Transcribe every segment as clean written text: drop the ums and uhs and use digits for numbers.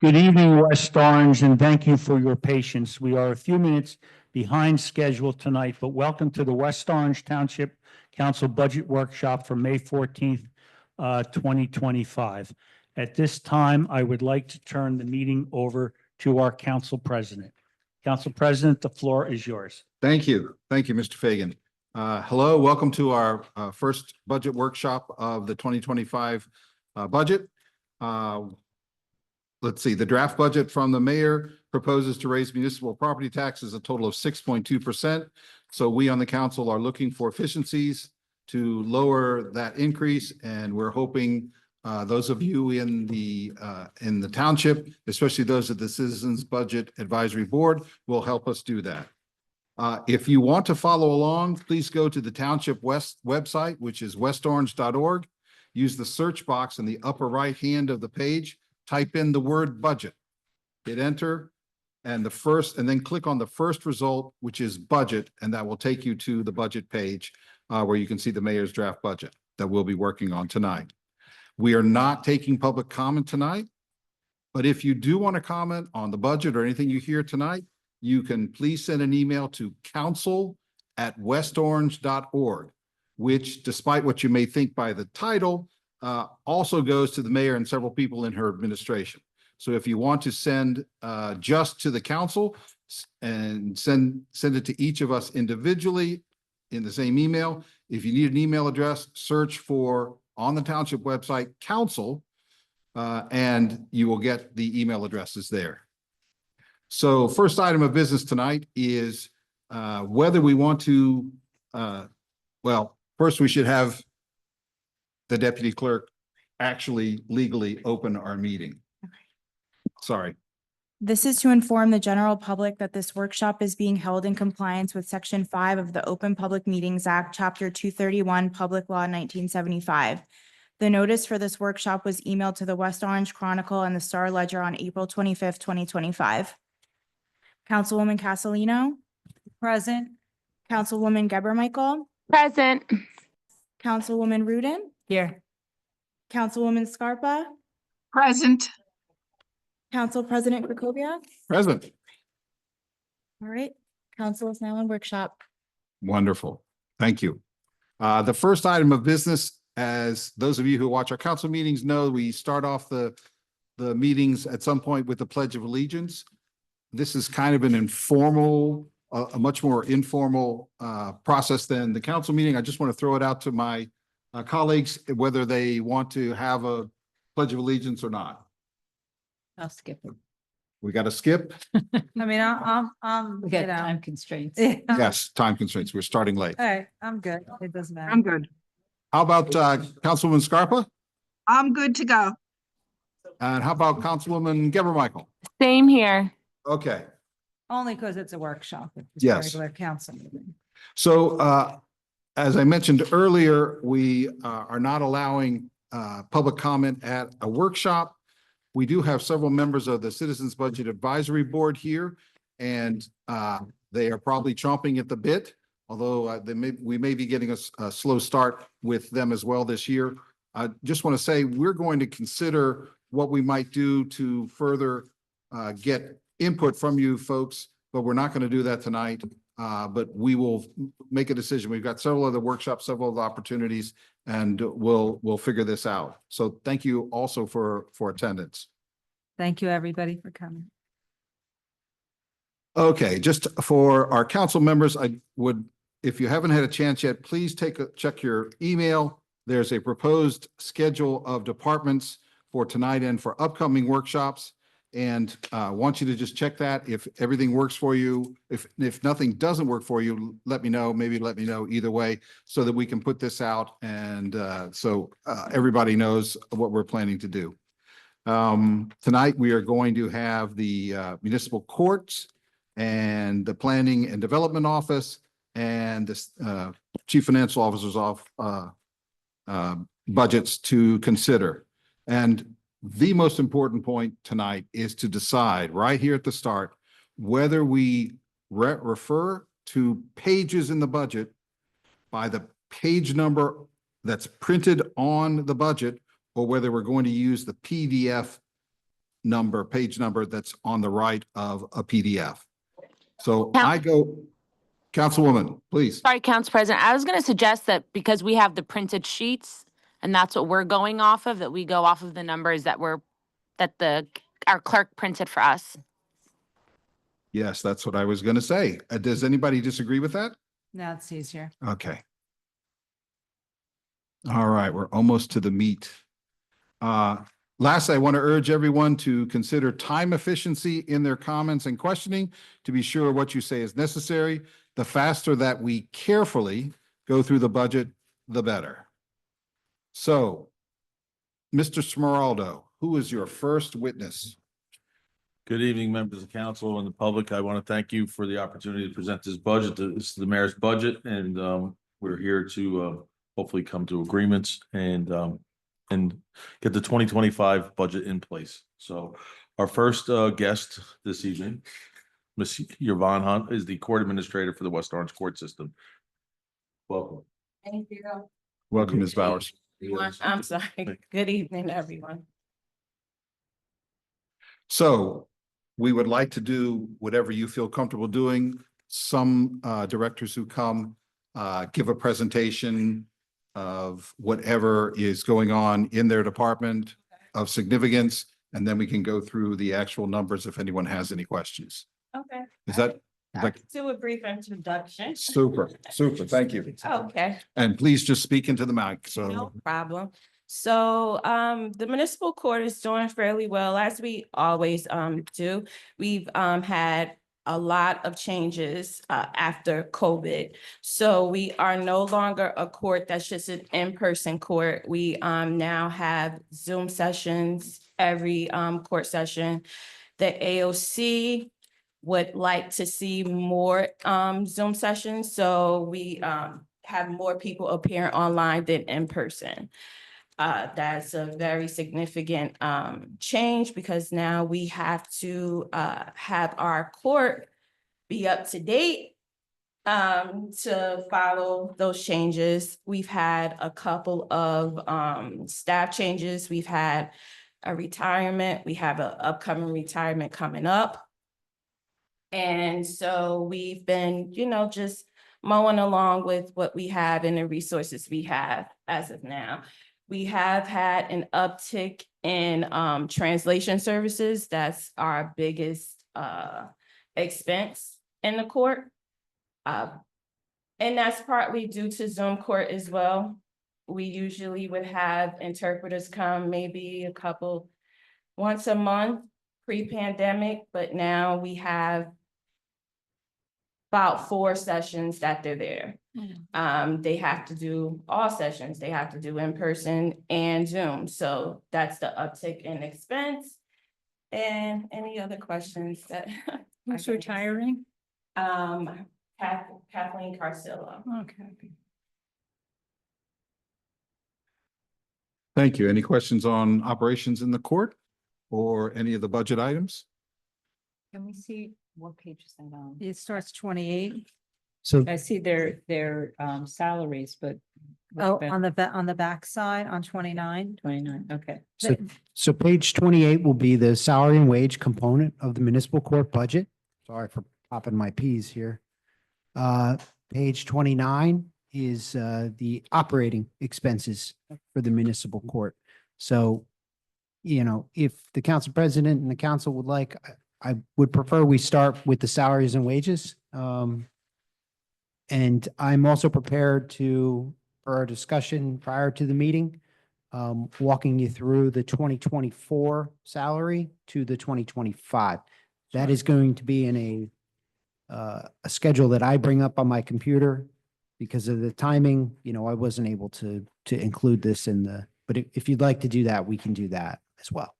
Good evening, West Orange, and thank you for your patience. We are a few minutes behind schedule tonight, but welcome to the West Orange Township Council Budget Workshop for May 14th, 2025. At this time, I would like to turn the meeting over to our council president. Council President, the floor is yours. Thank you. Thank you, Mr. Fagan. Hello, welcome to our first budget workshop of the 2025 budget. Let's see, the draft budget from the mayor proposes to raise municipal property taxes a total of 6.2%. So we on the council are looking for efficiencies to lower that increase, and we're hoping those of you in the township, especially those at the Citizens Budget Advisory Board, will help us do that. If you want to follow along, please go to the Township West website, which is westorange.org. Use the search box in the upper right hand of the page. Type in the word budget, hit enter, and then click on the first result, which is budget, and that will take you to the budget page where you can see the mayor's draft budget that we'll be working on tonight. We are not taking public comment tonight, but if you do want to comment on the budget or anything you hear tonight, you can please send an email to council@westorange.org, which, despite what you may think by the title, also goes to the mayor and several people in her administration. So if you want to send just to the council and send it to each of us individually in the same email. If you need an email address, search for on the township website council, and you will get the email addresses there. So first item of business tonight is whether we want to, well, first we should have the deputy clerk actually legally open our meeting. Sorry. This is to inform the general public that this workshop is being held in compliance with Section 5 of the Open Public Meetings Act, Chapter 231, Public Law 1975. The notice for this workshop was emailed to the West Orange Chronicle and the Star Ledger on April 25th, 2025. Councilwoman Castellino? Present. Councilwoman Geber Michael? Present. Councilwoman Rudin? Here. Councilwoman Scarpa? Present. Council President Krakowiak? Present. All right, council is now in workshop. Wonderful. Thank you. The first item of business, as those of you who watch our council meetings know, we start off the meetings at some point with the Pledge of Allegiance. This is kind of an informal, a much more informal process than the council meeting. I just want to throw it out to my colleagues, whether they want to have a Pledge of Allegiance or not. I'll skip it. We got to skip? I mean, We got time constraints. Yeah. Yes, time constraints. We're starting late. All right, I'm good. It doesn't matter. I'm good. How about Councilwoman Scarpa? I'm good to go. And how about Councilwoman Geber Michael? Same here. Okay. Only because it's a workshop. It's a Yes. regular council meeting. So as I mentioned earlier, we are not allowing public comment at a workshop. We do have several members of the Citizens Budget Advisory Board here, and they are probably chomping at the bit, although we may be getting a slow start with them as well this year. I just want to say we're going to consider what we might do to further get input from you folks, but we're not going to do that tonight. But we will make a decision. We've got several other workshops, several other opportunities, and we'll figure this out. So thank you also for attendance. Thank you, everybody, for coming. Okay, just for our council members, I would, if you haven't had a chance yet, please check your email. There's a proposed schedule of departments for tonight and for upcoming workshops. And I want you to just check that. If everything works for you, if nothing doesn't work for you, let me know. Maybe let me know either way so that we can put this out and so everybody knows what we're planning to do. Tonight, we are going to have the municipal courts and the planning and development office and the chief financial officer's budgets to consider. And the most important point tonight is to decide right here at the start whether we refer to pages in the budget by the page number that's printed on the budget or whether we're going to use the PDF number, page number that's on the right of a PDF. So Count- I go, Councilwoman, please. Sorry, Council President, I was gonna suggest that because we have the printed sheets and that's what we're going off of, that we go off of the numbers that our clerk printed for us. Yes, that's what I was going to say. Does anybody disagree with that? Now it's easier. Okay. All right, we're almost to the meat. Last, I want to urge everyone to consider time efficiency in their comments and questioning to be sure what you say is necessary. The faster that we carefully go through the budget, the better. So, Mr. Smeraldo, who is your first witness? Good evening, members of council and the public. I want to thank you for the opportunity to present this budget. This is the mayor's budget, and we're here to hopefully come to agreements and get the 2025 budget in place. So our first guest this evening, Ms. Yvonne Hunt, is the court administrator for the West Orange Court System. Welcome. Thank you. Welcome, Ms. Bowers. I'm sorry. Good evening, everyone. So we would like to do whatever you feel comfortable doing. Some directors who come give a presentation of whatever is going on in their department of significance, and then we can go through the actual numbers if anyone has any questions. Okay. Is that Do a brief introduction. super? Super, thank you. Okay, And please just speak into the mic, no so. problem. So the municipal court is doing fairly well, as we always do. We've had a lot of changes after COVID. So we are no longer a court that's just an in-person court. We now have Zoom sessions every court session. The AOC would like to see more Zoom sessions, so we have more people appearing online than in person. That's a very significant change because now we have to have our court be up to date to follow those changes. We've had a couple of staff changes. We've had a retirement. We have an upcoming retirement coming up. And so we've been, just mowing along with what we have and the resources we have as of now. We have had an uptick in translation services. That's our biggest expense in the court. And that's partly due to Zoom court as well. We usually would have interpreters come maybe once a month pre-pandemic, but now we have about 4 sessions that they're there. They have to do all sessions. They have to do in person and Zoom. So that's the uptick in expense. And any other questions that? Who's retiring? Kathleen Carcillo. Okay. Thank you. Any questions on operations in the court or any of the budget items? Can we see what page is that on? It starts 28. So, I see their salaries, but. Oh, on the back side on 29. 29, okay. so page 28 will be the salary and wage component of the municipal court budget. Sorry for popping my Ps here. Page 29 is the operating expenses for the municipal court. So, if the council president and the council would like, I would prefer we start with the salaries and wages. And I'm also prepared for our discussion prior to the meeting, walking you through the 2024 salary to the 2025. That is going to be in a schedule that I bring up on my computer because of the timing. I wasn't able to include this but if you'd like to do that, we can do that as well.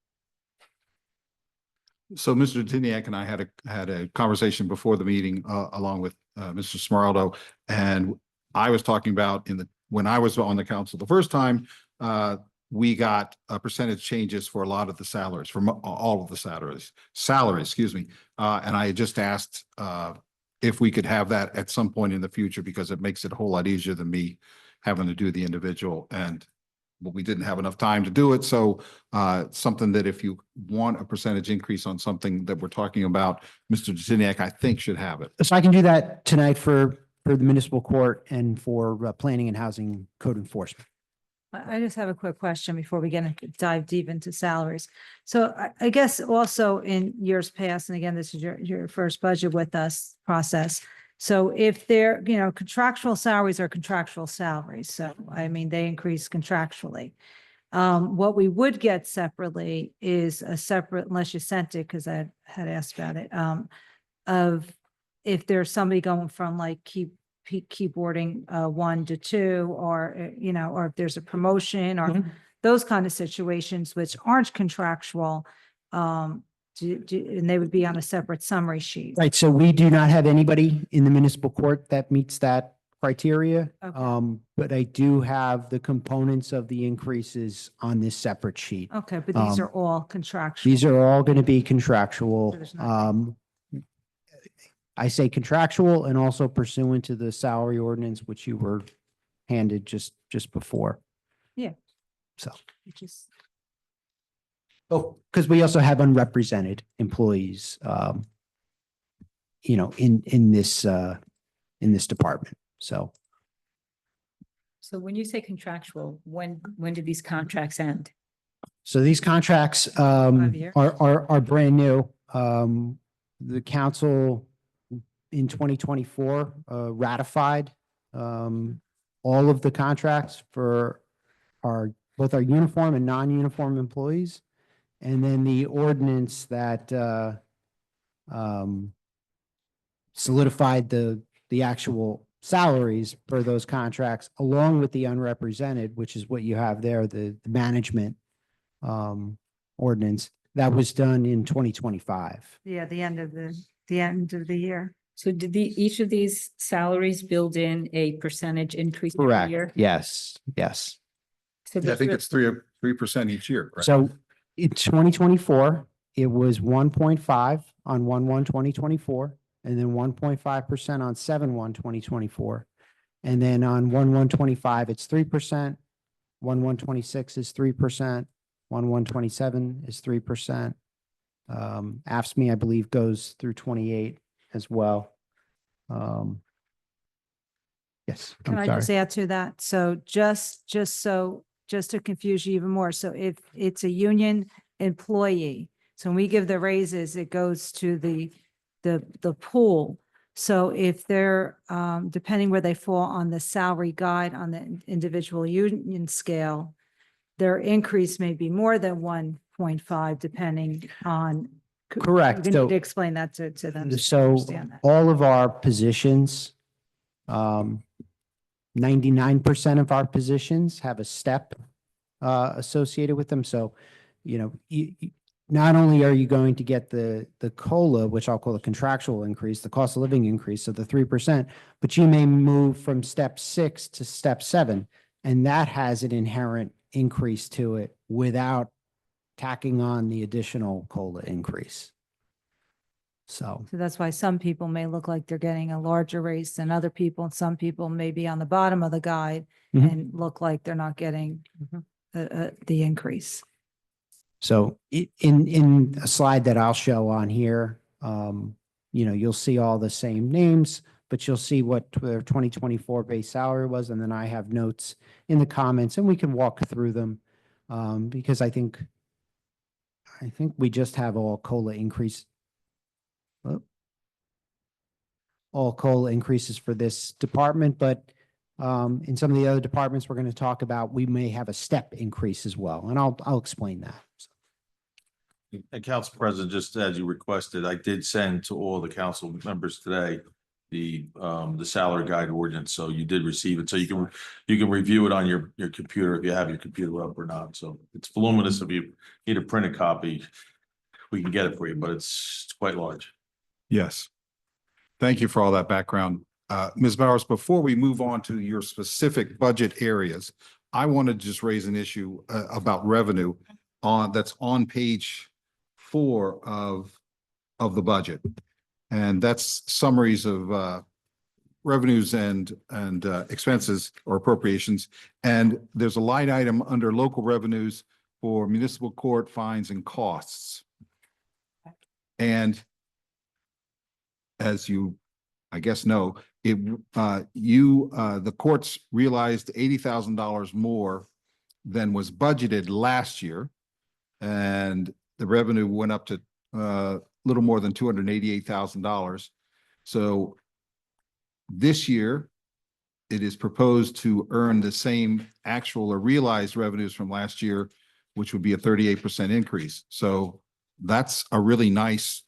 So Mr. Tiniak and I had a conversation before the meeting, along with Mr. Smeraldo, and I was talking about when I was on the council the first time, we got percentage changes for a lot of the salaries, from all of the salaries, excuse me. And I had just asked if we could have that at some point in the future, because it makes it a whole lot easier than me having to do the individual. And but we didn't have enough time to do it. So something that if you want a percentage increase on something that we're talking about, Mr. Detiniak, I think should have it. So I can do that tonight for the municipal court and for planning and housing code enforcement. I just have a quick question before we dive deep into salaries. So I guess also in years past, and again, this is your first budget with us process. So if they're, contractual salaries are contractual salaries. So I mean, they increase contractually. What we would get separately is a separate, unless you sent it, because I had asked about it, of if there's somebody going from like keyboarding 1 to 2, or or if there's a promotion or those kind of situations which aren't contractual, and they would be on a separate summary sheet. Right, so we do not have anybody in the municipal court that meets that criteria. Okay. But I do have the components of the increases on this separate sheet. Okay, but these are all contractual. These are all going to be contractual. So there's nothing- I say contractual and also pursuant to the salary ordinance, which you were handed just before. Yeah. So, Which is, because we also have unrepresented employees, in this department. So So when you say contractual, when do these contracts end? So these contracts years. are brand new. The council in 2024 ratified all of the contracts for both our uniform and non-uniform employees. And then the ordinance that solidified the actual salaries for those contracts, along with the unrepresented, which is what you have there, the management ordinance that was done in 2025. yeah, the end of the year. So did each of these salaries build in a percentage increase every Correct. year? Yes. So I there's think real- it's 3% each year, right? So in 2024, it was 1.5 on 1/1/2024, and then 1.5% on 7/1/2024. And then on 1/1/25, it's 3%. 1/1/26 is 3%. 1/1/27 is 3%. AFSCME, I believe, goes through 28 as well. Yes, Can I'm I sorry. just add to that? So just to confuse you even more. So if it's a union employee, so when we give the raises, it goes to the pool. So if they're, depending where they fall on the salary guide on the individual union scale, their increase may be more than 1.5 depending on. Correct. You So- need to explain that to them. to So understand that. all of our positions, 99% of our positions have a step associated with them. So, not only are you going to get the COLA, which I'll call the contractual increase, the cost of living increase, so the 3%, but you may move from step 6 to step 7, and that has an inherent increase to it without tacking on the additional COLA increase. So, So that's why some people may look like they're getting a larger raise than other people, and some people may be on the bottom of the guide Mhm. and look like they're not getting the increase. So in a slide that I'll show on here, you'll see all the same names, but you'll see what their 2024 base salary was. And then I have notes in the comments and we can walk through them. Because I think we just have all COLA increase. All COLA increases for this department, but in some of the other departments we're going to talk about, we may have a step increase as well. And I'll explain that. And Council President, just as you requested, I did send to all the council members today the salary guide ordinance, so you did receive it. So you can review it on your computer if you have your computer up or not. So it's voluminous. If you need a printed copy, we can get it for you, but it's quite large. Yes. Thank you for all that background. Ms. Bowers, before we move on to your specific budget areas, I want to just raise an issue about revenue that's on page 4 of the budget. And that's summaries of revenues and expenses or appropriations. And there's a line item under local revenues for municipal court fines and costs. And as you, I guess, know, the courts realized $80,000 more than was budgeted last year. And the revenue went up to little more than $288,000. So this year, it is proposed to earn the same actual or realized revenues from last year, which would be a 38% increase. So that's a really nice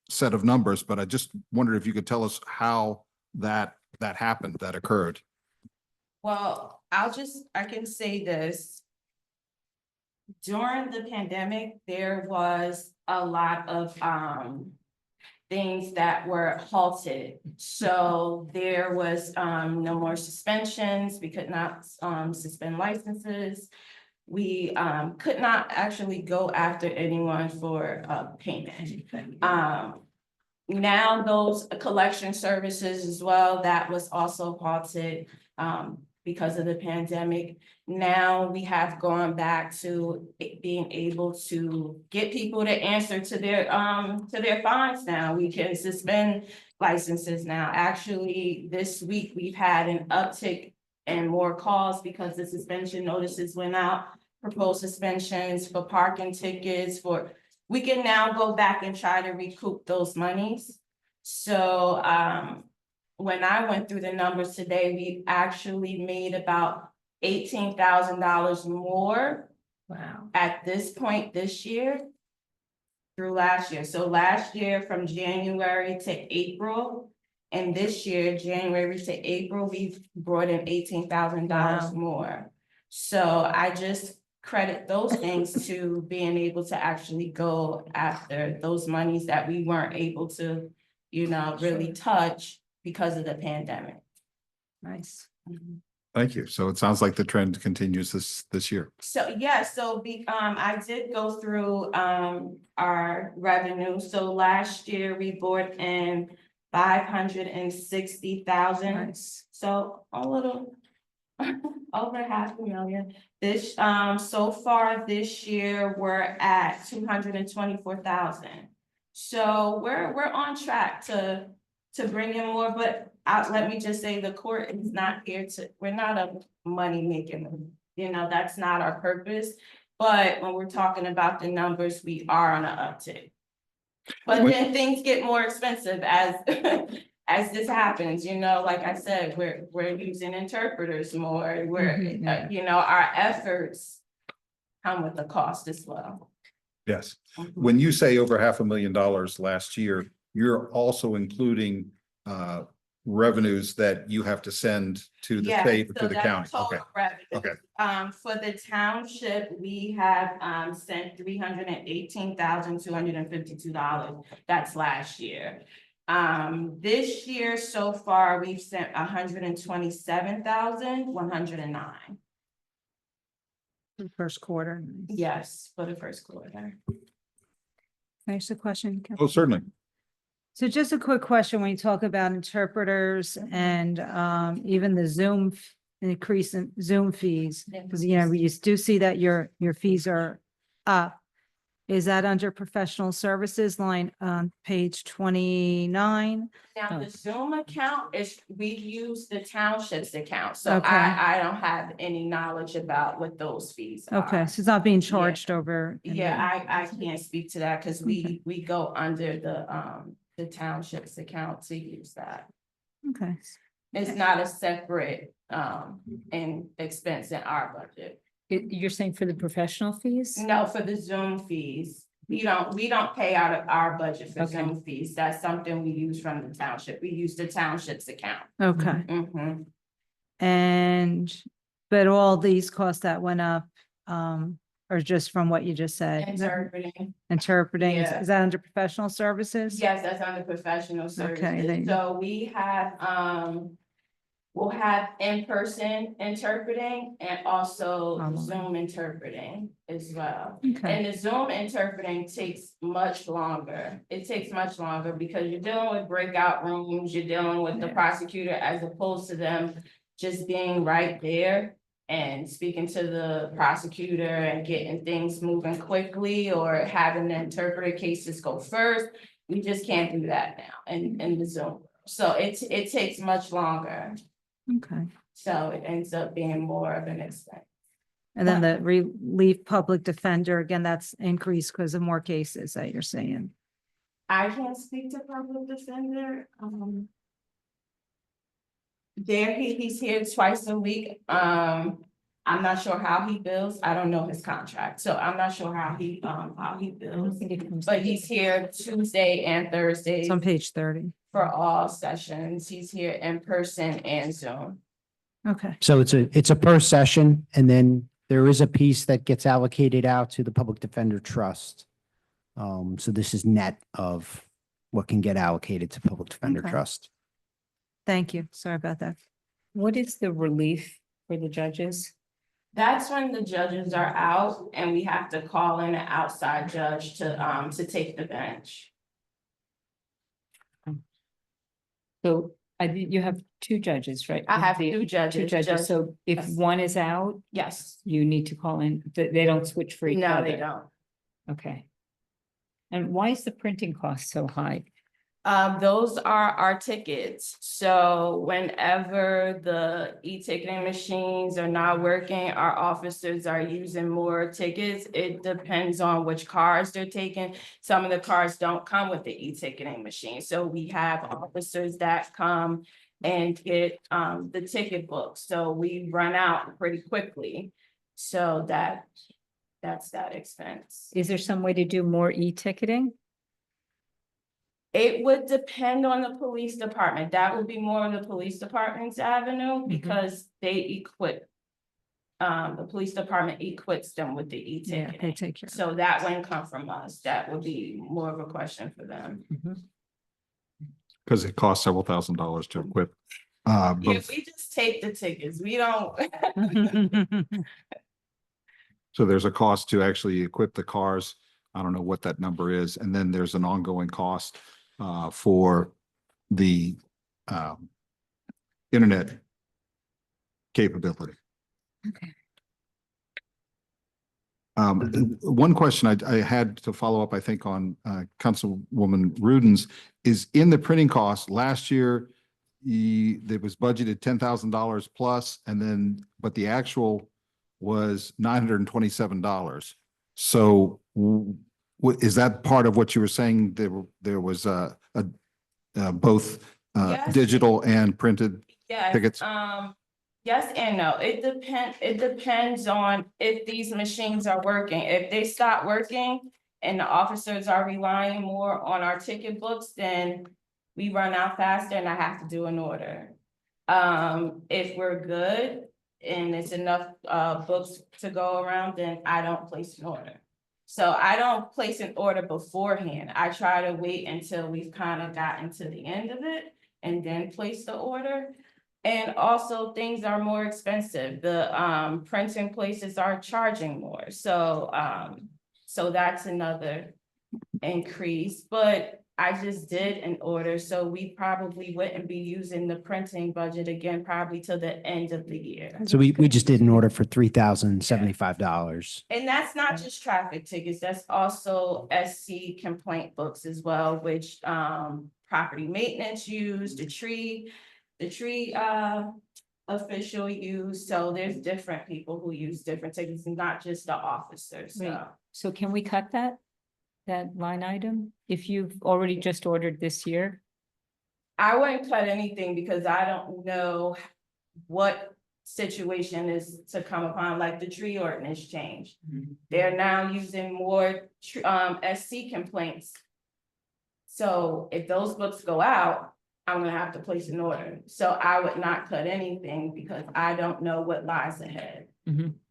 set of numbers, but I just wondered if you could tell us how that happened, that occurred. Well, I can say this. During the pandemic, there was a lot of things that were halted. So there was no more suspensions. We could not suspend licenses. We could not actually go after anyone for payment. Now those collection services as well, that was also halted because of the pandemic. Now we have gone back to being able to get people to answer to their fines now. We can suspend licenses now. Actually, this week we've had an uptick and more calls because the suspension notices went out, proposed suspensions for parking tickets we can now go back and try to recoup those monies. So when I went through the numbers today, we actually made about $18,000 more. Wow. At this point this year through last year. So last year from January to April, and this year, January to April, we've brought in $18,000 more. So I just credit those things to being able to actually go after those monies that we weren't able to, really touch because of the pandemic. Nice. Thank you. So it sounds like the trend continues this year. So, yeah, I did go through our revenue. So last year we brought in 560,000. Nice. So a little over $500,000. This so far this year we're at 224,000. So we're on track to bring in more, but let me just say the court is not here we're not a money making, that's not our purpose. But when we're talking about the numbers, we are on an uptick. But then things get more expensive as as this happens, like I said, we're using interpreters more. Our efforts come with the cost as well. Yes. When you say over $500,000 last year, you're also including revenues that you have to send to the state or to the county. Okay. Okay. For the township, we have sent $318,252. That's last year. This year so far, we've sent $127,109. The first quarter. Yes, for the first quarter. Can I ask a question? Oh, certainly. So just a quick question, when you talk about interpreters and even the Zoom increase in Zoom fees, because we do see that your fees are up. Is that under professional services line on page 29? Now, the Zoom account we use the township's account, so Okay. I don't have any knowledge about what those fees are. Okay, so it's not being charged over. I can't speak to that because we go under the township's account to use that. Okay. It's not a separate expense in our budget. You're saying for the professional fees? No, for the Zoom fees. We don't pay out of our budget for Okay. Zoom fees. That's something we use from the township. We use the township's account. Okay. Mhm. But all these costs that went up are just from what you just said? Interpreting, Yeah. is that under professional services? Yes, that's under professional Okay, services. So we have We'll have in-person interpreting and also Online. Zoom interpreting as well. Okay, And the Zoom interpreting takes much longer. It takes much longer because you're dealing with breakout rooms, you're dealing with the Yeah. prosecutor as opposed to them just being right there and speaking to the prosecutor and getting things moving quickly or having the interpreter cases go first. We just can't do that now in the Zoom. So it takes much longer. okay. So it ends up being more of an expense. And then the relief public defender, again, that's increased because of more cases that you're saying. I can't speak to public defender, he's here twice a week, I'm not sure how he bills, I don't know his contract, so I'm not sure how he I don't bills. think it comes. But he's here Tuesday and Thursday It's on page 30. for all sessions, he's here in person and Zoom. Okay, So it's a per session, and then there is a piece that gets allocated out to the Public Defender Trust. So this is net of what can get allocated to Public Defender Okay. Trust. thank you. Sorry about that. What is the relief for the judges? That's when the judges are out and we have to call in an outside judge to take the bench. So you have two judges, right? I have The- two judges. Two judges, so if yes. one is out, Yes, you need to call in, they don't switch for each other? no, they don't. Okay. And why is the printing cost so high? Those are our tickets. So whenever the e-ticketing machines are not working, our officers are using more tickets. It depends on which cars they're taking. Some of the cars don't come with the e-ticketing machine. So we have officers that come and get the ticket book. So we run out pretty quickly. So that's that expense. Is there some way to do more e-ticketing? It would depend on the police department. That would be more of the police department's avenue because they equip. The police department equips them with the Yeah, they e-ticketing. take care. So that wouldn't come from us. That would be more of a question for them. Because it costs several $1,000s to equip. Yeah, Both. we just take the tickets. We don't. So there's a cost to actually equip the cars. I don't know what that number is. And then there's an ongoing cost for the internet capability. Okay. One question I had to follow up, I think, on Councilwoman Ruden's is in the printing cost last year. There was budgeted $10,000 plus, and then, but the actual was $927. So is that part of what you were saying? There was both Yes. digital and printed Yes, tickets? yes and no. It depends on if these machines are working. If they stop working and the officers are relying more on our ticket books, then we run out faster and I have to do an order. If we're good and it's enough books to go around, then I don't place an order. So I don't place an order beforehand. I try to wait until we've kind of gotten to the end of it and then place the order. And also things are more expensive. The printing places are charging more. So that's another increase, but I just did an order, so we probably wouldn't be using the printing budget again, probably till the end of the year. So we just did an order for $3,075. And that's not just traffic tickets, that's also SC complaint books as well, which property maintenance used, the tree official use. So there's different people who use different tickets, not just the officers, Wait. so. So can we cut that line item, if you've already just ordered this year? I wouldn't cut anything because I don't know what situation is to come upon, like the tree ordinance change. They're now using more SC complaints. So if those books go out, I'm gonna have to place an order. So I would not cut anything because I don't know what lies ahead.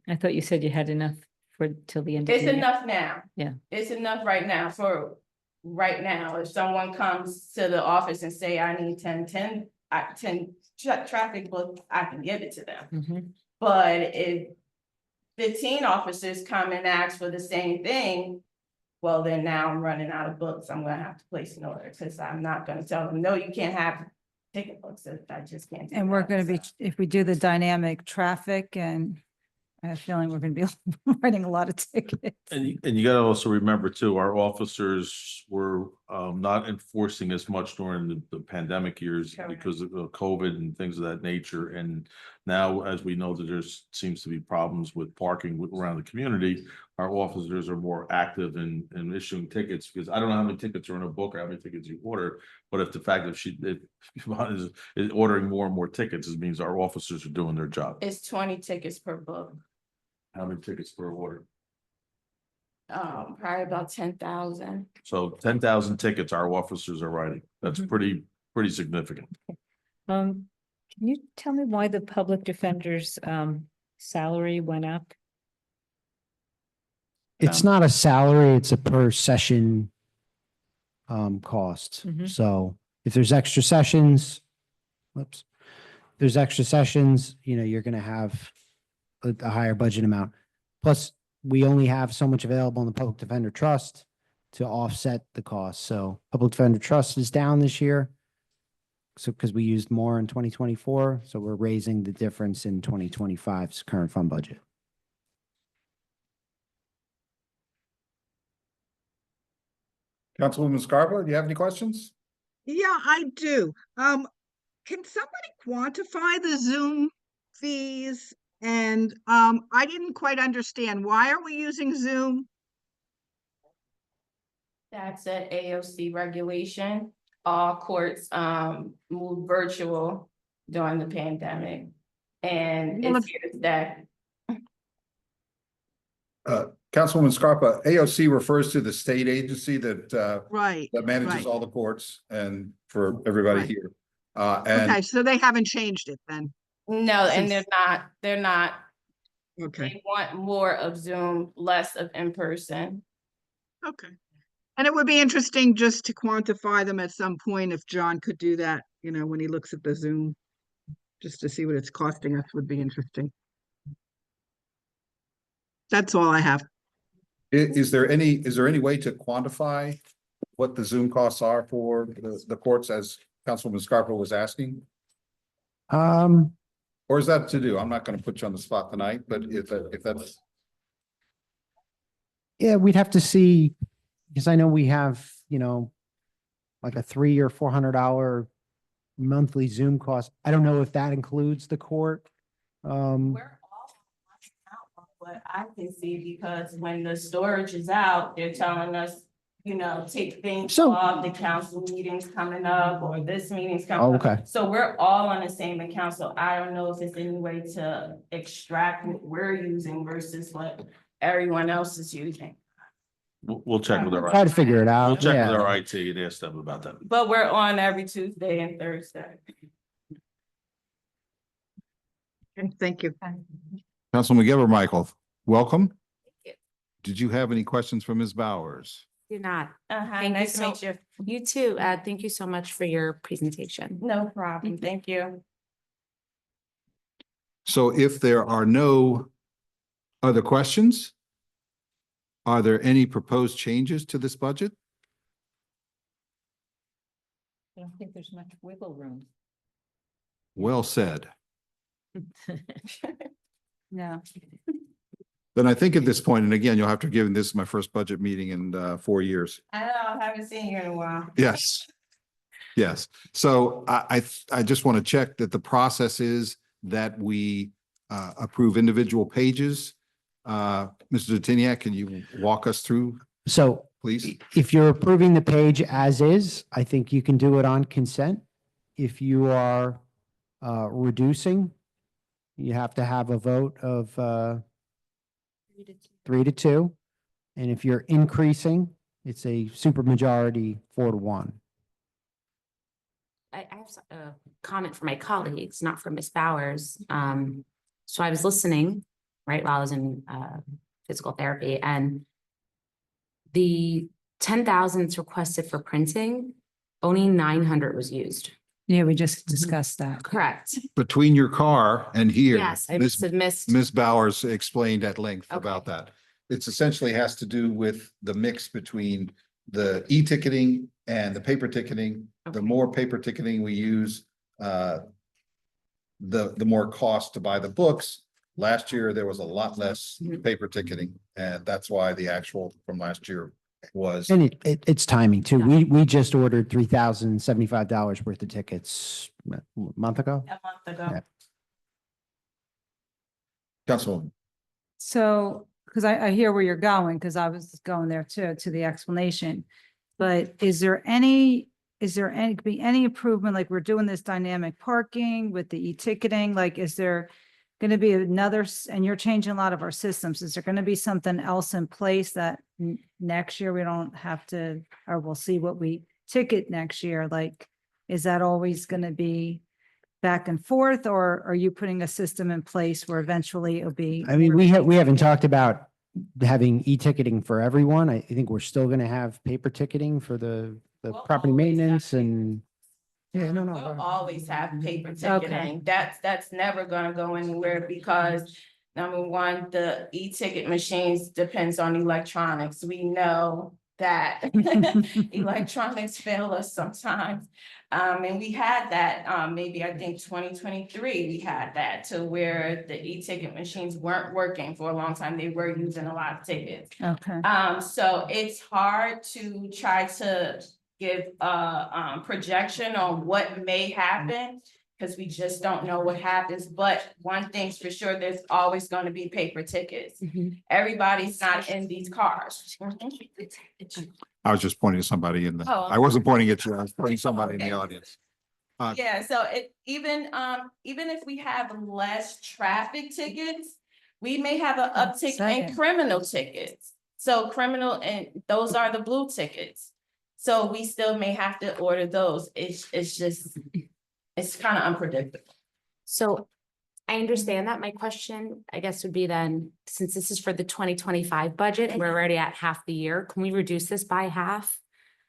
I thought you said you had enough for till the end of the It's year. enough now. Yeah. It's enough right now for right now. If someone comes to the office and say, I need 10 traffic book, I can give it to them. Mhm. But if 15 officers come and ask for the same thing, well, then now I'm running out of books. I'm gonna have to place an order, because I'm not gonna tell them, no, you can't have ticket books. I just can't. do And we're that, going to be, so. if we do the dynamic traffic, and I have a feeling we're going to be writing a lot of tickets. And you gotta also remember too, our officers were not enforcing as much during the pandemic years Correct. because of COVID and things of that nature. And now, as we know that there's seems to be problems with parking around the community, our officers are more active in issuing tickets, because I don't know how many tickets are in a book or how many tickets you order. But if the fact that is ordering more and more tickets, it means our officers are doing their job. It's 20 tickets per book. How many tickets per order? Probably about 10,000. So 10,000 tickets our officers are writing. That's Mhm. pretty significant. Can you tell me why the public defender's salary went up? It's not a salary, it's a per session cost. Mhm. So if there's extra sessions, whoops, there's extra sessions, you're gonna have a higher budget amount. Plus, we only have so much available in the Public Defender Trust to offset the cost. So Public Defender Trust is down this year. So because we used more in 2024, so we're raising the difference in 2025's current fund budget. Councilwoman Scarpa, do you have any questions? Yeah, I do. Can somebody quantify the Zoom fees? And I didn't quite understand, why are we using Zoom? That's an AOC regulation. All courts moved virtual during the pandemic. And Well, it's here to stay. Councilwoman Scarpa, AOC refers to the state agency that Right. that manages right. all the courts and for everybody Right. here. And Okay, so they haven't changed it then. No, and Since- they're not, Okay, they want more of Zoom, less of in-person. okay. And it would be interesting just to quantify them at some point if John could do that, when he looks at the Zoom. Just to see what it's costing us would be interesting. That's all I have. is there any way to quantify what the Zoom costs are for the courts, as Councilwoman Scarpa was asking? Or is that to do? I'm not going to put you on the spot tonight, but if that's, Yeah, we'd have to see, because I know we have, like a $300 or $400 monthly Zoom cost. I don't know if that includes the court. We're all out what I can see, because when the storage is out, they're telling us, take things So- off, the council meetings coming up, or this meeting's Oh, coming up. okay. So we're all on the same account, so I don't know if there's any way to extract what we're using versus what everyone else is using. We'll check with Try our, to figure it out. we'll check with Yeah. our IT and ask them about that. But we're on every Tuesday and Thursday. And thank you. Councilwoman Geber Michael, welcome. you. Did you have any questions for Ms. Bowers? Do not. Hi, Thank you nice to meet so- you. You too. Thank you so much for your presentation. No problem, thank you. So if there are no other questions, are there any proposed changes to this budget? I don't think there's much wiggle room. Well said. No. Then I think at this point, and again, you'll have to give, this is my first budget meeting in 4 years. I know, I haven't seen you in a while. Yes. Yes. So I just want to check that the process is that we approve individual pages. Mr. Dutiniak, can you walk us through, So please? if you're approving the page as is, I think you can do it on consent. If you are reducing, you have to have a vote of 3-2. And if you're increasing, it's a supermajority 4-1. I have a comment for my colleagues, not for Ms. Bowers. So I was listening, right, while I was in physical therapy, and the 10,000 requested for printing, only 900 was used. Yeah, we just discussed that. Correct. Between your car and here. Yes, I Ms. missed. Ms. Bowers explained at length Okay. about that. It's essentially has to do with the mix between the e-ticketing and the paper ticketing. The Okay. more paper ticketing we use, the more cost to buy the books. Last year, there was a lot less Mhm. paper ticketing, and that's why the actual from last year was. And it's timing too. Yeah. We just ordered $3,075 worth of tickets a month ago. A month ago. Yeah. Councilwoman. So, because I hear where you're going, because I was going there too, to the explanation. But is there any could be any improvement, like we're doing this dynamic parking with the e-ticketing, like, is there going to be another, and you're changing a lot of our systems, is there going to be something else in place that next year we don't have to, or we'll see what we ticket next year? Like, is that always going to be back and forth, or are you putting a system in place where eventually it'll be? I mean, we haven't talked about having e-ticketing for everyone. I think we're still going to have paper ticketing for the We'll property always have maintenance paper. and. Yeah, no, no. We'll always have paper Okay. ticketing. That's never gonna go anywhere because number one, the e-ticket machines depends on electronics. We know that electronics fail us sometimes. And we had that, maybe I think 2023, we had that to where the e-ticket machines weren't working for a long time. They were using a lot of tickets. Okay. So it's hard to try to give a projection on what may happen, because we just don't know what happens. But one thing's for sure, there's always going to be paper tickets. Everybody's not in these cars. I was just pointing to somebody in the, Oh, I wasn't pointing at you, I was pointing to somebody in the audience. Yeah, so even if we have less traffic tickets, we may have an uptick in Second. criminal tickets. So criminal, and those are the blue tickets. So we still may have to order those. It's just, it's kind of unpredictable. So I understand that. My question, I guess, would be then, since this is for the 2025 budget, and we're already at half the year, can we reduce this by half?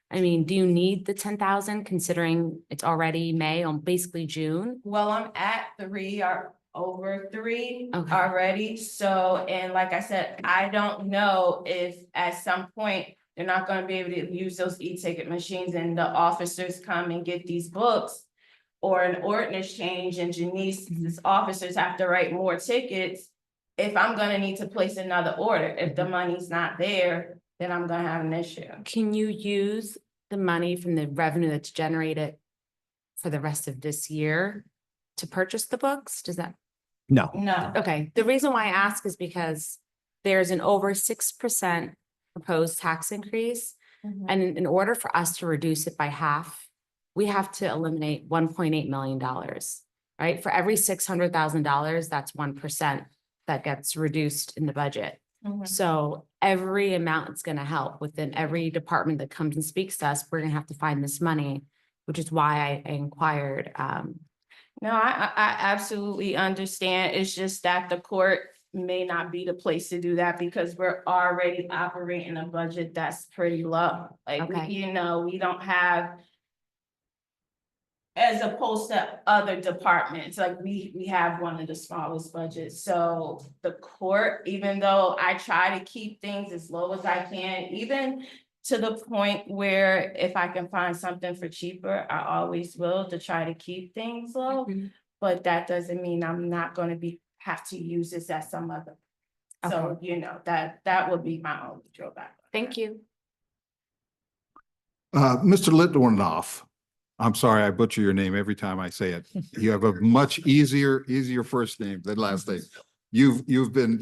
I mean, do you need the 10,000 considering it's already May, on basically June? Well, I'm at 3 or over 3 Okay. already. So, and like I said, I don't know if at some point they're not gonna be able to use those e-ticket machines and the officers come and get these books. Or an ordinance change and Janice's officers have to write more tickets. If I'm gonna need to place another order, if the money's not there, then I'm gonna have an issue. Can you use the money from the revenue that's generated for the rest of this year to purchase the books? Does that? No. No. Okay, the reason why I ask is because there's an over 6% proposed tax increase. Mhm. And in order for us to reduce it by half, we have to eliminate $1.8 million, right? For every $600,000, that's 1% that gets reduced in the budget. Mhm. So every amount it's gonna help within every department that comes and speaks to us, we're gonna have to find this money, which is why I inquired. No, I absolutely understand. It's just that the court may not be the place to do that because we're already operating a budget that's pretty low. Like, Okay. we don't have, as opposed to other departments, like we have one of the smallest budgets. So the court, even though I try to keep things as low as I can, even to the point where if I can find something for cheaper, I always will, to try to keep things low. But that doesn't mean I'm not gonna have to use this as some other. So, that would be my only drawback. Thank you. Mr. Littornoff, I'm sorry, I butcher your name every time I say it. You have a much easier first name than last name. You've been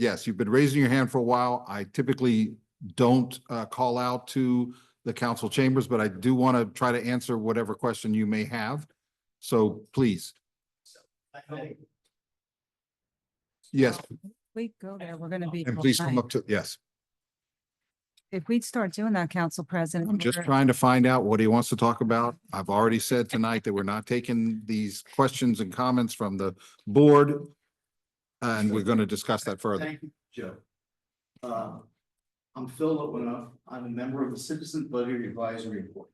raising your hand for a while. I typically don't call out to the council chambers, but I do want to try to answer whatever question you may have. So please. Yes, We go there, we're gonna be. and all please come night. up to, yes. If we'd start doing that, Council President. I'm just we're- trying to find out what he wants to talk about. I've already said tonight that we're not taking these questions and comments from the board. And we're going to discuss that further. Thank you, Joe. I'm Phil Litwinoff. I'm a member of the Citizens Budget Advisory Board.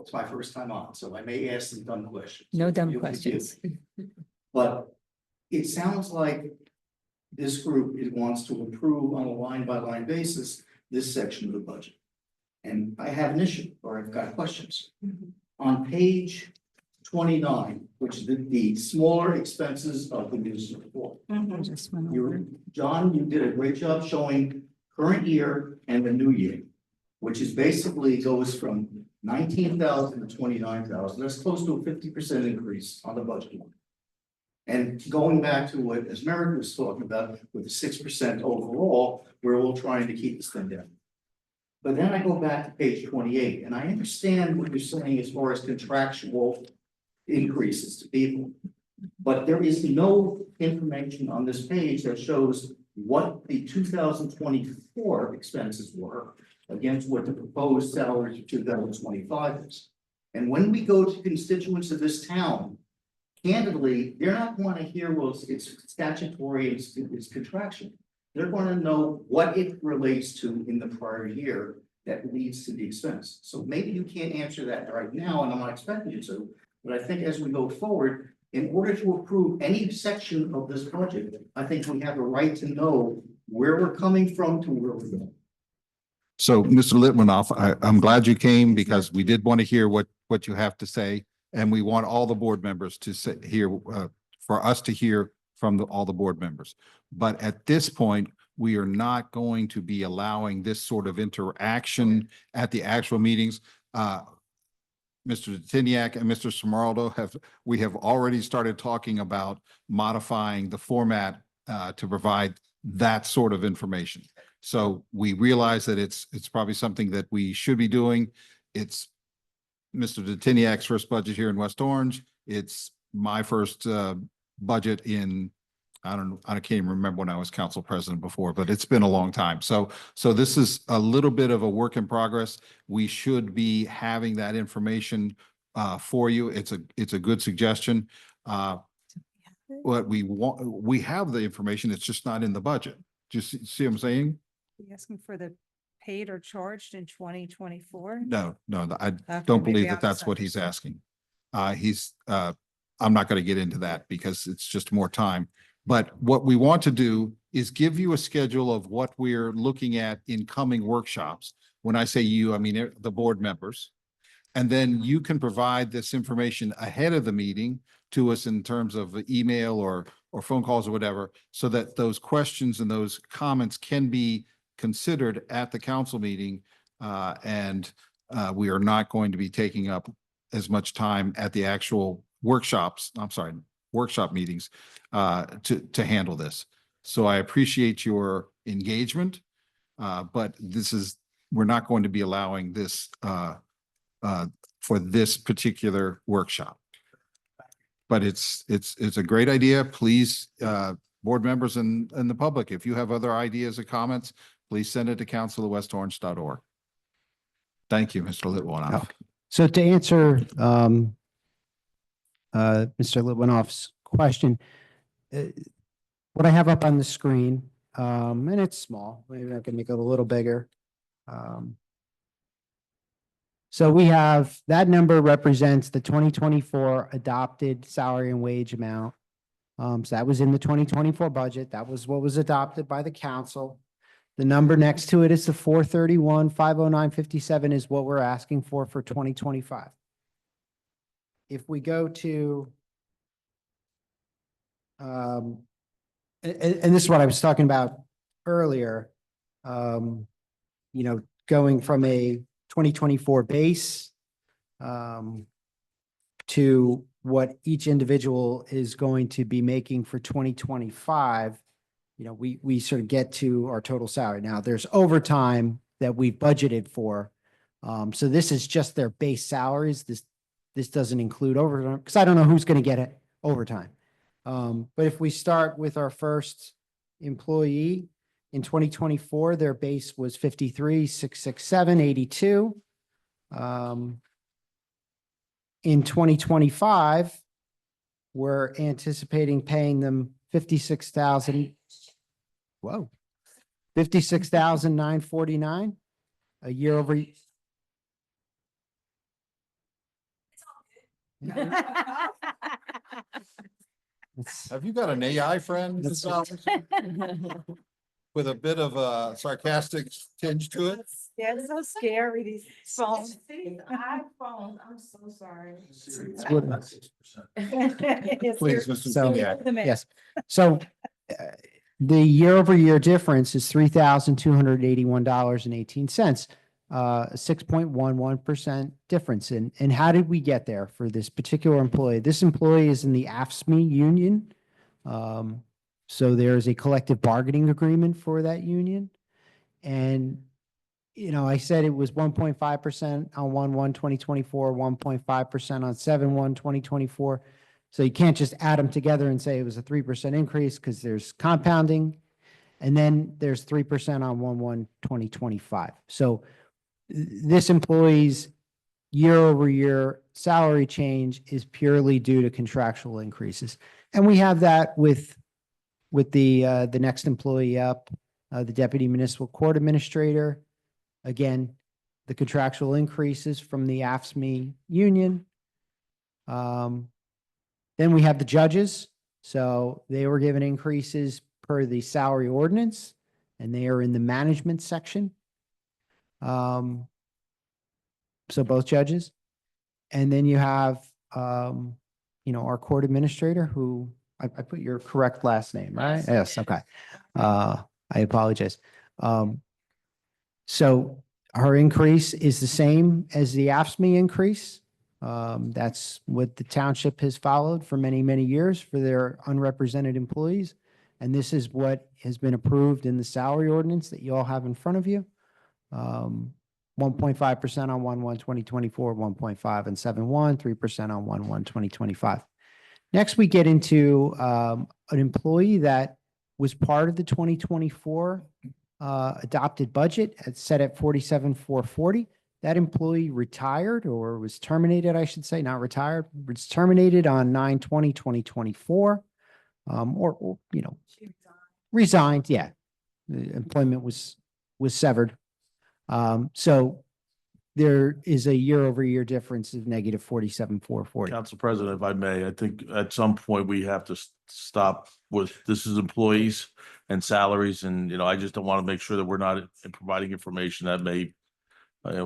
It's my first time on, so I may ask some dumb questions. No dumb You'll forgive questions. me. But it sounds like this group, it wants to improve on a line-by-line basis this section of the budget. And I have an issue, or I've got questions. On page 29, which is the smaller expenses of the news report. Just went over. John, you did a great job showing current year and the new year, which is basically goes from 19,000 to 29,000. That's close to a 50% increase on the budget line. And going back to what Esmeralda was talking about with the 6% overall, we're all trying to keep this thing down. But then I go back to page 28, and I understand what you're saying as far as contractual increases to people. But there is no information on this page that shows what the 2024 expenses were against what the proposed salaries of 2025 is. And when we go to constituents of this town, candidly, they're not going to hear, well, it's statutory, it's contraction. They're going to know what it relates to in the prior year that leads to the expense. So maybe you can't answer that right now, and I'm not expecting you to, but I think as we go forward, in order to approve any section of this budget, I think we have a right to know where we're coming from to where we're going. So, Mr. Litwinoff, I'm glad you came because we did want to hear what you have to say. And we want all the board members to for us to hear from all the board members. But at this point, we are not going to be allowing this sort of interaction at the actual meetings. Mr. Tiniak and Mr. Smeraldo we have already started talking about modifying the format to provide that sort of information. So we realize that it's probably something that we should be doing. It's Mr. Tiniak's first budget here in West Orange. It's my first budget in, I can't even remember when I was council president before, but it's been a long time. So this is a little bit of a work in progress. We should be having that information for you. It's a good suggestion. What we want, we have the information, it's just not in the budget. Just see what I'm saying? You asking for the paid or charged in 2024? No, I Okay, don't maybe believe I that that's what he's asking. I'm not going to get into that because it's just more time. But what we want to do is give you a schedule of what we're looking at in coming workshops. When I say you, I mean the board members. And then you can provide this information ahead of the meeting to us in terms of email or phone calls or whatever, so that those questions and those comments can be considered at the council meeting. We are not going to be taking up as much time at the actual workshop meetings to handle this. So I appreciate your engagement, but we're not going to be allowing this for this particular workshop. But it's a great idea. Please, board members and the public, if you have other ideas or comments, please send it to council@westorange.org. Thank you, Mr. Litwinoff. So to answer Mr. Litwinoff's question, what I have up on the screen, and it's small, maybe I can make it a little bigger. So we have, that number represents the 2024 adopted salary and wage amount. So that was in the 2024 budget. That was what was adopted by the council. The number next to it is the 431,509.57 is what we're asking for 2025. If we go to, and this is what I was talking about earlier, going from a 2024 base to what each individual is going to be making for 2025, we sort of get to our total salary. Now, there's overtime that we've budgeted for. So this is just their base salaries. This doesn't include overtime because I don't know who's going to get it overtime. But if we start with our first employee in 2024, their base was 53,667.82. In 2025, we're anticipating paying them 56,949 a year over. It's- Have you got an AI friend, Mrs. Alves? With a bit of a sarcastic tinge to it? Yeah, it's so scary, these phones. iPhone, I'm so sorry. Please, Mr. So- Zuniak. Yes, so the year over year difference is $3,281.18. 6.11% difference. And how did we get there for this particular employee? This employee is in the AFSCME union. So there's a collective bargaining agreement for that union. And, you know, I said it was 1.5% on 1/1/2024, 1.5% on 7/1/2024. So you can't just add them together and say it was a 3% increase because there's compounding. And then there's 3% on 1/1/2025. So this employee's year over year salary change is purely due to contractual increases. And we have that with the next employee up, the deputy municipal court administrator. Again, the contractual increases from the AFSCME union. Then we have the judges. So they were given increases per the salary ordinance, and they are in the management section. So both judges. And then you have, our court administrator who, I put your correct last name, right? Yes, okay. I apologize. So her increase is the same as the AFSCME increase. That's what the township has followed for many, many years for their unrepresented employees. And this is what has been approved in the salary ordinance that you all have in front of you. 1.5% on 1/1/2024, 1.5 and 7/1, 3% on 1/1/2025. Next, we get into an employee that was part of the 2024 adopted budget set at 47,440. That employee retired or was terminated, I should say, not retired, was terminated on 9/20/2024. Or resigned, yeah. The employment was severed. So there is a year over year difference of negative 47,440. Council President, if I may, I think at some point we have to stop with, this is employees and salaries. And, I just don't want to make sure that we're not providing information that may,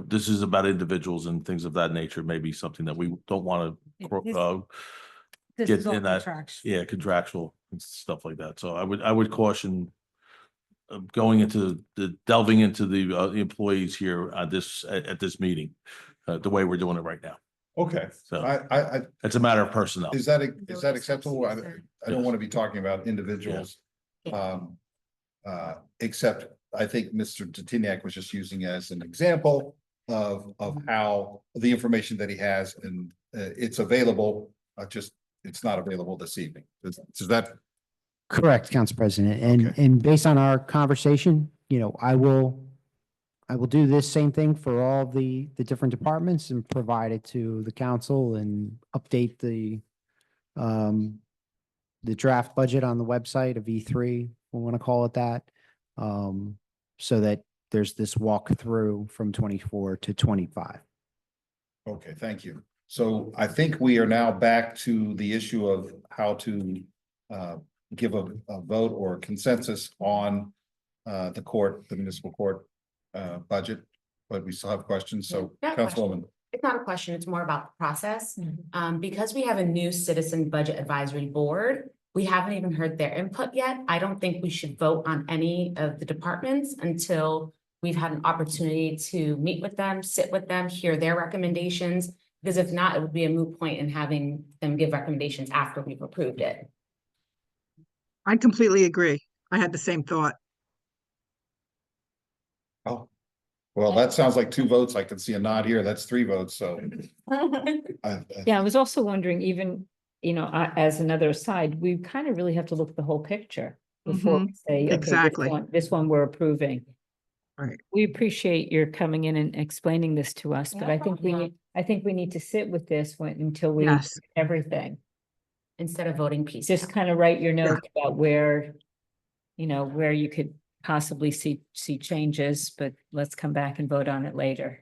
this is about individuals and things of that nature, maybe something that we don't want to, This get is all in that- contractual. yeah, contractual and stuff like that. So I would caution going into delving into the employees here at this meeting, the way we're doing it right now. Okay, So I, it's a matter of personnel. is that acceptable? I don't want to be talking about individuals. Except I think Mr. Titiniak was just using as an example of how the information that he has and it's available, it's not available this evening. Is that? Correct, Council President. And, Okay. and based on our conversation, I will do this same thing for all the different departments and provide it to the council and update the draft budget on the website of E3, we want to call it that. So that there's this walkthrough from 24 to 25. Okay, thank you. So I think we are now back to the issue of how to give a vote or consensus on the municipal court budget, but we still have questions. So Yeah, Councilwoman, It's not a question, it's more about the process. Because we have a new citizen budget advisory board, we haven't even heard their input yet. I don't think we should vote on any of the departments until we've had an opportunity to meet with them, sit with them, hear their recommendations. Because if not, it would be a moot point in having them give recommendations after we've approved it. I completely agree. I had the same thought. oh, well, that sounds like two votes. I can see a nod here. That's three votes, so. Yeah, I was also wondering, even, as another aside, we kind of really have to look at the whole picture before we say, okay, Exactly. this one we're approving. Right. We appreciate your coming in and explaining this to us, but No I think problem. I think we need to sit with this until we Yes. everything. Instead of voting pieces. Just kind of write your notes about where you could possibly see changes, but let's come back and vote on it later.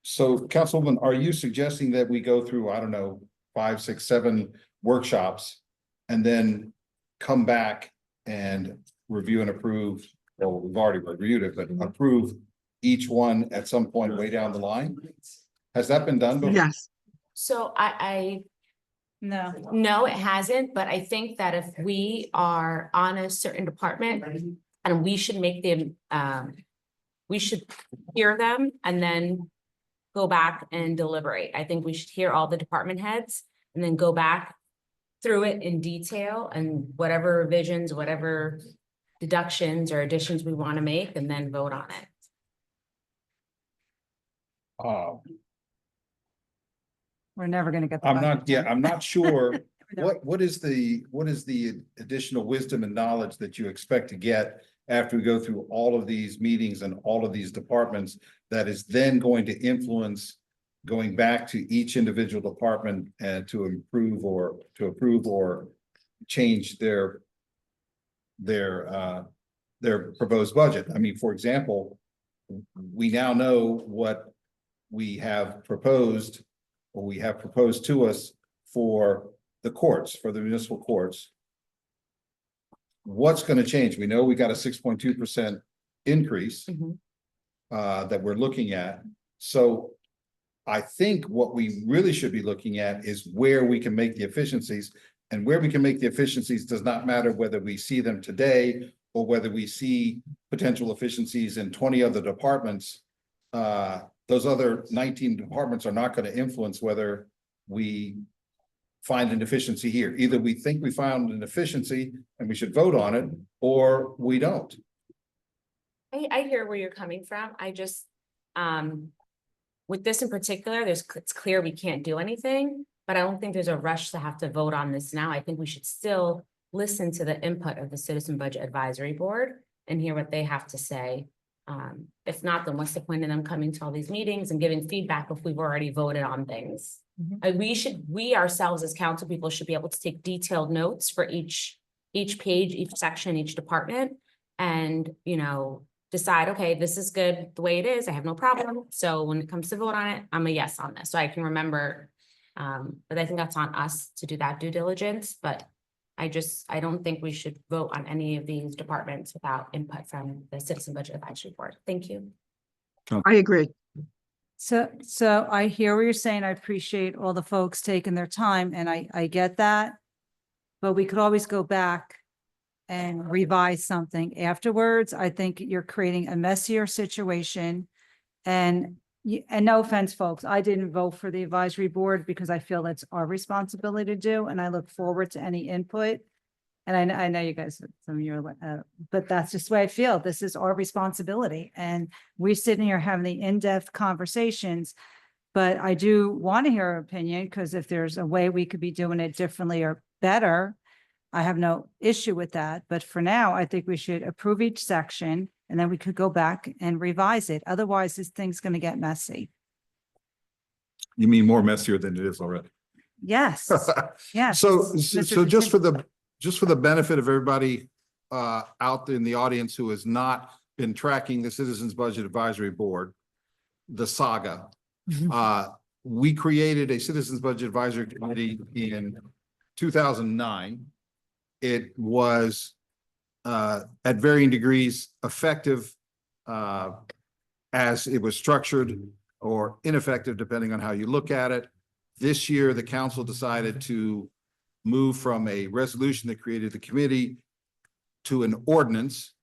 So Councilwoman, are you suggesting that we go through, I don't know, 5, 6, 7 workshops and then come back and review and approve, well, we've already reviewed it, but approve each one at some point way down the line? Has that been done before? Yes. So No. no, it hasn't, but I think that if we are on a certain department and we should make them, we should hear them and then go back and deliberate. I think we should hear all the department heads and then go back through it in detail and whatever revisions, whatever deductions or additions we want to make and then vote on it. We're never gonna get. the I'm budget not, yeah, done. I'm not sure. No. What is the additional wisdom and knowledge that you expect to get after we go through all of these meetings and all of these departments that is then going to influence going back to each individual department and to approve or change their proposed budget? I mean, for example, we now know what we have proposed or we have proposed to us for the courts, for the municipal courts. What's going to change? We know we got a 6.2% increase that we're looking at. So I think what we really should be looking at is where we can make the efficiencies, and where we can make the efficiencies does not matter whether we see them today or whether we see potential efficiencies in 20 other departments. Those other 19 departments are not going to influence whether we find an efficiency here. Either we think we found an efficiency and we should vote on it, or we don't. I hear where you're coming from. I just, with this in particular, it's clear we can't do anything, but I don't think there's a rush to have to vote on this now. I think we should still listen to the input of the Citizen Budget Advisory Board and hear what they have to say. If not, then what's the point of them coming to all these meetings and giving feedback if we've already voted on things? We ourselves as council people should be able to take detailed notes for each page, each section, each department, and, you know, decide, okay, this is good the way it is. I have no problem. So when it comes to vote on it, I'm a yes on this. So I can remember, but I think that's on us to do that due diligence, but I don't think we should vote on any of these departments without input from the Citizen Budget Advisory Board. Thank you. I agree. So I hear what you're saying. I appreciate all the folks taking their time and I get that. But we could always go back and revise something afterwards. I think you're creating a messier situation. And no offense, folks, I didn't vote for the advisory board because I feel it's our responsibility to do, and I look forward to any input. And I know you guys, some of you are, but that's just the way I feel. This is our responsibility. And we're sitting here having the in-depth conversations. But I do want to hear your opinion, because if there's a way we could be doing it differently or better, I have no issue with that. But for now, I think we should approve each section and then we could go back and revise it. Otherwise, this thing's going to get messy. You mean more messier than it is already? Yes, yes. So Mr. just for the benefit of everybody out in the audience who has not been tracking the Citizens Budget Advisory Board, the saga, we created a Citizens Budget Advisory Committee in 2009. It was at varying degrees effective as it was structured, or ineffective depending on how you look at it. This year, the council decided to move from a resolution that created the committee to an ordinance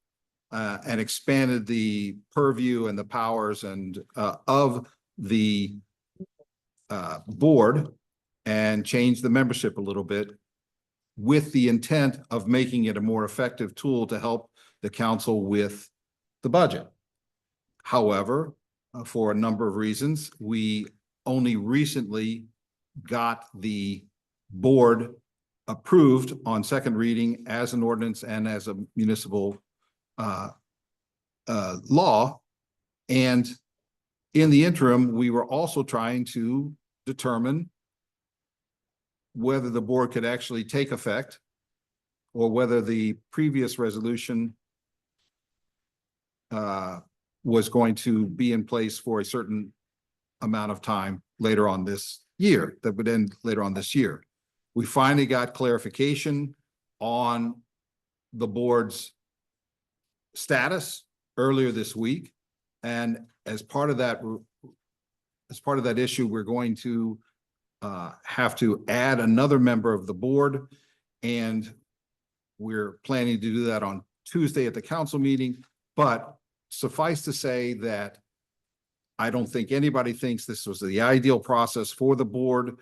and expanded the purview and the powers and of the board, and changed the membership a little bit, with the intent of making it a more effective tool to help the council with the budget. However, for a number of reasons, we only recently got the board approved on second reading as an ordinance and as a municipal law. And in the interim, we were also trying to determine whether the board could actually take effect, or whether the previous resolution was going to be in place for a certain amount of time later on this year, that would end later on this year. We finally got clarification on the board's status earlier this week. And as part of that issue, we're going to have to add another member of the board. And we're planning to do that on Tuesday at the council meeting. But suffice to say that I don't think anybody thinks this was the ideal process for the board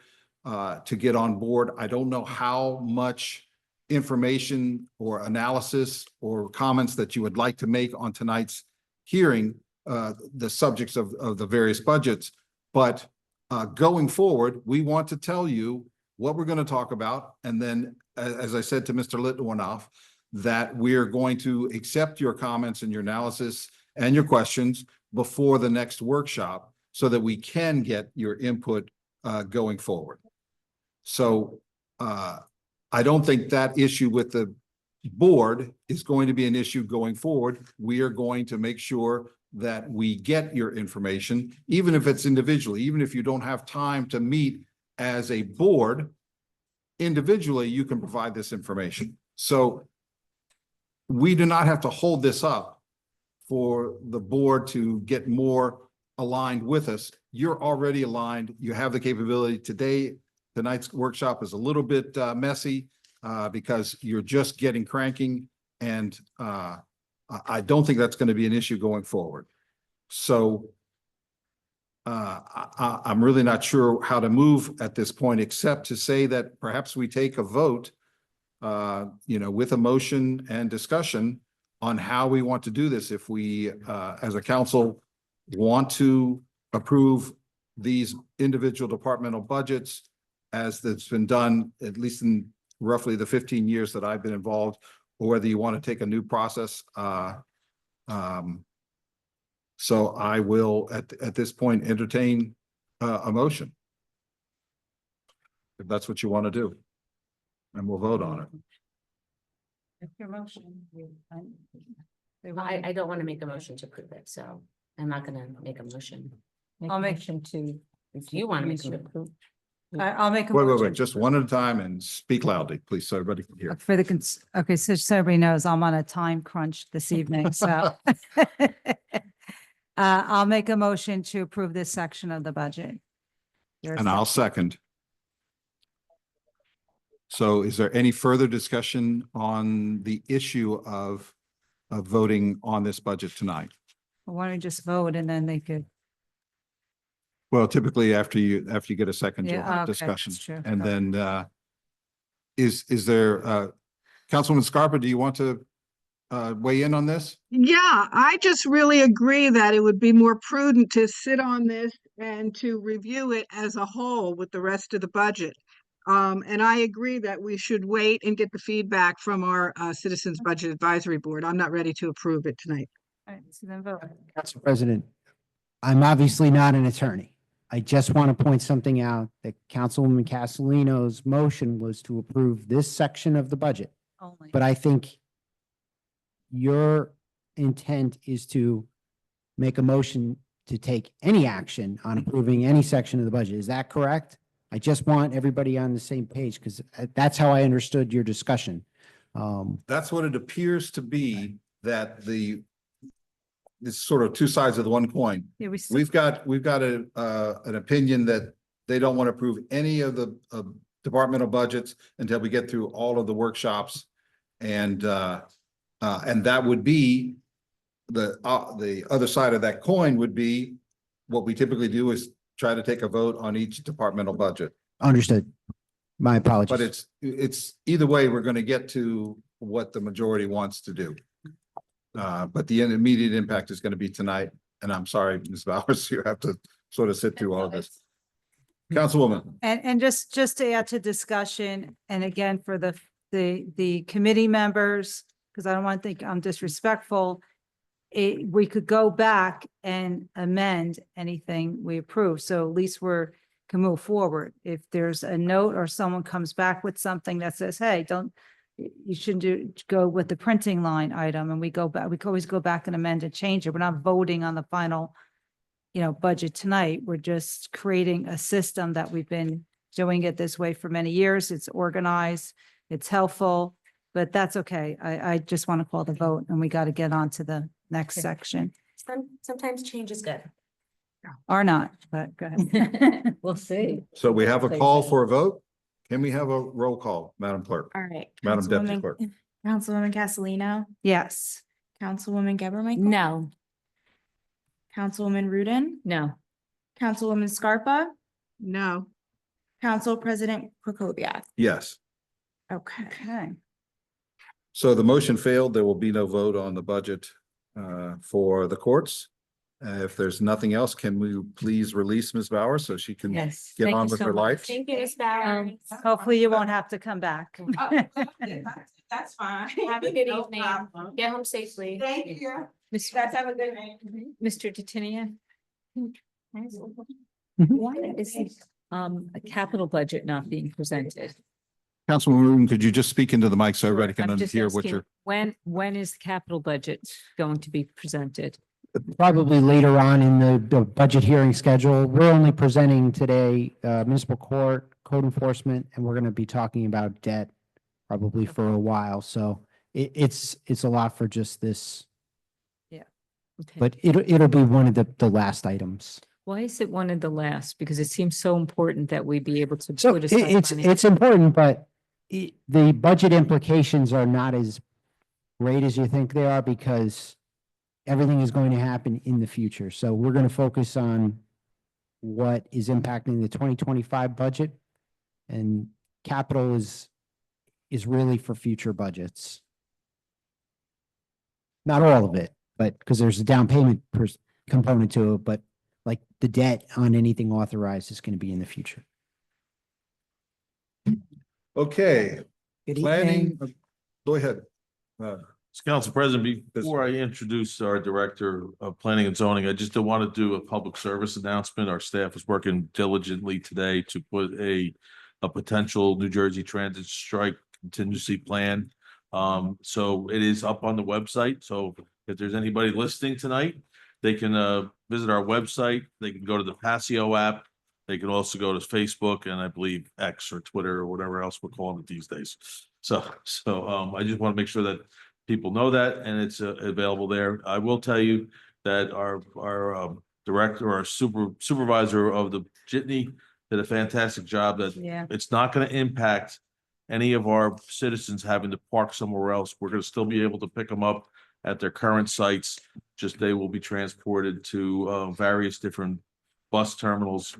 to get on board. I don't know how much information or analysis or comments that you would like to make on tonight's hearing, the subjects of the various budgets. But going forward, we want to tell you what we're going to talk about. And then, as I said to Mr. Litwinoff, that we're going to accept your comments and your analysis and your questions before the next workshop so that we can get your input going forward. So I don't think that issue with the board is going to be an issue going forward. We are going to make sure that we get your information, even if it's individually, even if you don't have time to meet as a board, individually, you can provide this information. So we do not have to hold this up for the board to get more aligned with us. You're already aligned. You have the capability. Tonight's workshop is a little bit messy because you're just getting cranking, and I don't think that's going to be an issue going forward. So I'm really not sure how to move at this point, except to say that perhaps we take a vote, with a motion and discussion on how we want to do this. If we, as a council, want to approve these individual departmental budgets as that's been done, at least in roughly the 15 years that I've been involved, or whether you want to take a new process. So I will, at this point, entertain a motion, if that's what you want to do, and we'll vote on it. Your motion. I don't want to make a motion to approve it, so I'm not gonna make a motion. I'll make- motion to. If you want to make a motion. approve. I'll make a Wait, motion. just one at a time and speak loudly, please, so everybody can hear. For the, okay, so everybody knows I'm on a time crunch this evening, so. I'll make a motion to approve this section of the budget. And I'll second. So is there any further discussion on the issue of voting on this budget tonight? Why don't we just vote and then they could, Well, typically after you get a second, you'll Yeah, have okay, discussion. that's true. And then is there, Councilwoman Scarpa, do you want to weigh in on this? Yeah, I just really agree that it would be more prudent to sit on this and to review it as a whole with the rest of the budget. And I agree that we should wait and get the feedback from our Citizens Budget Advisory Board. I'm not ready to approve it tonight. all right, so then vote. Council President, I'm obviously not an attorney. I just want to point something out that Councilwoman Castellino's motion was to approve this section of the budget. Only. But I think your intent is to make a motion to take any action on approving any section of the budget. Is that correct? I just want everybody on the same page because that's how I understood your discussion. That's what it appears to be, that it's sort of two sides of the one coin. Yeah, We've got an opinion that they don't want to approve any of the departmental budgets until we get through all of the workshops. And that would be the other side of that coin would be what we typically do is try to take a vote on each departmental budget. Understood. My apologies. But it's either way, we're going to get to what the majority wants to do. But the immediate impact is going to be tonight. And I'm sorry, Ms. Bowers, you have to sort of sit through all of this. Councilwoman. And just to add to discussion, and again, for the committee members, because I don't want to think I'm disrespectful, we could go back and amend anything we approve. So at least can move forward. If there's a note or someone comes back with something that says, hey, you shouldn't go with the printing line item, and we go back, we can always go back and amend and change it. We're not voting on the final budget tonight. We're just creating a system that we've been doing it this way for many years. It's organized, it's helpful, but that's okay. I just want to call the vote and we got to get on to the next section. Sometimes change is good. Or not, but go ahead. We'll see. So we have a call for a vote. Can we have a roll call, Madam Clerk? All right. Madam Deputy Clerk. Councilwoman Castellino, Yes. Councilwoman Geber Michael. No. Councilwoman Rudin, No, Councilwoman Scarpa, No, Council President Krokoviac. Yes. Okay. Okay. So the motion failed. There will be no vote on the budget for the courts. If there's nothing else, can we please release Ms. Bauer so she can yes. get Thank on you with so her much. life? Thank you, Ms. Bauer. Hopefully you won't have to come back. that's fine. Have a good No evening. problem. Get home safely. Thank you. Miss- Guys have a good night. Mr. Titinian? Mhm. Why is a capital budget not being presented? Councilwoman Rubin, could you just speak into the mic so everybody can I'm just hear what asking, you're? when is the capital budget going to be presented? Probably later on in the budget hearing schedule. We're only presenting today, municipal court, code enforcement, and we're going to be talking about debt probably for a while. So it's a lot for just this, Okay. but it'll be one of the last items. Why is it one of the last? Because it seems so important that we be able to So put aside money. it's important, but the budget implications are not as great as you think they are because everything is going to happen in the future. So we're going to focus on what is impacting the 2025 budget, and capital is really for future budgets. Not all of it, but because there's a down payment component to it, but like the debt on anything authorized is going to be in the future. Okay, Good planning, evening. go ahead. Council President, before I introduce our Director of Planning and Zoning, I just want to do a public service announcement. Our staff is working diligently today to put a potential New Jersey Transit strike contingency plan. So it is up on the website. So if there's anybody listening tonight, they can visit our website. They can go to the Passio app. They can also go to Facebook and I believe X or Twitter or whatever else we're calling it these days. So I just want to make sure that people know that and it's available there. I will tell you that our director or supervisor of the jitney did a fantastic job. That Yeah. it's not going to impact any of our citizens having to park somewhere else. We're going to still be able to pick them up at their current sites. Just they will be transported to various different bus terminals,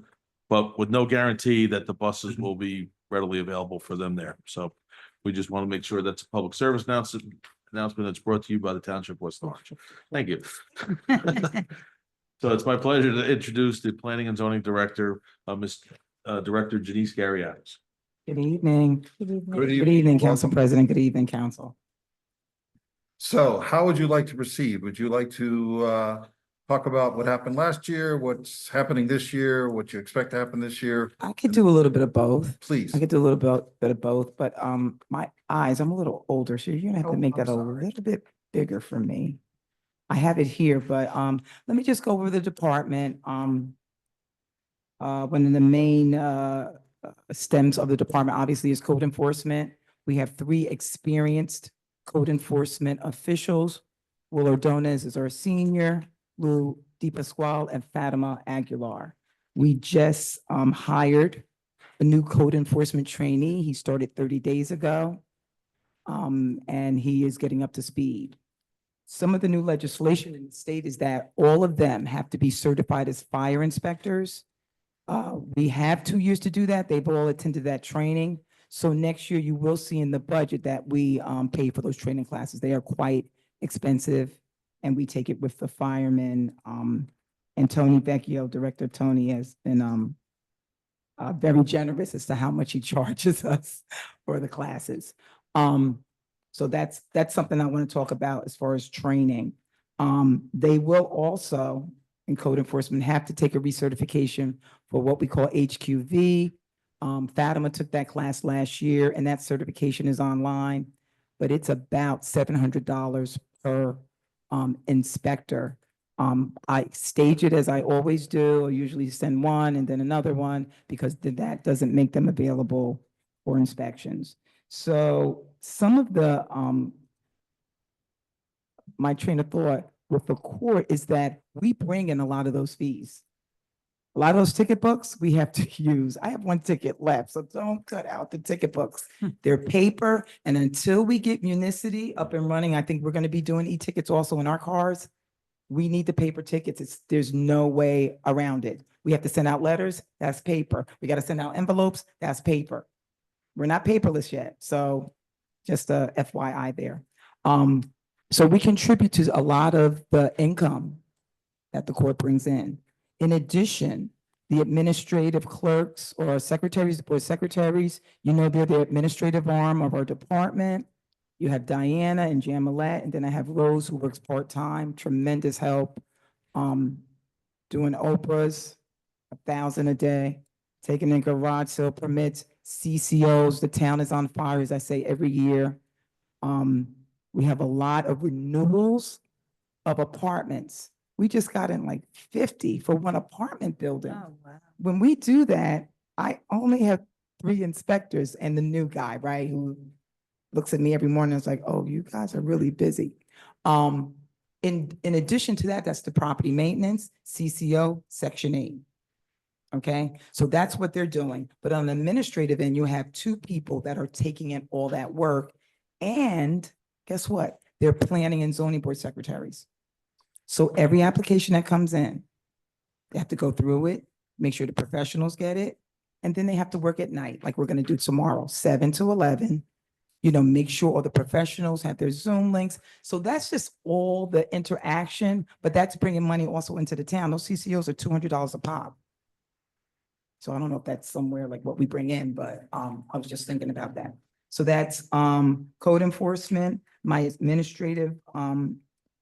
but with no guarantee that the buses will be readily available for them there. So we just want to make sure that's a public service announcement that's brought to you by the Township of West Orange. Thank you. So it's my pleasure to introduce the Planning and Zoning Director, Ms. Director Janice Gary Adams. Good evening. Good Good evening, Council Welcome. President. Good evening, Council. So how would you like to proceed? Would you like to talk about what happened last year, what's happening this year, what you expect to happen this year? I could do a little bit of both. Please. I could do a little bit of both, but my eyes, I'm a little older, so you're gonna have to make that a little bit bigger for me. I have it here, but let me just go over the department. One of the main stems of the department obviously is code enforcement. We have 3 experienced code enforcement officials. Will Ordonez is our senior, Lou DePasquale, and Fatima Aguilar. We just hired a new code enforcement trainee. He started 30 days ago. And he is getting up to speed. Some of the new legislation in the state is that all of them have to be certified as fire inspectors. We have 2 years to do that. They've all attended that training. So next year you will see in the budget that we pay for those training classes. They are quite expensive and we take it with the firemen. And Tony Vecchio, Director Tony, has been very generous as to how much he charges us for the classes. So that's something I want to talk about as far as training. They will also, in code enforcement, have to take a recertification for what we call HQV. Fatima took that class last year and that certification is online, but it's about $700 per inspector. I stage it as I always do. I usually send one and then another one because that doesn't make them available for inspections. So some of the, my train of thought with the court is that we bring in a lot of those fees. A lot of those ticket books we have to use. I have one ticket left, so don't cut out the ticket books. They're paper, and until we get Municity up and running, I think we're gonna be doing e-tickets also in our cars. We need the paper tickets. There's no way around it. We have to send out letters, that's paper. We gotta send out envelopes, that's paper. We're not paperless yet, so just a FYI there. So we contribute to a lot of the income that the court brings in. In addition, the administrative clerks or secretaries, board secretaries, they're the administrative arm of our department. You have Diana and Jamalette, and then I have Rose who works part-time, tremendous help. Doing Oprahs, 1,000 a day, taking in garage sale permits, CCOs, the town is on fire, as I say every year. We have a lot of renewals of apartments. We just got in like 50 for one apartment building. Oh, wow. When we do that, I only have 3 inspectors and the new guy, right, who looks at me every morning and is like, oh, you guys are really busy. In addition to that, that's the property maintenance, CCO, Section 8. Okay, so that's what they're doing. But on the administrative end, you have 2 people that are taking in all that work. And guess what? They're planning and zoning board secretaries. So every application that comes in, they have to go through it, make sure the professionals get it, and then they have to work at night, like we're gonna do tomorrow, 7 to 11. Make sure all the professionals have their Zoom links. So that's just all the interaction, but that's bringing money also into the town. Those CCOs are $200 a pop. So I don't know if that's somewhere like what we bring in, but I was just thinking about that. So that's code enforcement, my administrative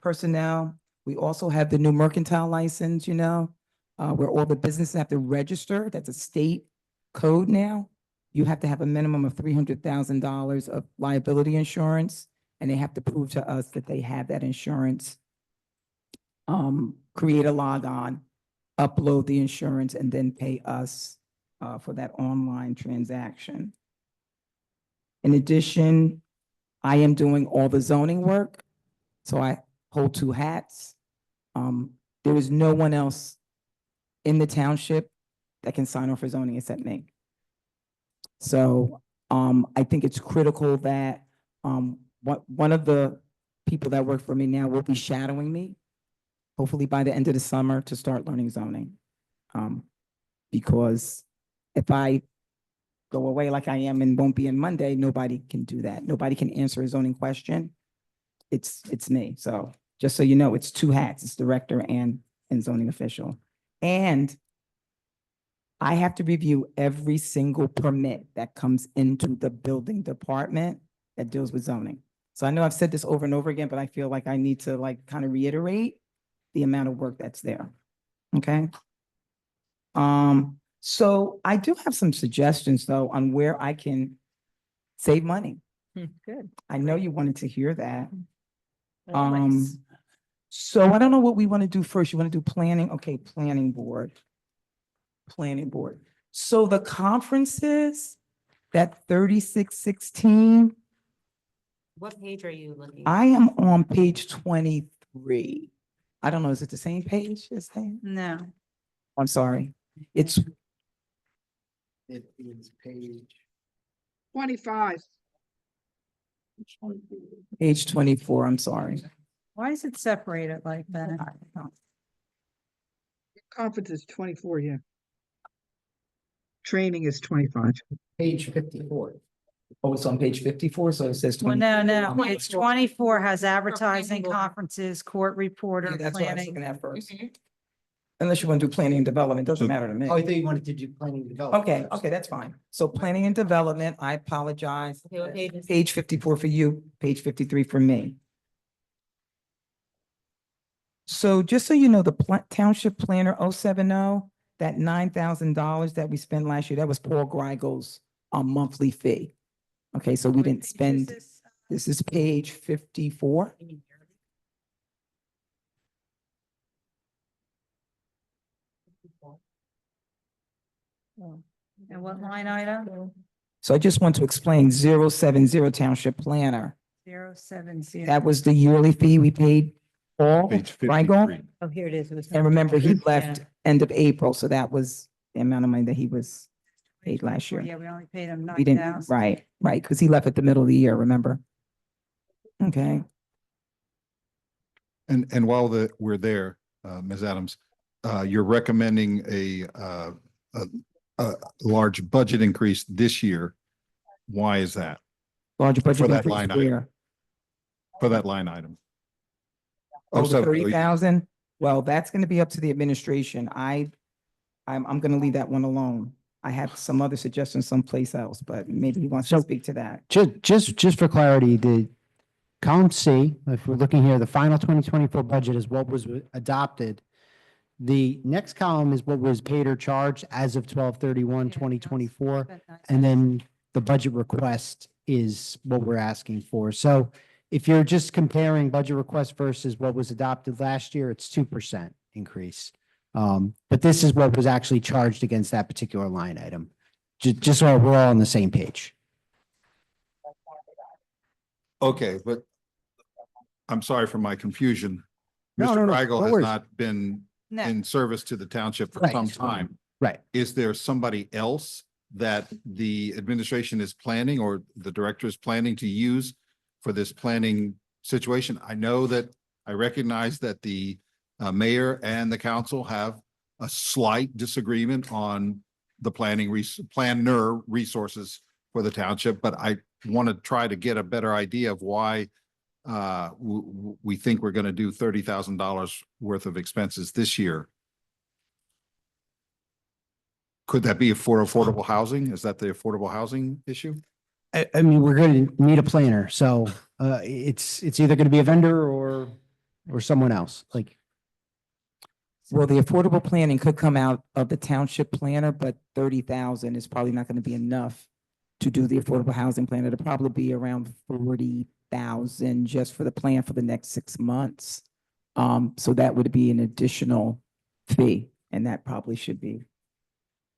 personnel. We also have the new mercantile license, where all the businesses have to register. That's a state code now. You have to have a minimum of $300,000 of liability insurance, and they have to prove to us that they have that insurance. Create a log-on, upload the insurance, and then pay us for that online transaction. In addition, I am doing all the zoning work, so I hold 2 hats. There is no one else in the township that can sign off for zoning except me. So I think it's critical that one of the people that work for me now will be shadowing me, hopefully by the end of the summer, to start learning zoning. Because if I go away like I am and won't be in Monday, nobody can do that. Nobody can answer a zoning question. It's me. So just so you know, it's 2 hats. It's director and zoning official. And I have to review every single permit that comes into the building department that deals with zoning. So I know I've said this over and over again, but I feel like I need to kind of reiterate the amount of work that's there. Okay. So I do have some suggestions though on where I can save money. Good. I know you wanted to hear that. Nice. So I don't know what we want to do first. You want to do planning? Okay, planning board. Planning board. So the conferences, that 3616, What page are you looking? I am on page 23. I don't know, is it the same page as that? No. I'm sorry. It's It is page. 25. page 24, I'm sorry. Why is it separated like that? Conference is 24, yeah. Training is 25. Page 54. Oh, it's on page 54, so it says Well, 20. no, it's 24 has advertising, conferences, court reporter, Yeah, that's what I was planning. looking at first. Unless you want to do planning and development, doesn't matter to me. Oh, I thought you wanted to do planning and development. Okay, okay, that's fine. So planning and development, I apologize. Okay, what page is it? Page 54 for you, page 53 for me. So just so you know, the Township Planner 070, that $9,000 that we spent last year, that was Paul Greigel's monthly fee. Okay, so we What didn't page is spend, this? this is page 54. And what line item? So I just want to explain 070 Township Planner. 070. That was the yearly fee we paid all, Page right, Go? 53. Oh, here it is. It was. And remember, he Yeah. left end of April, so that was the amount of money that he was paid last year. Yeah, we only paid him We didn't, 9,000. right, because he left at the middle of the year, remember? Okay, And while we're there, Ms. Adams, you're recommending a large budget increase this year. Why is that? larger budget For that increase line item. where? For that line item? Oh, so- 30,000? Well, that's gonna be up to the administration. I'm gonna leave that one alone. I have some other suggestions someplace else, but maybe he wants to So- speak to that. Just for clarity, the column C, if we're looking here, the final 2024 budget is what was adopted. The next column is what was paid or charged as of 12/31/2024. And then the budget request is what we're asking for. So if you're just comparing budget request versus what was adopted last year, it's 2% increase. But this is what was actually charged against that particular line item. Just so we're all on the same page. Okay, but I'm sorry for my confusion. No, Mr. no, no, Kreigel no has worries. not been No. in service to the township for Right. some time. Right. Is there somebody else that the administration is planning or the director is planning to use for this planning situation? I know that I recognize that the mayor and the council have a slight disagreement on the planner resources for the township, but I want to try to get a better idea of why we think we're going to do $30,000 worth of expenses this year. Could that be for affordable housing? Is that the affordable housing issue? I mean, we're going to need a planner, so it's either going to be a vendor or someone else, like. Well, the affordable planning could come out of the township planner, but 30,000 is probably not gonna be enough to do the affordable housing plan. It'll probably be around 40,000 just for the plan for the next 6 months. So that would be an additional fee, and that probably should be.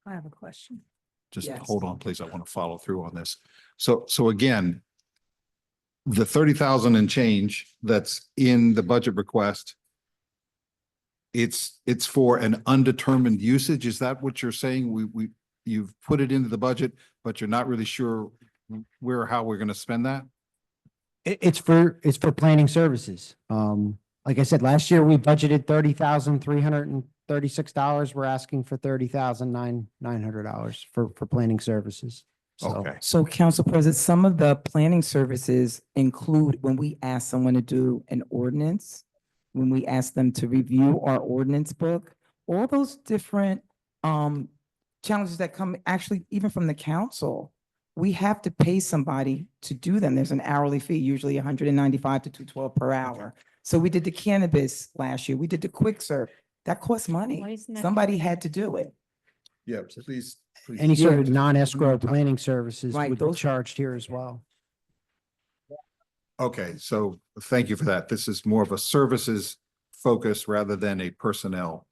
I have a question. Just Yes. hold on, please. I want to follow through on this. So again, the 30,000 and change that's in the budget request, it's for an undetermined usage. Is that what you're saying? You've put it into the budget, but you're not really sure where or how we're going to spend that? It's for planning services. Like I said, last year we budgeted $30,336. We're asking for $30,900 for planning services. So Okay. So Council President, some of the planning services include when we ask someone to do an ordinance, when we ask them to review our ordinance book, all those different challenges that come actually even from the council, we have to pay somebody to do them. There's an hourly fee, usually 195 to 212 per hour. So we did the cannabis last year. We did the quick serve. That costs Why money. isn't that- Somebody had to do it. Yeah, please. any sort of Yeah. non-escrow planning services Right, would be those- charged here as well. Okay, so thank you for that. This is more of a services focus rather than a personnel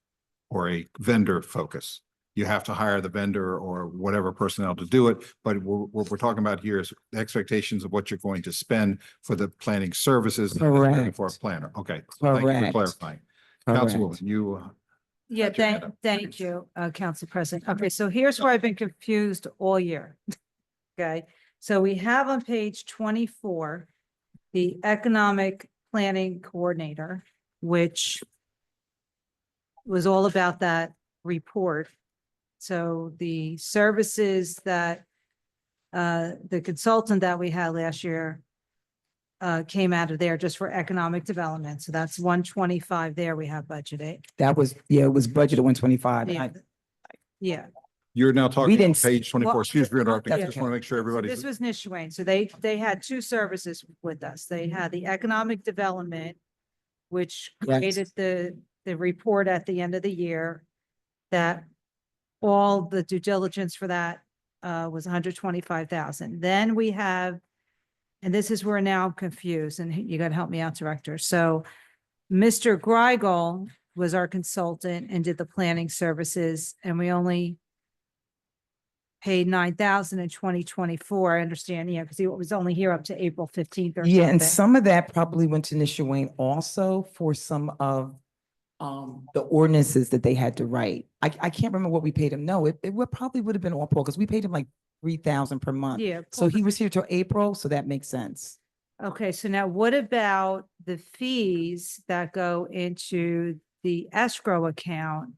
or a vendor focus. You have to hire the vendor or whatever personnel to do it, but what we're talking about here is expectations of what you're going to spend for the planning services. For a Correct. planner. Okay, thank you for Correct. clarifying. Correct. Councilwoman, you, Yeah, Got your hand up. thank you, Council President. Okay, so here's where I've been confused all year. Okay, so we have on page 24, the Economic Planning Coordinator, which was all about that report. So the services that the consultant that we had last year came out of there just for economic development. So that's 125 there we have budgeted. That was, yeah, it was budgeted 125. Yeah. Yeah. you're now talking didn't on page 24. well, Excuse me for interrupting. I that's just okay. want to make sure everybody's. This was Nishwain. So they had two services with us. They had the economic development, which Yes. created the report at the end of the year that all the due diligence for that was 125,000. Then we have, and this is where now I'm confused, and you got to help me out, Director. So Mr. Greigel was our consultant and did the planning services, and we only paid 9,000 in 2024. I understand, yeah, because he was only here up to April 15th or Yeah, and something. some of that probably went to Nishawayne also for some of the ordinances that they had to write. I can't remember what we paid him. No, it probably would have been all Paul because we paid him like 3,000 per month. Yeah. So he was here till April, so that makes sense. Okay, so now what about the fees that go into the escrow account?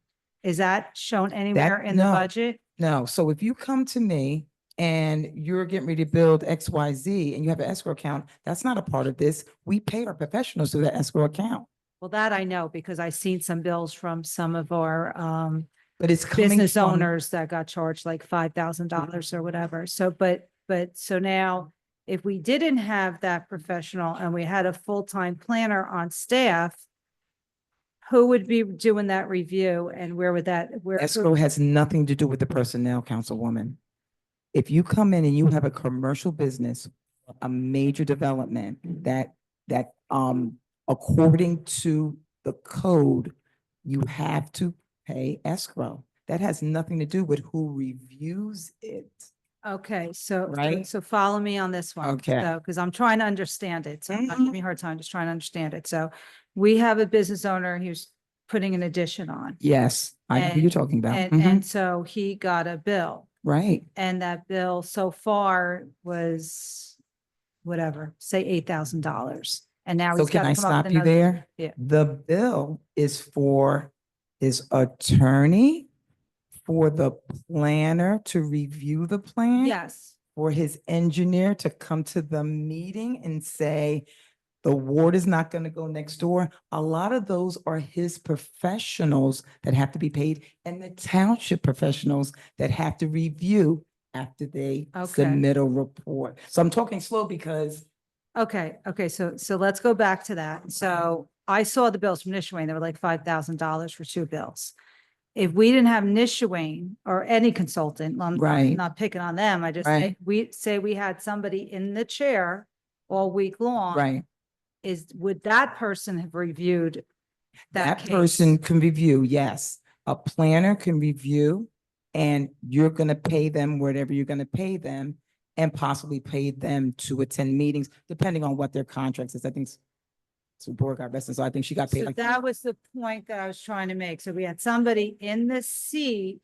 Is that shown anywhere in the no. budget? No, so if you come to me and you're getting ready to build XYZ and you have an escrow account, that's not a part of this. We pay our professionals through the escrow account. Well, that I know because I've seen some bills from some of our But it's coming business from- owners that got charged like $5,000 or whatever. So, but so now if we didn't have that professional and we had a full-time planner on staff, who would be doing that review and where would that, where? Escrow has nothing to do with the personnel, Councilwoman. If you come in and you have a commercial business, a major development that according to the code, you have to pay escrow. That has nothing to do with who reviews it. Okay, so, Right? so follow me on this one. Okay. So, because I'm trying to understand it. So I'm not Mhm. giving me a hard time, just trying to understand it. So we have a business owner who's putting an addition on. Yes, I know who you're talking about. And, Mhm. and so he got a bill Right. and that bill so far was whatever, say $8,000. And now So he's can got I to come up stop with you another. there? Yeah. The bill is for his attorney, for the planner to review the plan. Yes. For his engineer to come to the meeting and say, the ward is not going to go next door. A lot of those are his professionals that have to be paid and the township professionals that have to review after they Okay. submit a report. So I'm talking slow because Okay, so let's go back to that. So I saw the bills from Nishwayne, they were like $5,000 for two bills. If we didn't have Nishwayne or any consultant, I'm Right. not picking on them, I just, Right. we say we had somebody in the chair all week long. right, Would that person have reviewed that that person case? can review, yes. A planner can review and you're going to pay them whatever you're going to pay them and possibly pay them to attend meetings, depending on what their contract is. I think Support got vested, so I think she got paid So like. that was the point that I was trying to make. So we had somebody in the seat,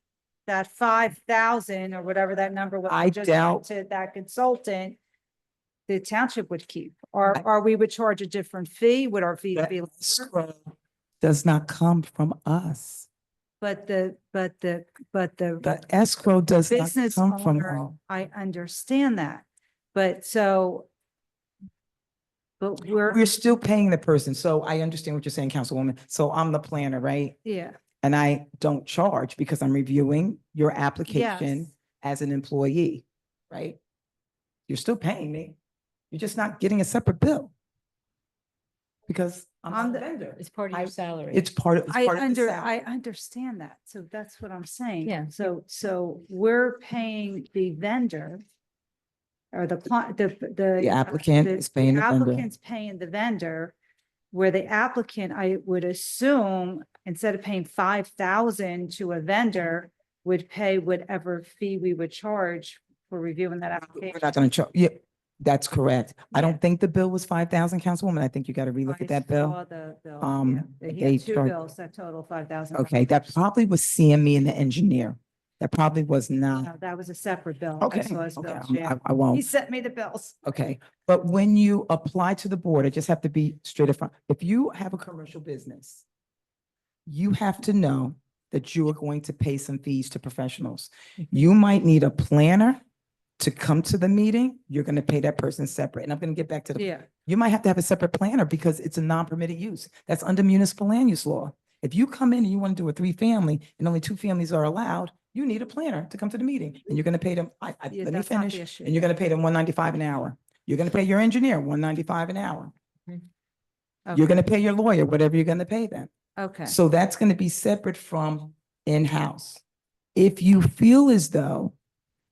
that 5,000 or whatever that number was. I just doubt- To that consultant, the township would keep, or we would charge a different fee, would our fee That be? lower? escrow does not come from us. But the The escrow does not business come from owner, us. I understand that, but so. But We're still paying the person. So I understand what you're saying, Councilwoman. So I'm the planner, right? yeah, And I don't charge because I'm reviewing your application Yes. as an employee, right? You're still paying me. You're just not getting a separate bill. Because I'm I'm the the- vendor. It's part of your salary. It's part of, it's part of the salary. I understand that. So that's what I'm saying. Yeah. So we're paying the vendor. Or the The applicant is paying the vendor. Applicant's paying the vendor. Where the applicant, I would assume, instead of paying 5,000 to a vendor, would pay whatever fee we would charge for reviewing that We're application. not gonna charge, yeah, that's correct. I Yeah. don't think the bill was 5,000, Councilwoman. I think you gotta relook I at that bill. saw the bill, Um, yeah. He they had two charge- bills that total 5,000. Okay, that probably was CME and the engineer. That probably was No, not, that was a separate bill. I okay, saw his okay, bills, yeah. I won't. He sent me the bills. Okay, but when you apply to the board, I just have to be straight up front. If you have a commercial business, you have to know that you are going to pay some fees to professionals. You might need a planner to come to the meeting. You're going to pay that person separate. And I'm going to get back to the, Yeah, you might have to have a separate planner because it's a non-permitted use. That's under municipal land use law. If you come in and you want to do a 3-family and only 2 families are allowed, you need a planner to come to the meeting and you're going to pay them, yeah, let me that's not the finish. issue. And you're going to pay them $195 an hour. You're going to pay your engineer $195 an hour. You're going to pay your lawyer, whatever you're going to pay them. Okay, So that's going to be separate from in-house. If you feel as though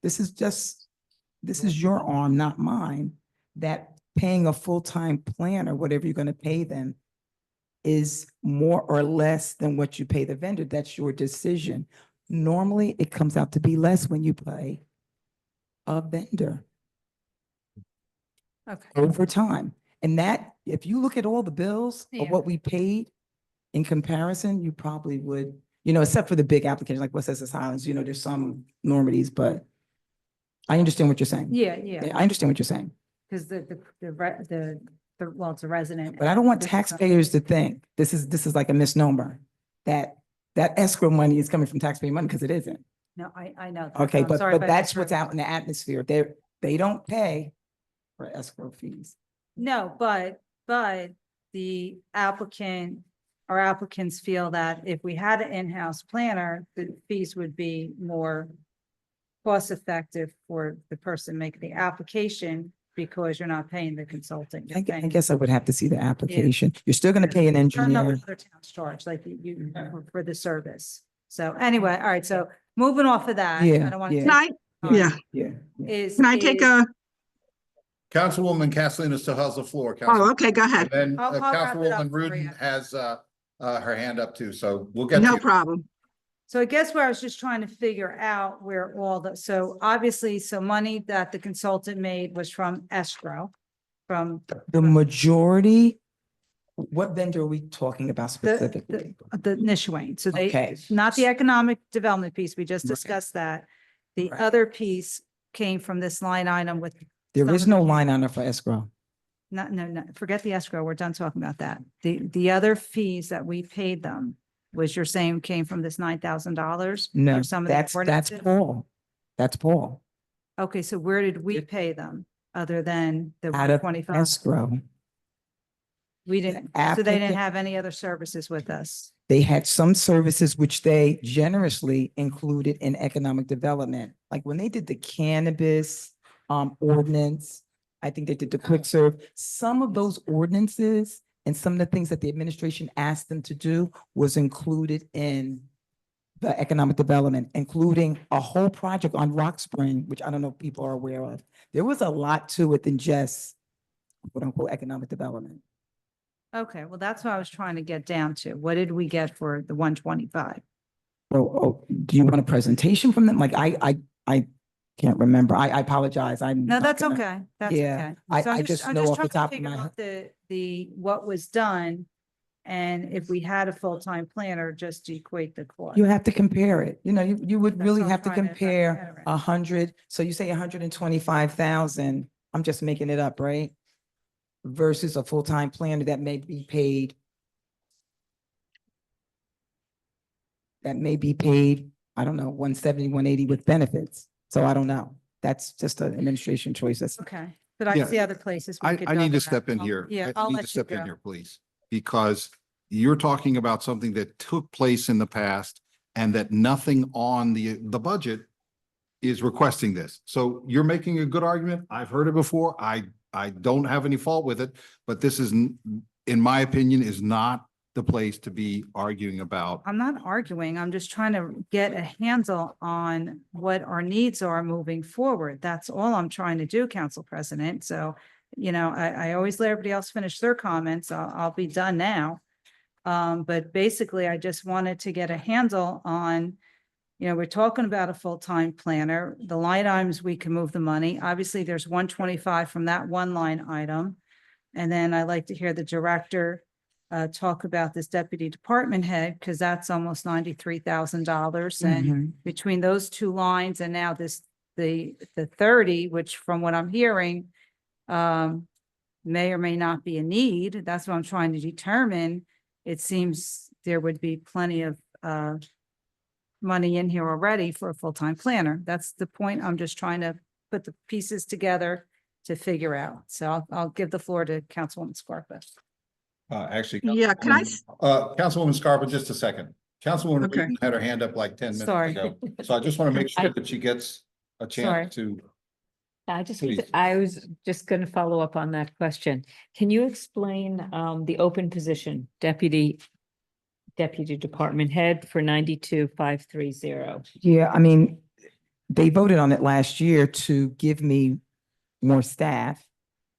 this is your arm, not mine, that paying a full-time planner, whatever you're going to pay them, is more or less than what you pay the vendor, that's your decision. Normally, it comes out to be less when you pay a vendor Okay. over time. And that, if you look at all the bills of Yeah. what we paid in comparison, you probably would, you know, except for the big applications like West Essex Highlands, you know, there's some normities, but I understand what you're saying. Yeah, Yeah, yeah, I understand what you're saying, because well, it's a resident. but I don't want This is not- taxpayers to think this is like a misnomer, that escrow money is coming from taxpayer money, because it isn't. No, I know. that. Okay, I'm sorry if but I that's what's misread. out in the atmosphere. They don't pay for escrow fees. No, but the applicant, our applicants feel that if we had an in-house planner, the fees would be more cost effective for the person making the application because you're not paying the consultant. I guess I would have to see the application. You're still gonna Yeah. pay an I don't know what engineer. other towns charge, like you, for the service. So anyway, all right, so moving off of that. Yeah, I don't want to. yeah. Can I, yeah, Yeah. Is. can I take a, Councilwoman Castellino still has the floor. oh, Council- okay, go And ahead. then I'll wrap it up Councilwoman for you. Rudin has her hand up too, so we'll get to No you. problem. So I guess where I was just trying to figure out where all the, so obviously, so money that the consultant made was from escrow, from The majority, what vendor are we talking about the, specifically? the Nishwain. So they, Okay. not the economic development piece, we just Right. discussed that. The Right. other piece came from this line item with, There some is of no the- line on it for escrow. no, forget the escrow, we're done talking about that. The other fees that we paid them was you're saying came from this $9,000? No, Or some of the that's ordinances? Paul. That's Paul. Okay, so where did we pay them other than the Out of 25? escrow. We didn't, The so they didn't applicant- have any other services with us. They had some services which they generously included in economic development. Like when they did the cannabis ordinance, I think they did the quick serve. Some of those ordinances and some of the things that the administration asked them to do was included in the economic development, including a whole project on Rock Spring, which I don't know if people are aware of. There was a lot to it than just quote unquote economic development. Okay, well, that's what I was trying to get down to. What did we get for the 125? Oh, do you want a presentation from them? Like, I can't remember. I apologize. I'm. No, not that's gonna- okay. That's Yeah, okay. I- So I'm I just I'm know off the trying to top of figure my out the, what was done. And if we had a full-time planner, just to equate the cost. You have to compare it. You know, you would That's really what I'm have to trying to wrap my head compare around. 100. So you say 125,000, I'm just making it up, right? Versus a full-time planner that may be paid. I don't know, 170, 180 with benefits. So I don't know. That's just an administration choice. That's Okay, but I Yeah. see other places. we I could need go to there. step in I'll- here. Yeah, I I'll need to let you step in go. here, please, because you're talking about something that took place in the past and that nothing on the budget is requesting this. So you're making a good argument. I've heard it before. I don't have any fault with it, but this is, in my opinion, is not the place to be arguing about. I'm not arguing. I'm just trying to get a handle on what our needs are moving forward. That's all I'm trying to do, Council President. So, I always let everybody else finish their comments. I'll be done now. But basically, I just wanted to get a handle on, we're talking about a full-time planner, the line items, we can move the money. Obviously, there's 125 from that one line item. And then I'd like to hear the director talk about this deputy department head, because that's almost $93,000. And between those two lines and now the 30, which from what I'm hearing, may or may not be a need. That's what I'm trying to determine. It seems there would be plenty of money in here already for a full-time planner. That's the point. I'm just trying to put the pieces together to figure out. So I'll give the floor to Councilwoman Scarpa. Actually. Yeah, can I Councilwoman Scarpa, just a second. Councilwoman Okay. Rudin had her hand up like 10 minutes Sorry. ago. So I just want to make sure that she gets a Sorry. chance to. was I was just going to follow up on that question. Can you explain the open position, deputy department head for 92,530? Yeah, I mean, they voted on it last year to give me more staff.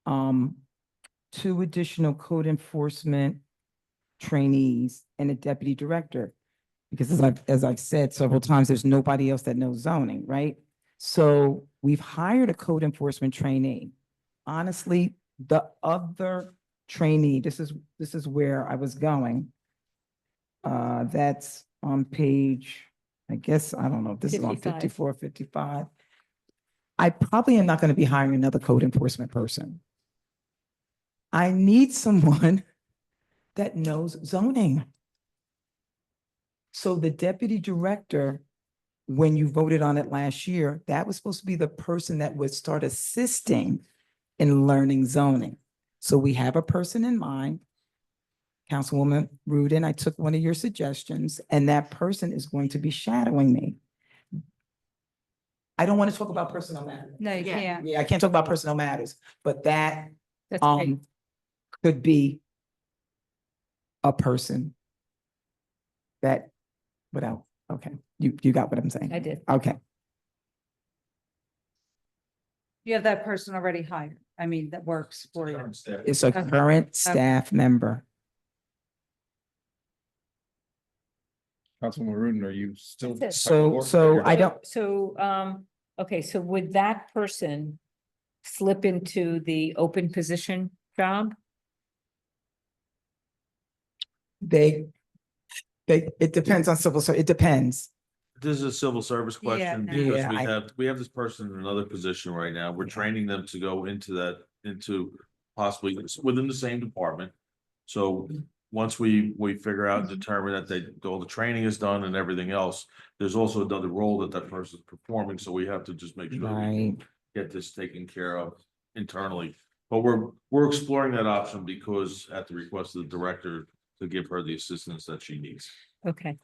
2 additional code enforcement trainees and a deputy director. Because as I've said several times, there's nobody else that knows zoning, right? So we've hired a code enforcement trainee. Honestly, the other trainee, this is where I was going. That's on page, I guess, I don't know, if this is on 55. 54, 55. I probably am not going to be hiring another code enforcement person. I need someone that knows zoning. So the deputy director, when you voted on it last year, that was supposed to be the person that would start assisting in learning zoning. So we have a person in mind. Councilwoman Rudin, I took one of your suggestions, and that person is going to be shadowing me. I don't want to talk about personnel matters. No, you Yeah. can't. Yeah, I can't talk about personnel matters, but that That's great. could be a person that, without, okay, you got what I'm saying? I did. Okay, You have that person already hired. I mean, that works for you. it's a current staff member. Councilwoman Rudin, are you still? That's So I don't, Okay, so would that person slip into the open position job? it depends on civil, so it depends. This is a civil service Yeah, question no. because Yeah, we have this person in another position right now. We're Yeah. training them to go into possibly within the same department. So once we figure out and determine that all the training is done and everything else, there's also another role that person's performing. So we have to just make sure that we Right. get this taken care of internally. But we're exploring that option because at the request of the director to give her the assistance that she needs. Okay,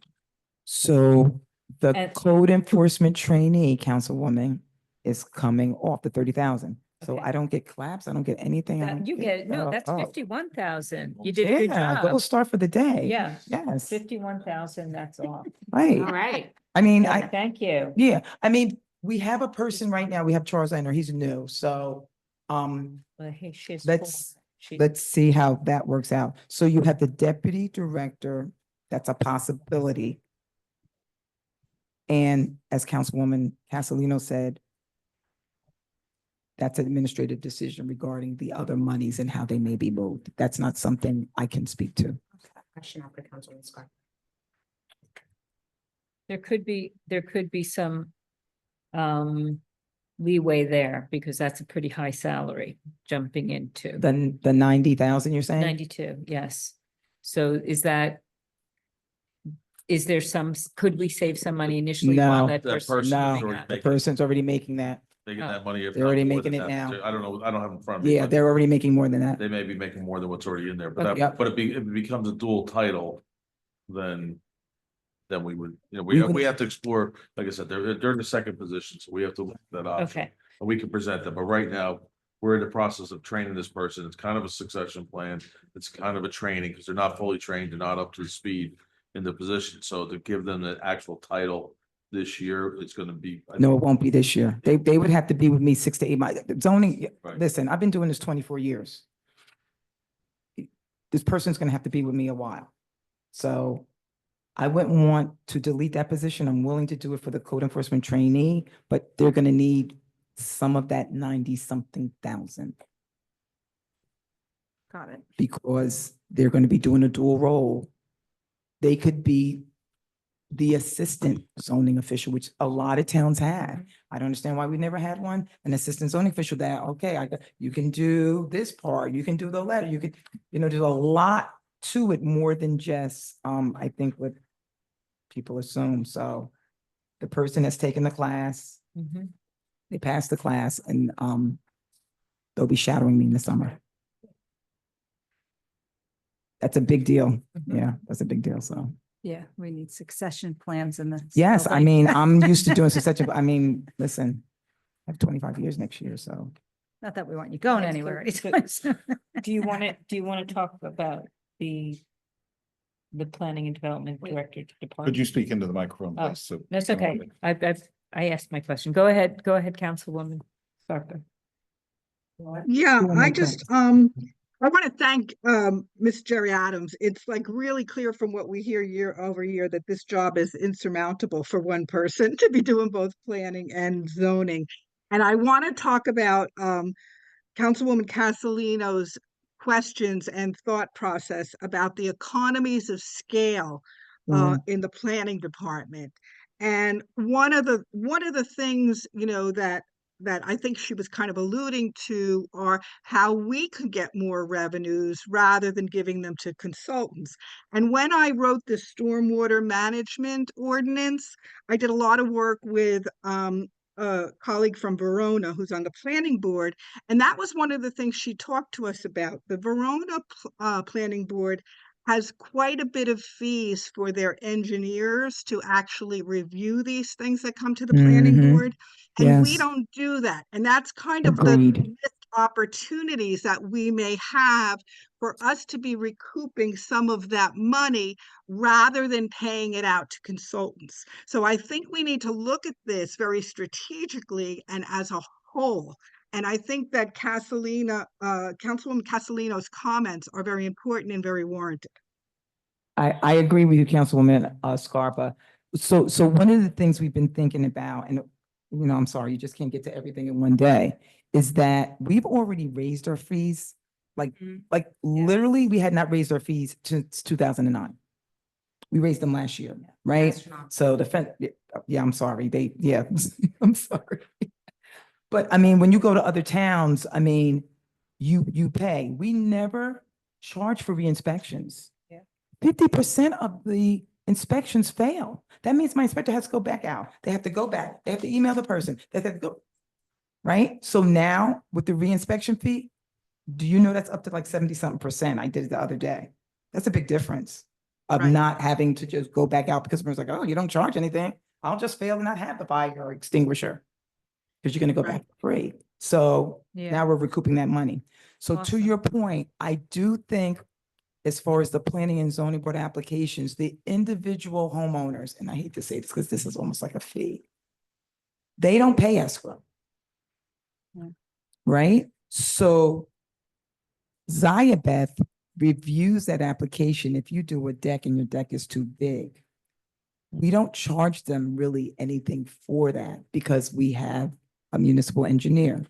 So the And- code enforcement trainee, Councilwoman, is coming off the 30,000. So Okay. I don't get claps, I don't get anything. I don't you get, no, that's oh. 51,000. You did a good Yeah, job. gold star for the day. Yeah, Yes, 51,000, that's all. right. All right. I mean, Yeah, thank you. yeah, I mean, we have a person right now, we have Charles Einer, he's new, so, Well, hey, she's let's- four. She's- let's see how that works out. So you have the deputy director, that's a possibility. And as Councilwoman Castellino said, that's an administrative decision regarding the other monies and how they may be moved. That's not something I can speak to. Question after Councilman Scott. There could be some leeway there because that's a pretty high salary jumping into. The 90,000 you're saying? 92, yes. So is there could we save some money initially while No. that That person's person's No, doing already that? the person's already making that. Making Oh. that money. if They're not already more making than it that. now. I don't know. I don't have it in front of me. Yeah, but they're already making more than that. They may be making more than what's already in there, but Okay. Yep. if it becomes a dual title, then we would, We would- we have to explore, like I said, they're in the second position, so we have to look at that option. Okay, And we can present them, but right now, we're in the process of training this person. It's kind of a succession plan. It's kind of a training because they're not fully trained, they're not up to speed in the position. So to give them the actual title this year, it's gonna be. No, it won't be this year. They would have to be with me 6 to 8 months. Zoning, Right. listen, I've been doing this 24 years. This person's gonna have to be with me a while. So I wouldn't want to delete that position. I'm willing to do it for the code enforcement trainee, but they're gonna need some of that 90-something thousand Got it. because they're gonna be doing a dual role. They could be the assistant zoning official, which a lot of towns have. I don't understand why we never had one, an assistant zoning official that, okay, you can do this part, you can do the letter, you could, there's a lot to it more than just, I think what people assume. So the person that's taken the class, mhm. they passed the class and, they'll be shadowing me in the summer. That's a big deal. Mhm. Yeah, that's a big deal. So. Yeah, we need succession plans in the. Yes, I mean, I'm used to doing such a, I mean, listen, I have 25 years next year, so. Not that we want you going Yeah, so- anywhere anytime soon. Do you want to talk about the planning and development director department? Could you speak into the microphone, Oh, please? So- That's okay. I asked my question. Go ahead, Councilwoman Sarko. Yeah, Sure, I makes just, sense. I want to thank Ms. Jerry Adams. It's like really clear from what we hear year over year that this job is insurmountable for one person to be doing both planning and zoning. And I want to talk about Councilwoman Castellino's questions and thought process about the economies of scale in the planning department. And one of the things, that I think she was kind of alluding to are how we could get more revenues rather than giving them to consultants. And when I wrote the stormwater management ordinance, I did a lot of work with a colleague from Verona who's on the planning board. And that was one of the things she talked to us about. The Verona Planning Board has quite a bit of fees for their engineers to actually review these things that come to the planning Mhm. board. And we Yes. don't do that. And that's kind of the Agreed. missed opportunities that we may have for us to be recouping some of that money rather than paying it out to consultants. So I think we need to look at this very strategically and as a whole. And I think that Councilwoman Castellino's comments are very important and very warranted. I agree with you, Councilwoman Scarpa. So one of the things we've been thinking about, and I'm sorry, you just can't get to everything in one day, is that we've already raised our fees. Like literally, we had not raised our fees since 2009. We raised them last year, right? So yeah, I'm sorry. I'm sorry. But I mean, when you go to other towns, I mean, you pay. We never charge for re-inspections. 50% of the inspections fail. That means my inspector has to go back out. They have to go back. They have to email the person. They have to go. Right? So now with the re-inspection fee, do you know that's up to like 70-something%? I did it the other day. That's a big difference of Right. not having to just go back out because it's like, oh, you don't charge anything. I'll just fail and not have the fire or extinguisher because you're going to go Right. back for free. So Yeah. now we're recouping that money. So to Awesome. your point, I do think as far as the planning and zoning board applications, the individual homeowners, and I hate to say this because this is almost like a fee, they don't pay escrow. Yeah. Right? So Ziabeth reviews that application. If you do a deck and your deck is too big, we don't charge them really anything for that because we have a municipal engineer.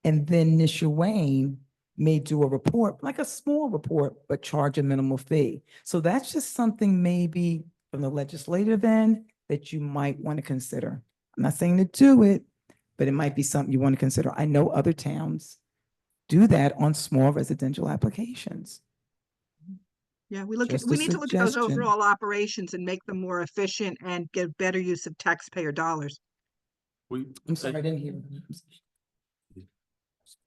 And then Nisha Wayne may do a report, like a small report, but charge a minimal fee. So that's just something maybe from the legislative end that you might want to consider. I'm not saying to do it, but it might be something you want to consider. I know other towns do that on small residential applications. Yeah, we Just we a need to look at those suggestion. overall operations and make them more efficient and get better use of taxpayer dollars. I'm sorry, I didn't hear.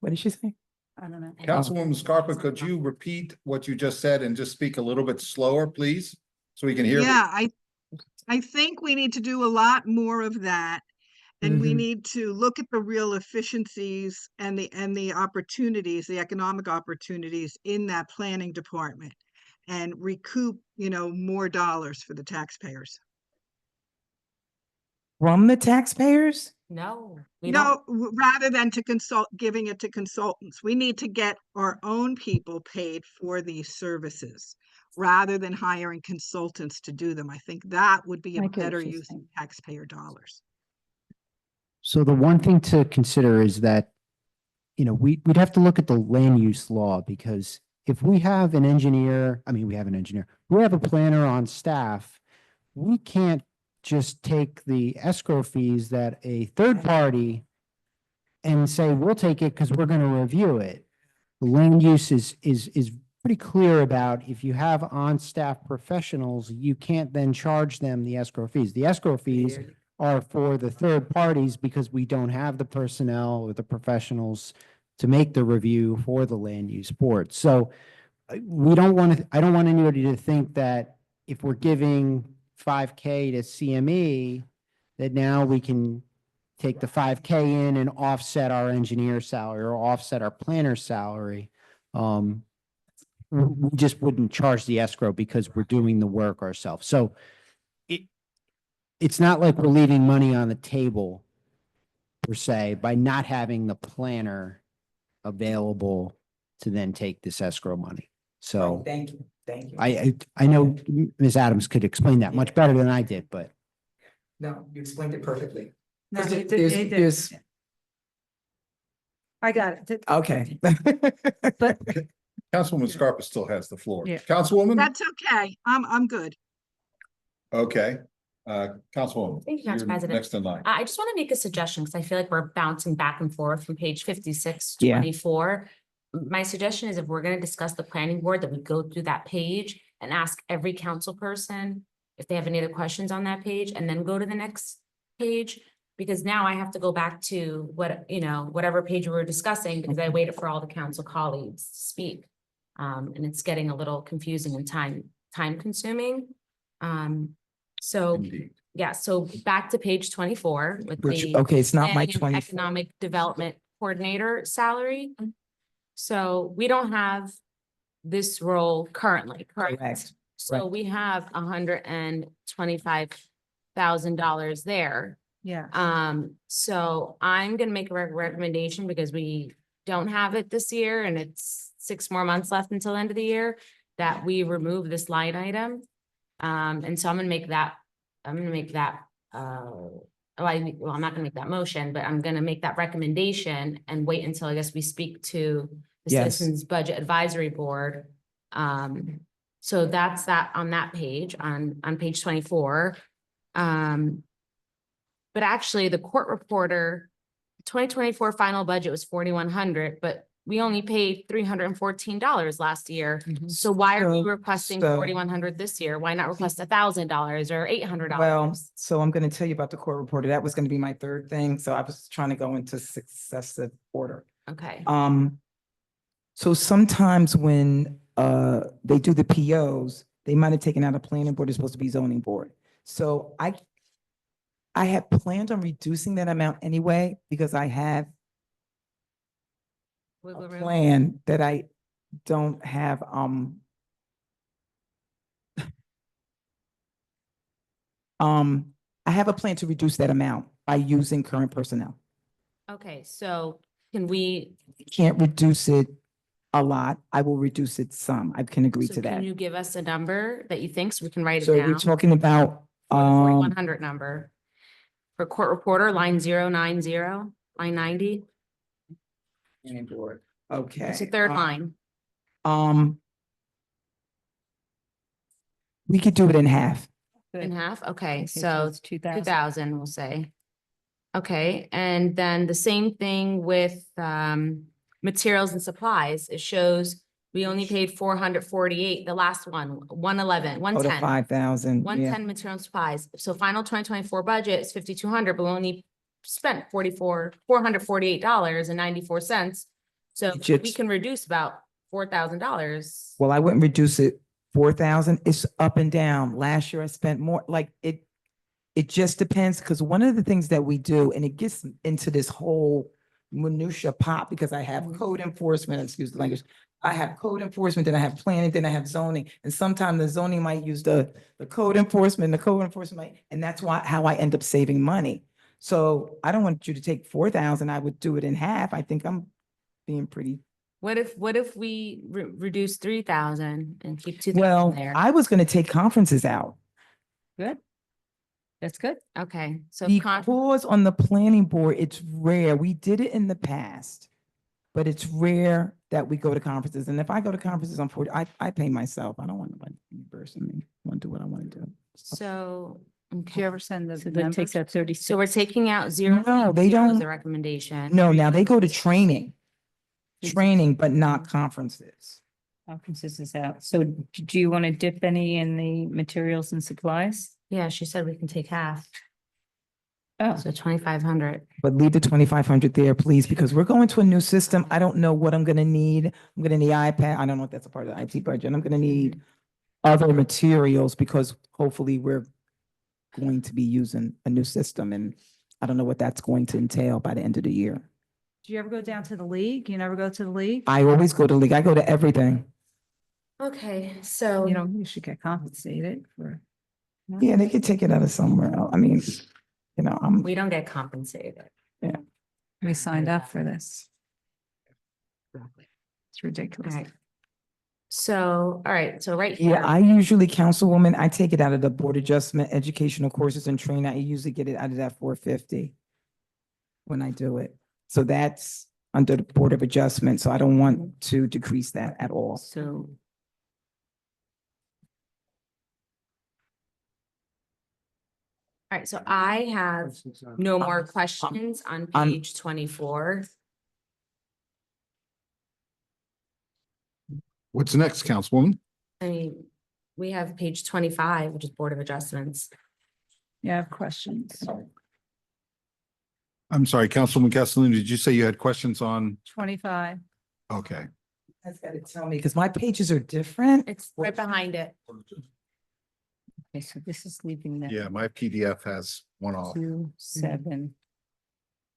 What did she say? I don't know. Councilwoman Scarpa, could you repeat what you just said and just speak a little bit slower, please? So we can hear. Yeah, I think we need to do a lot more of that. And we Mhm. need to look at the real efficiencies and the opportunities, the economic opportunities in that planning department and recoup, more dollars for the taxpayers. From the taxpayers? No, we don't. No, rather than giving it to consultants, we need to get our own people paid for these services rather than hiring consultants to do them. I think that would be I a get what better she's use of saying. taxpayer dollars. So the one thing to consider is that, we'd have to look at the land use law because if we have an engineer, we have a planner on staff, we can't just take the escrow fees that a third party and say, we'll take it because we're going to review it. The land use is pretty clear about if you have on-staff professionals, you can't then charge them the escrow fees. The escrow fees are for the third parties because we don't have the personnel or the professionals to make the review for the land use board. So I don't want anybody to think that if we're giving 5K to CME, that now we can take the 5K in and offset our engineer salary or offset our planner salary. We just wouldn't charge the escrow because we're doing the work ourselves. So it's not like we're leaving money on the table per se by not having the planner available to then take this escrow money. So Thank you, thank you. I know Ms. Adams could explain that much better than I did, but No, you explained it perfectly. No, 'Cause he it- did- there's- he did. there's- I got it. Okay. But Councilwoman Scarpa still has the floor. Yeah. Councilwoman? That's okay. I'm good. Okay, Councilwoman. Thank you, Council you're President. Next in line. I just want to make a suggestion because I feel like we're bouncing back and forth from page 56 to Yeah. 24. My suggestion is if we're going to discuss the planning board, that we go through that page and ask every council person if they have any other questions on that page and then go to the next page. Because now I have to go back to whatever page we were discussing because I waited for all the council colleagues to speak. And it's getting a little confusing and time consuming. So Indeed. yeah, so back to page 24 with Which, the okay, it's not my Planning and 20. Economic Development Coordinator salary. So we don't have this role currently, correct? Correct. So we have $125,000 there. yeah, So I'm gonna make a recommendation because we don't have it this year and it's 6 more months left until the end of the year, that we remove this line item. And so I'm gonna make that, I'm not gonna make that motion, but I'm gonna make that recommendation and wait until I guess we speak to the Yes. Citizens Budget Advisory Board. So that's that on that page, on page 24. But actually, the court reporter, 2024 final budget was 4,100, but we only paid $314 last year. Mhm. So why are we So- requesting so- 4,100 this year? Why not request $1,000 or $800? Well, so I'm gonna tell you about the court reporter. That was gonna be my third thing. So I was trying to go into successive order. Okay, So sometimes when they do the POs, they might have taken out a planning board, it's supposed to be zoning board. So I had planned on reducing that amount anyway, because I have wiggle a room. plan that I don't have, I have a plan to reduce that amount by using current personnel. Okay, so can we, Can't reduce it a lot. I will reduce it some. I can agree so to that. can you give us a number that you think so we can write it So down? we're talking about, For the 4,100 number. For court reporter, line 090, line 90, planning board. Okay. it's the third line. We could do it in half. In half, okay, Okay, so it's 2,000. 2,000, we'll say. Okay, and then the same thing with materials and supplies. It shows we only paid 448, the last one, 111, Out of 110. 5,000, yeah. 110 material and supplies. So final 2024 budget is 5,200, but we only spent $448.94. So we Just- can reduce about $4,000. Well, I wouldn't reduce it 4,000. It's up and down. Last year I spent more, like it just depends, because one of the things that we do, and it gets into this whole minutia pop, because I have code enforcement, excuse the language. I have code enforcement, then I have planning, then I have zoning, and sometimes the zoning might use the code enforcement, and that's how I end up saving money. So I don't want you to take 4,000. I would do it in half. I think I'm being pretty. What if we reduce 3,000 and keep 2,000 Well, there? I was gonna take conferences out. Good. That's good. Okay, so Because on the planning board, it's rare. We did it in the past. But it's rare that we go to conferences. And if I go to conferences, I pay myself. I don't want to reimburse me. I want to do what I want to do. so, do you okay, ever send the So that takes numbers? out 36. so we're taking out zero. No, they zero as don't. The recommendation. No, now they go to training. Training, but not conferences. Conferences is out. So do you want to dip any in the materials and supplies? Yeah, she said we can take half, Oh, so 2,500. But leave the 2,500 there, please, because we're going to a new system. I don't know what I'm gonna need. I'm gonna need iPad. I don't know if that's a part of the IT budget. I'm gonna need other materials because hopefully we're going to be using a new system, and I don't know what that's going to entail by the end of the year. Do you ever go down to the league? You never go to the league? I always go to league. I go to everything. Okay, so. You know, you should get compensated for. No? Yeah, they could take it out of somewhere else. I mean, We don't get compensated. We signed up for this. It's ridiculous. Alright. So, all right, so right Yeah, here, I usually, Councilwoman, I take it out of the board adjustment, educational courses and training. I usually get it out of that 450 when I do it. So that's under the Board of Adjustment. So I don't want to decrease that at all. So all right, so I have no more questions on page 24. What's next, Councilwoman? I mean, we have page 25, which is Board of Adjustments. Yeah, I have questions. I'm sorry, Councilwoman Castellino, did you say you had questions on? 25. Okay. You guys gotta tell me, because my pages are different. It's right behind it. okay, so this is leaving that Yeah, my PDF has one off, 2, 7,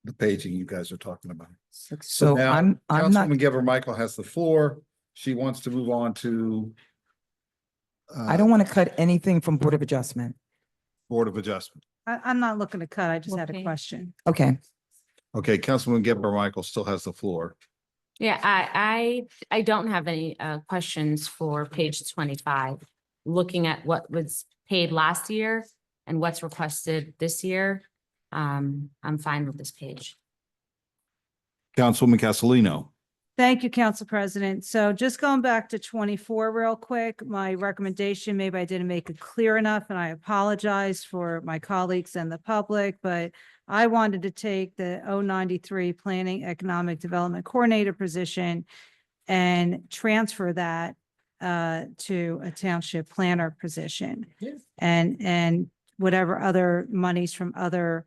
the paging you guys are talking about. 6. So now, I'm not, Councilwoman Geber Michael has the floor. She wants to move on to I don't want to cut anything from Board of Adjustment. Board of Adjustment. I'm not looking to cut. I just had a Okay. question. Okay. Okay, Councilwoman Geber Michael still has the floor. Yeah, I don't have any questions for page 25. Looking at what was paid last year and what's requested this year, I'm fine with this page. Councilwoman Castellino. Thank you, Council President. So just going back to 24 real quick, my recommendation, maybe I didn't make it clear enough, and I apologize for my colleagues and the public, but I wanted to take the 093 Planning Economic Development Coordinator position and transfer that to a township planner position. And whatever other monies from other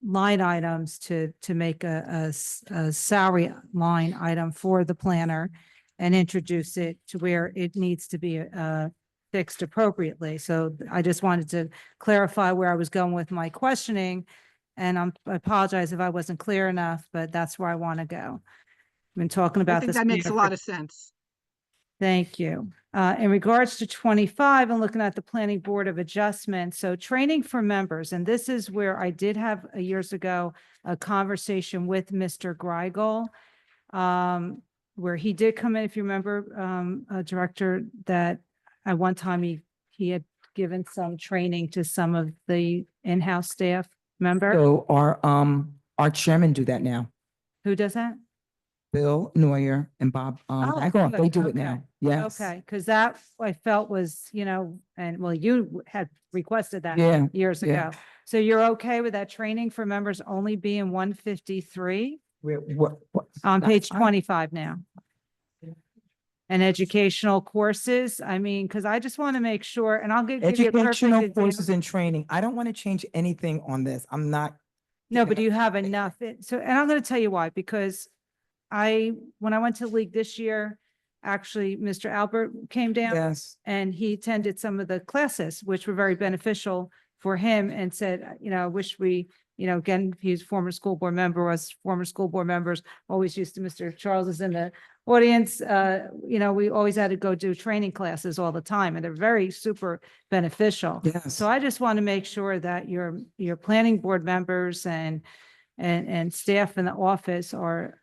line items to make a salary line item for the planner and introduce it to where it needs to be fixed appropriately. So I just wanted to clarify where I was going with my questioning. And I apologize if I wasn't clear enough, but that's where I want to go. I've been talking I about think this. that makes a planner lot for- of sense. Thank you. In regards to 25, I'm looking at the Planning Board of Adjustment. So training for members, and this is where I did have years ago a conversation with Mr. Greigel, where he did come in, if you remember, a director, that at one time he had given some training to some of the in-house staff member. So our chairman do that now. Who does that? Bill Neuer and Bob, Oh, Dykoff, they good. do it Okay. now. Yes. Okay, because that I felt was, and well, you had requested that Yeah. years yeah. ago. So you're okay with that training for members only being 153 What? on That's page fine. 25 now? And educational courses, I mean, because I just want to make sure, and I'll give you a perfect Educational example. courses and training. I don't want to change anything on this. I'm not. No, but do you have enough? So, and I'm going to tell you why, because when I went to the league this year, actually, Mr. Albert came down Yes. and he attended some of the classes, which were very beneficial for him, and said, I wish we, again, he's former school board member, us former school board members always used to, Mr. Charles is in the audience, we always had to go do training classes all the time, and they're very super beneficial. Yes. So I just want to make sure that your planning board members and staff in the office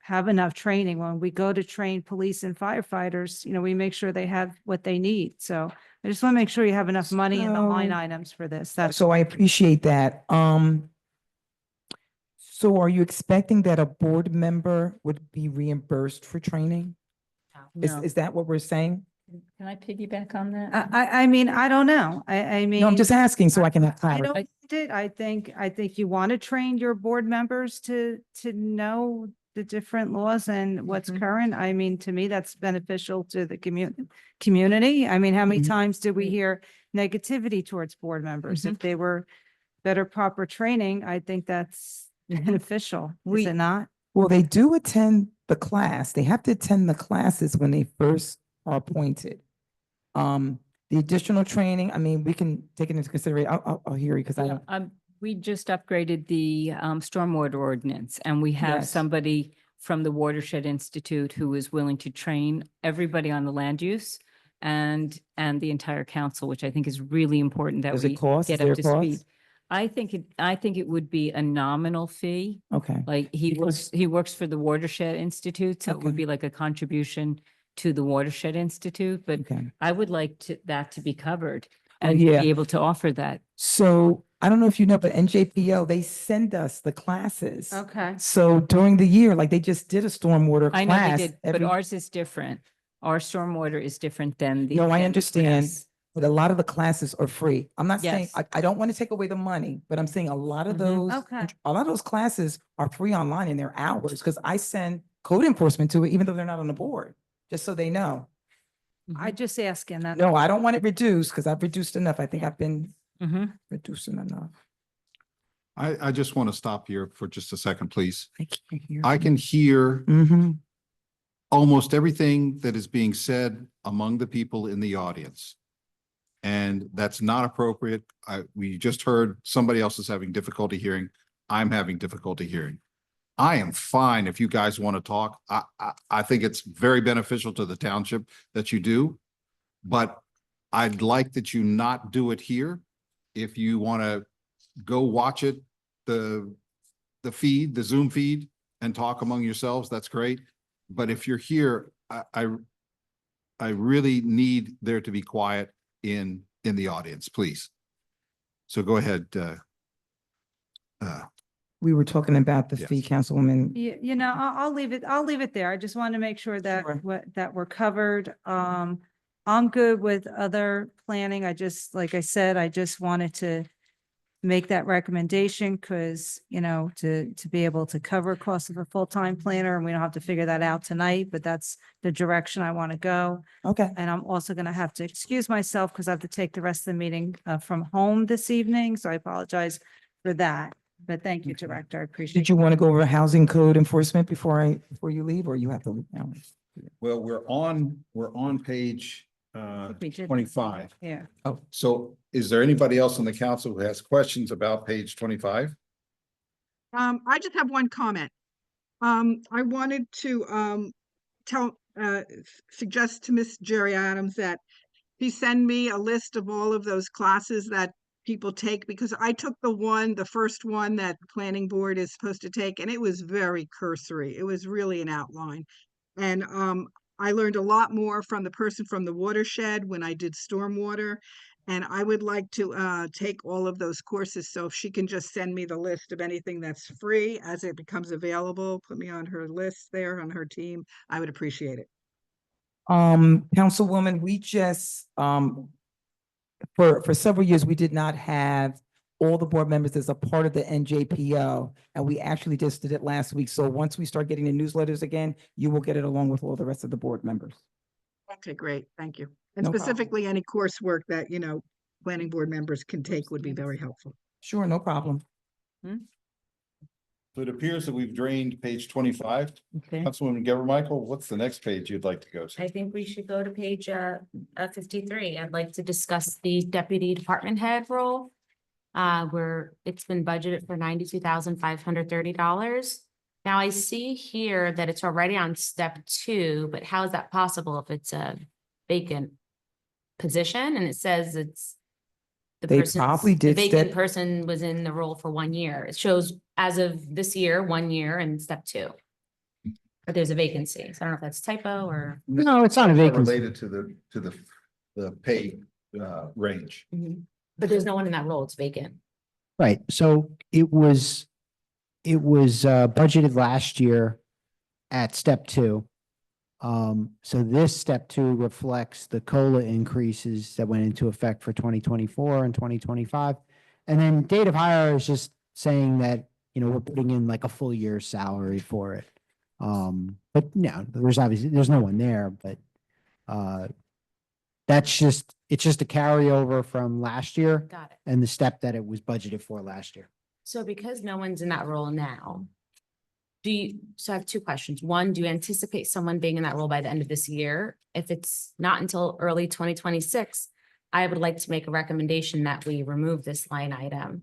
have enough training. When we go to train police and firefighters, we make sure they have what they need. So I just want to make sure you have enough money in the line So- items for this. That's So I appreciate that. So are you expecting that a board member would be reimbursed for training? No. Is that what we're saying? Can I piggyback on that? I mean, I don't know. I mean. No, I'm just asking so I can have I clarity. don't, I think you want to train your board members to know the different laws and what's Mm-hmm. current. I mean, to me, that's beneficial to the community. I mean, how many Mhm. times did we hear negativity towards board members? If they were better proper training, I think that's beneficial, is it not? Well, they do attend the class. They have to attend the classes when they first are appointed. The additional training, I mean, we can take it into consideration. I'll hear you because I don't. We just upgraded the stormwater ordinance, and we have Yes. somebody from the Watershed Institute who is willing to train everybody on the land use and the entire council, which I think is really important that Does we it cost? Is get there up a to speed. cost? I think it would be a nominal fee. Okay. Like he works for the Watershed Institute, so it would Okay. be like a contribution to the Watershed Institute, but Okay. I would like that to be covered Oh, and to yeah. be able to offer that. So I don't know if you know, but NJPO, they send us the classes. Okay. So during the year, like they just did a stormwater I know they class. did, but ours is different. Our stormwater is different than the. No, I than understand, yes. but a lot of the classes are free. I'm not saying, Yes. I don't want to take away the money, but I'm saying a lot of Mhm. those, Okay. a lot of those classes are free online in their hours, because I send code enforcement to it, even though they're not on the board, just so they know. I just asking that. No, I don't want it reduced, because I've reduced enough. I think I've been Mhm. reducing enough. I just want to stop here for just a second, please. I can't hear. I can hear Mm-hmm. almost everything that is being said among the people in the audience. And that's not appropriate. We just heard somebody else is having difficulty hearing. I'm having difficulty hearing. I am fine if you guys want to talk. I think it's very beneficial to the township that you do. But I'd like that you not do it here. If you want to go watch it, the feed, the Zoom feed, and talk among yourselves, that's great. But if you're here, I really need there to be quiet in the audience, please. So go ahead. We were talking about the Yes. fee, Councilwoman. I'll leave it there. I just want to make sure that, Sure. that we're covered. I'm good with other planning. Like I said, I just wanted to make that recommendation because, to be able to cover costs of a full-time planner, and we don't have to figure that out tonight, but that's the direction I want to go. Okay. And I'm also going to have to excuse myself because I have to take the rest of the meeting from home this evening. So I apologize for that. But thank you, Okay. Director. I appreciate Did you want to go over housing code enforcement before you leave, or you have to leave now? Well, we're on page We did. 25. Yeah. So is there anybody else on the council who has questions about page 25? I just have one comment. I wanted to, suggest to Miss Jerry Adams that he send me a list of all of those classes that people take, because I took the first one that the planning board is supposed to take, and it was very cursory. It was really an outline. And, I learned a lot more from the person from the watershed when I did stormwater. And I would like to take all of those courses. So if she can just send me the list of anything that's free as it becomes available, put me on her list there, on her team, I would appreciate it. Councilwoman, we just, for several years, we did not have all the board members as a part of the NJPO, and we actually just did it last week. So once we start getting the newsletters again, you will get it along with all the rest of the board members. Okay, great. Thank you. And No problem. specifically, any coursework that, planning board members can take would be very helpful. Sure, no problem. So it appears that we've drained page 25. Okay. Councilwoman Geber Michael, what's the next page you'd like to go to? I think we should go to page 53. I'd like to discuss the deputy department head role. Where it's been budgeted for $92,530. Now I see here that it's already on step 2, but how is that possible if it's a vacant position and it says it's They probably the did vacant step- person was in the role for 1 year. It shows as of this year, 1 year and step 2. But there's a vacancy. So I don't know if that's typo or. No, it's not a vacancy. Related to the pay range. But there's no one in that role. It's vacant. Right, so it was budgeted last year at step 2. So this step 2 reflects the COLA increases that went into effect for 2024 and 2025. And then date of hire is just saying that, we're putting in like a full year's salary for it. But no, there's no one there, but it's just a carryover from last year Got it. and the step that it was budgeted for last year. So because no one's in that role now, so I have 2 questions. One, do you anticipate someone being in that role by the end of this year? If it's not until early 2026, I would like to make a recommendation that we remove this line item.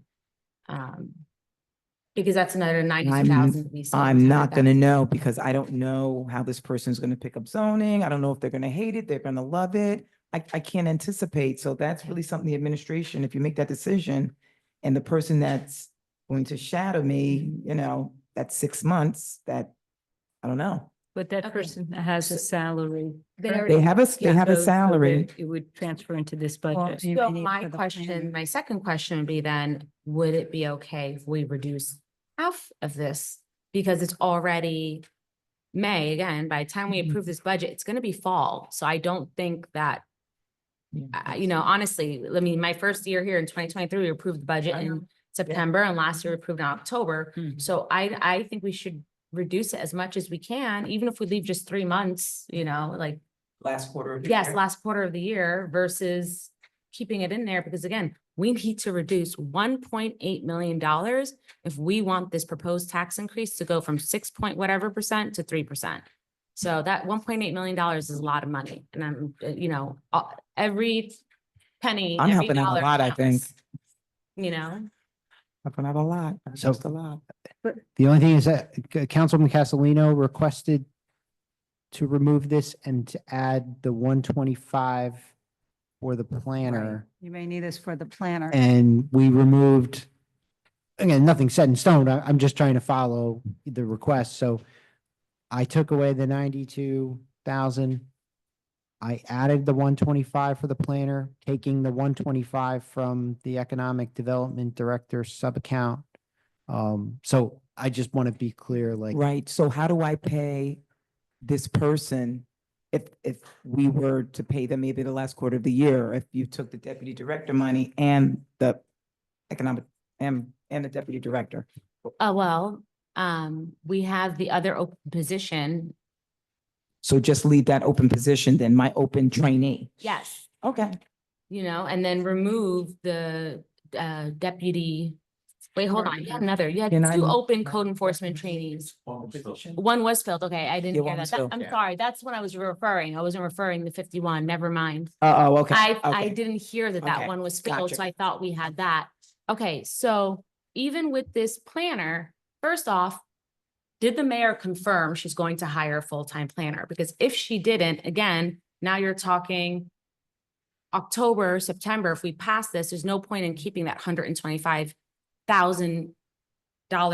Because that's another 92,000. I'm not gonna know, because I don't know how this person's gonna pick up zoning. I don't know if they're gonna hate it, they're gonna love it. I can't anticipate. So that's really something the administration, if you make that decision, And the person that's going to shadow me, you know, that's 6 months, that, I don't know. But that Okay. person has a salary. correct? They have a, they have a So salary. that it would transfer into this Well, budget. you So may need my for the question, planner. my second question would be then, would it be okay if we reduce half of this? Because it's already May, again, by the time we approve this budget, it's gonna be fall. So I don't think that, you know, honestly, I mean, my first year here in 2023, we approved the budget in September and last year we approved in October. Mhm. So I think we should reduce it as much as we can, even if we leave just 3 months, you know, like, Last quarter of the yes, year. last quarter of the year versus keeping it in there, because again, we need to reduce $1.8 million if we want this proposed tax increase to go from 6 point whatever percent to 3%. So that $1.8 million is a lot of money, and I'm, you know, every penny. I'm every helping out a dollar lot, I think. counts, you know? Helping out a lot, So- just a lot. The only thing is that Councilman Castellino requested to remove this and to add the 125 for the planner. You may need this for the planner. And we removed, again, nothing set in stone. I'm just trying to follow the request. So I took away the 92,000. I added the 125 for the planner, taking the 125 from the Economic Development Director sub-account. So I just want to be clear, like. Right, so how do I pay this person if we were to pay them maybe the last quarter of the year, if you took the deputy director money and the economic and the deputy director? Well, we have the other open position. So just leave that open position, then my open trainee. Yes. Okay. You know, and then remove the deputy. Wait, hold on. You had another, you had Can I- two open code enforcement trainees. One was filled. Okay, I didn't Yeah, hear one that. was That- filled. I'm sorry. That's what I was referring. I wasn't referring to 51. Never mind. Oh, okay. I okay. didn't hear that that Okay, one was filled, gotcha. so I thought we had that. Okay, so even with this planner, first off, did the mayor confirm she's going to hire a full-time planner? Because if she didn't, again, now you're talking October, September, if we pass this, there's no point in keeping that $125,000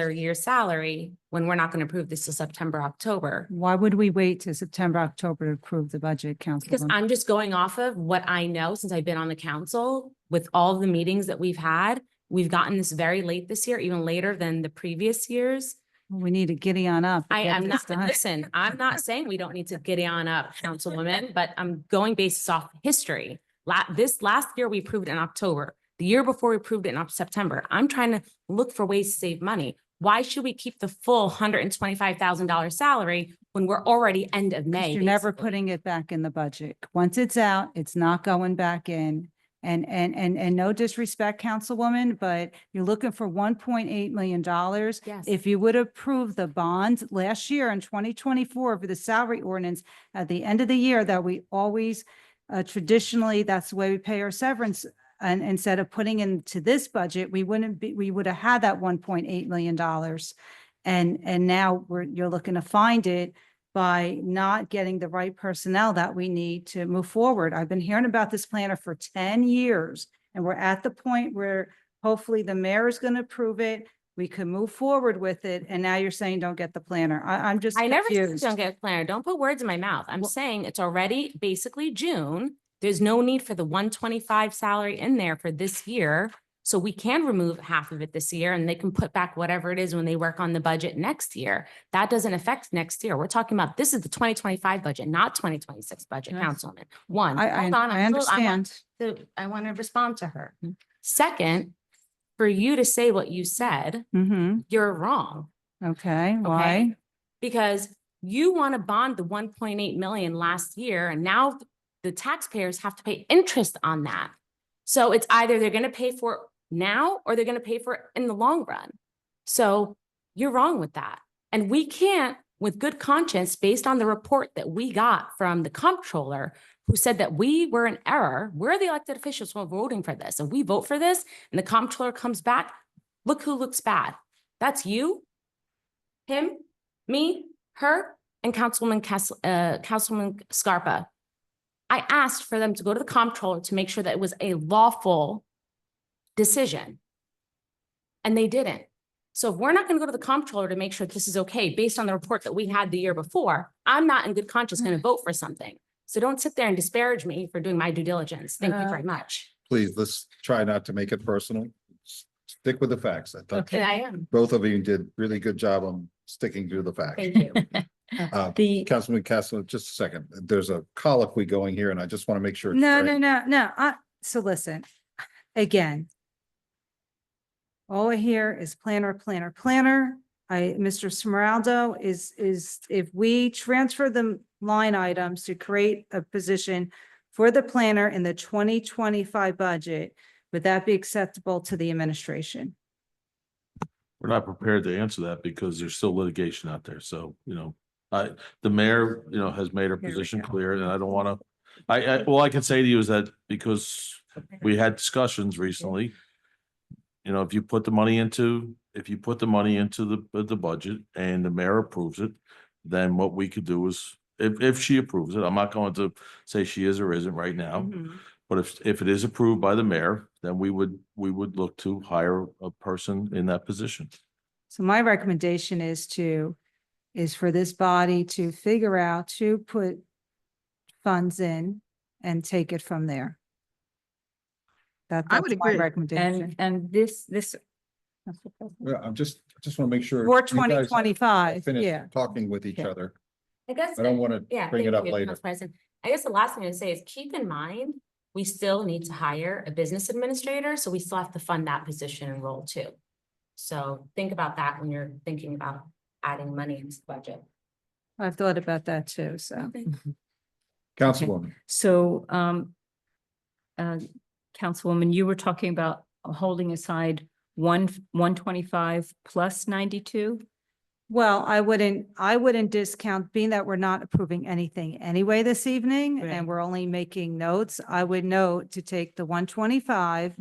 a year salary when we're not going to approve this till September, October. Why would we wait to September, October to approve the budget, Because Councilwoman? I'm just going off of what I know since I've been on the council with all the meetings that we've had. We've gotten this very late this year, even later than the previous years. We need to giddy on up. and get I'm this not, done. listen, I'm not saying we don't need to giddy on up, Councilwoman, but I'm going based off history. This last year, we approved it in October. The year before, we approved it in September. I'm trying to look for ways to save money. Why should we keep the full $125,000 salary when we're already end of 'Cause May? You're never basically? putting it back in the budget. Once it's out, it's not going back in. And no disrespect, Councilwoman, but you're looking for $1.8 million. Yes. If you would approve the bonds last year in 2024 for the salary ordinance at the end of the year that we always traditionally, that's the way we pay our severance. And instead of putting into this budget, we would have had that $1.8 million. And now you're looking to find it by not getting the right personnel that we need to move forward. I've been hearing about this planner for 10 years, and we're at the point where hopefully the mayor is going to approve it. We can move forward with it. And now you're saying don't get the planner. I'm just I never said confused. don't get a planner. Don't put words in my mouth. I'm saying it's already basically June. There's no need for the 125 salary in there for this year. So we can remove half of it this year and they can put back whatever it is when they work on the budget next year. That doesn't affect next year. We're talking about, this is the 2025 budget, not 2026 budget, Yes. Councilman. One, I hold on. I understand. I want to respond to her. Second, for you to say what you said, Mm-hmm. you're wrong. Okay, why? Because you want to bond the 1.8 million last year, and now the taxpayers have to pay interest on that. So it's either they're going to pay for it now or they're going to pay for it in the long run. So you're wrong with that. And we can't, with good conscience, based on the report that we got from the comptroller, who said that we were in error, we're the elected officials who are voting for this, and we vote for this, and the comptroller comes back, look who looks bad. That's you, him, me, her, and Councilwoman Scarpa. I asked for them to go to the comptroller to make sure that it was a lawful decision. and they didn't. So if we're not gonna go to the comptroller to make sure this is okay, based on the report that we had the year before, I'm not in good conscience gonna vote for something. So don't sit there and disparage me for doing my due diligence. Thank you very much. Please, let's try not to make it personal. Stick with the facts. I thought And I am. both of you did really good job on sticking to the facts. Thank you. The, Councilman Castle, just a second. There's a colloquy going here and I just want to make sure. it's No, straight. no. So listen, again. All I hear is planner. Mr. Smeraldo is if we transfer the line items to create a position for the planner in the 2025 budget, would that be acceptable to the administration? We're not prepared to answer that because there's still litigation out there. So, the mayor, has made her Here we position go. clear and I don't want to, all I can say to you is that because we had discussions recently, if you put the money into the budget and the mayor approves it, then what we could do is, if she approves it, I'm not going to say she is or isn't right now. But if it is approved by the mayor, then we would look to hire a person in that position. So my recommendation is for this body to figure out to put funds in and take it from there. I That's would my agree. recommendation. and this. Yeah, I just want to make sure. For you guys 2025, finish yeah. Talking with each Okay. other. I guess. I don't want to Yeah, bring it thank up you, later. Council President. I guess the last thing to say is keep in mind, we still need to hire a business administrator, so we still have to fund that position and role too. So think about that when you're thinking about adding money into the budget. I've thought about that too, so. Councilwoman, So, Councilwoman, you were talking about holding aside 125 plus 92? Well, I wouldn't discount, being that we're not approving anything anyway this evening Right. and we're only making notes, I would note to take the 125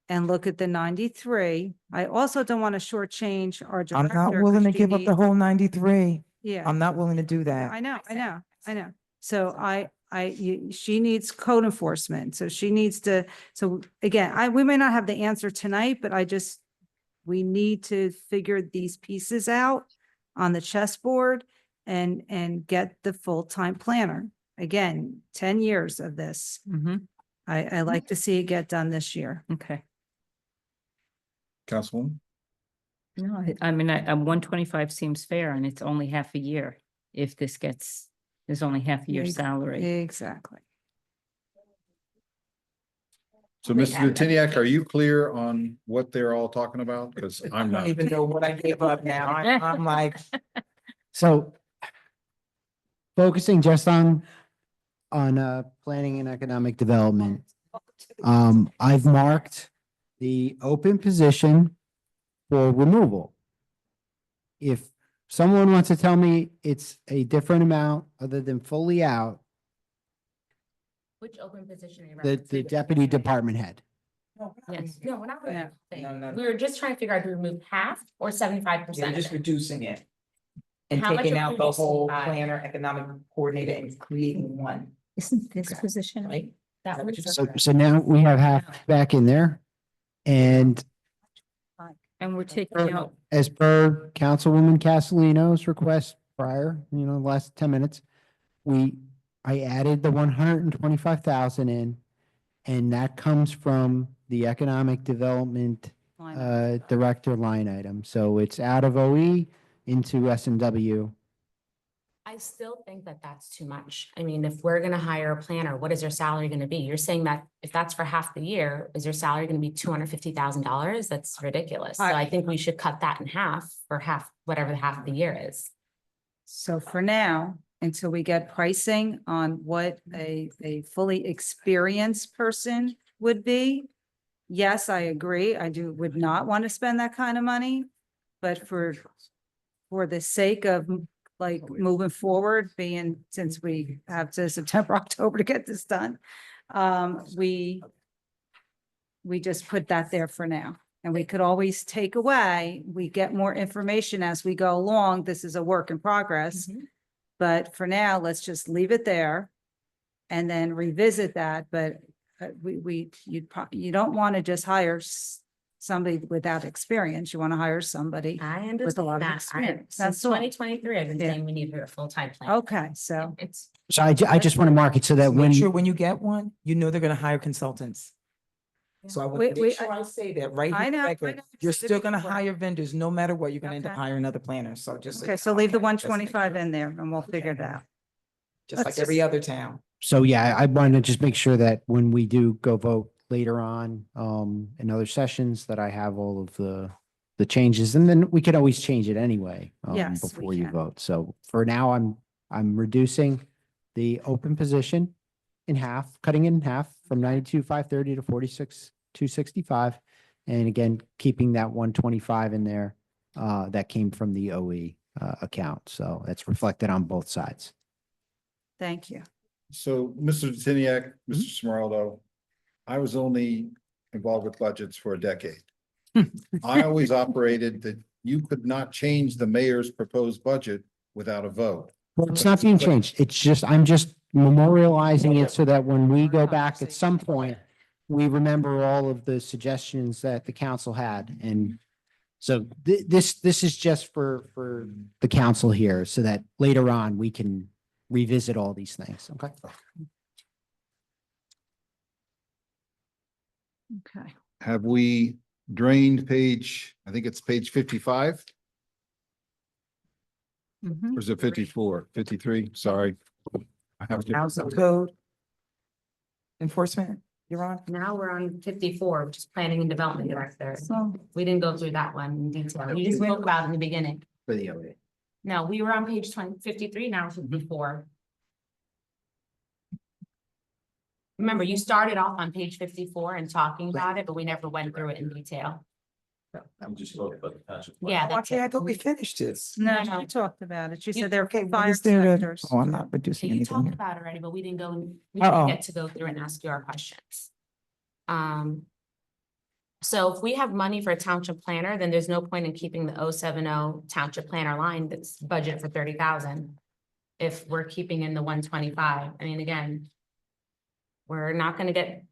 and look at the 93. I also don't want to shortchange our I'm director. not willing 'cause to she give up the needs- whole 93. Yeah. I'm not willing to do that. I know. So she needs code enforcement, so she needs to, so again, we may not have the answer tonight, but we need to figure these pieces out on the chessboard and get the full-time planner. Again, 10 years of this. I like to see it get done this year. Okay. Councilwoman, No, I mean, 125 seems fair and it's only half a year. If there's only half a year's salary. Exactly. so Mr. Dutiniak, are you clear on what they're all talking about? Because I I'm don't not. even know what I gave up now. I'm like, So focusing just on planning and economic development. I've marked the open position for removal. If someone wants to tell me it's a different amount other than fully out, Which open position are you the referencing? deputy department head. Yes, no, we're not. Yeah. No. We were just trying to figure out to remove half or 75%. I'm just reducing it. And How much taking are out we the reducing whole by? planner, economic coordinator and creating one. Isn't this position, right? That what was. you're So now we have half back in there. And And we're taking out, as per Councilwoman Castellino's request prior, last 10 minutes, I added the 125,000 in, and that comes from the economic development director line item. So it's out of OE into S&W. I still think that that's too much. I mean, if we're gonna hire a planner, what is their salary gonna be? You're saying that if that's for half the year, is their salary gonna be $250,000? That's ridiculous. So I think we should cut that in half for half, whatever the half of the year is. So for now, until we get pricing on what a fully experienced person would be, yes, I agree. Would not want to spend that kind of money. But for the sake of moving forward, since we have to September, October to get this done, we just put that there for now. And we could always take away, we get more information as we go along. This is a work in progress. But for now, let's just leave it there and then revisit that. But you don't want to just hire somebody without experience. You want to hire somebody. I With a lot understand of that. experience. Since That's all. 2023, I've been Yeah. saying we need a full-time plan. Okay, so. It's. So I just want to mark it so that Make sure when, when you get one, you know they're gonna hire consultants. So I want to make sure I say that right I here, know, on I record. know, I've You're said it still gonna before. hire vendors, no matter what, you're gonna end up Okay. hiring another planner, so just. Okay, so leave the one Just make twenty-five sure. in there and we'll figure it out. Just like every other town. so yeah, I wanted to just make sure that when we do go vote later on, in other sessions, that I have all of the changes, and then we could always change it anyway, Yes, we before you can. vote. So for now, I'm reducing the open position in half, cutting it in half from 92,530 to 46,265. And again, keeping that 125 in there, that came from the OE, account. So that's reflected on both sides. Thank you. So, Mr. Tiniak, Mr. Smeraldo, I was only involved with budgets for a decade. I always operated that you could not change the mayor's proposed budget without a vote. Well, it's not being changed. It's just, I'm just memorializing it so that when we go back at some point, we remember all of the suggestions that the council had. And so this is just for the council here so that later on we can revisit all these things. Okay. Okay. Have we drained I think it's page 55, Mhm. or is it 54, 53? Sorry. I have to. Housing code enforcement, you're on? Now we're on 54, which is planning and development director. So, We didn't go through that one in detail. We just spoke about it in the beginning. For the OA. No, we were on page 53, now it's 54. Remember, you started off on page 54 and talking about it, but we never went through it in detail. I'm just talking about the township. plan. Yeah, that's Okay, I it. thought we finished this. no, No. she talked about it. She You- said they're Okay, what fire is there to- inspectors. Oh, I'm not So reducing you anything talked here. about it already, but we didn't go, we Uh-oh. didn't get to go through and ask your questions. So if we have money for a township planner, then there's no point in keeping the 070 township planner line that's budget for 30,000. If we're keeping in the 125, I mean, again, we're not gonna get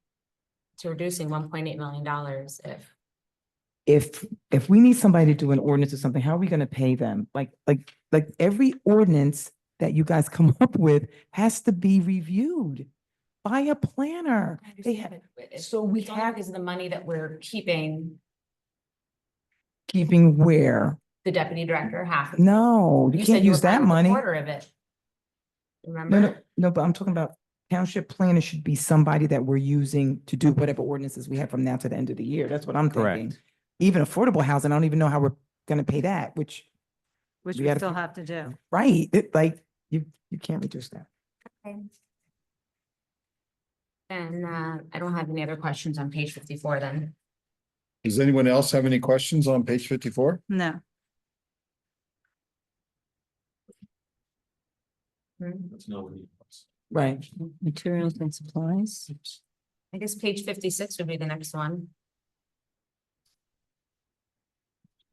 to reducing $1.8 million If we need somebody to do an ordinance or something, how are we gonna pay them? Like every ordinance that you guys come up with has to be reviewed by a planner. They have, so we it's only have because of the money that we're keeping keeping where? the deputy director half. of it. No, you said can't you were use that fine with a money. Quarter of it. No, Remember? no, but I'm talking about township planner should be somebody that we're using to do whatever ordinances we have from now to the end of the year. That's what I'm thinking. Correct. Even affordable housing, I don't even know how we're gonna pay that, which, Which we we gotta still pay- have to do. right, like, you can't reduce that. And I don't have any other questions on page 54 then. Does anyone else have any questions on page 54? No. That's no one. Right. Materials and supplies. I guess page 56 would be the next one.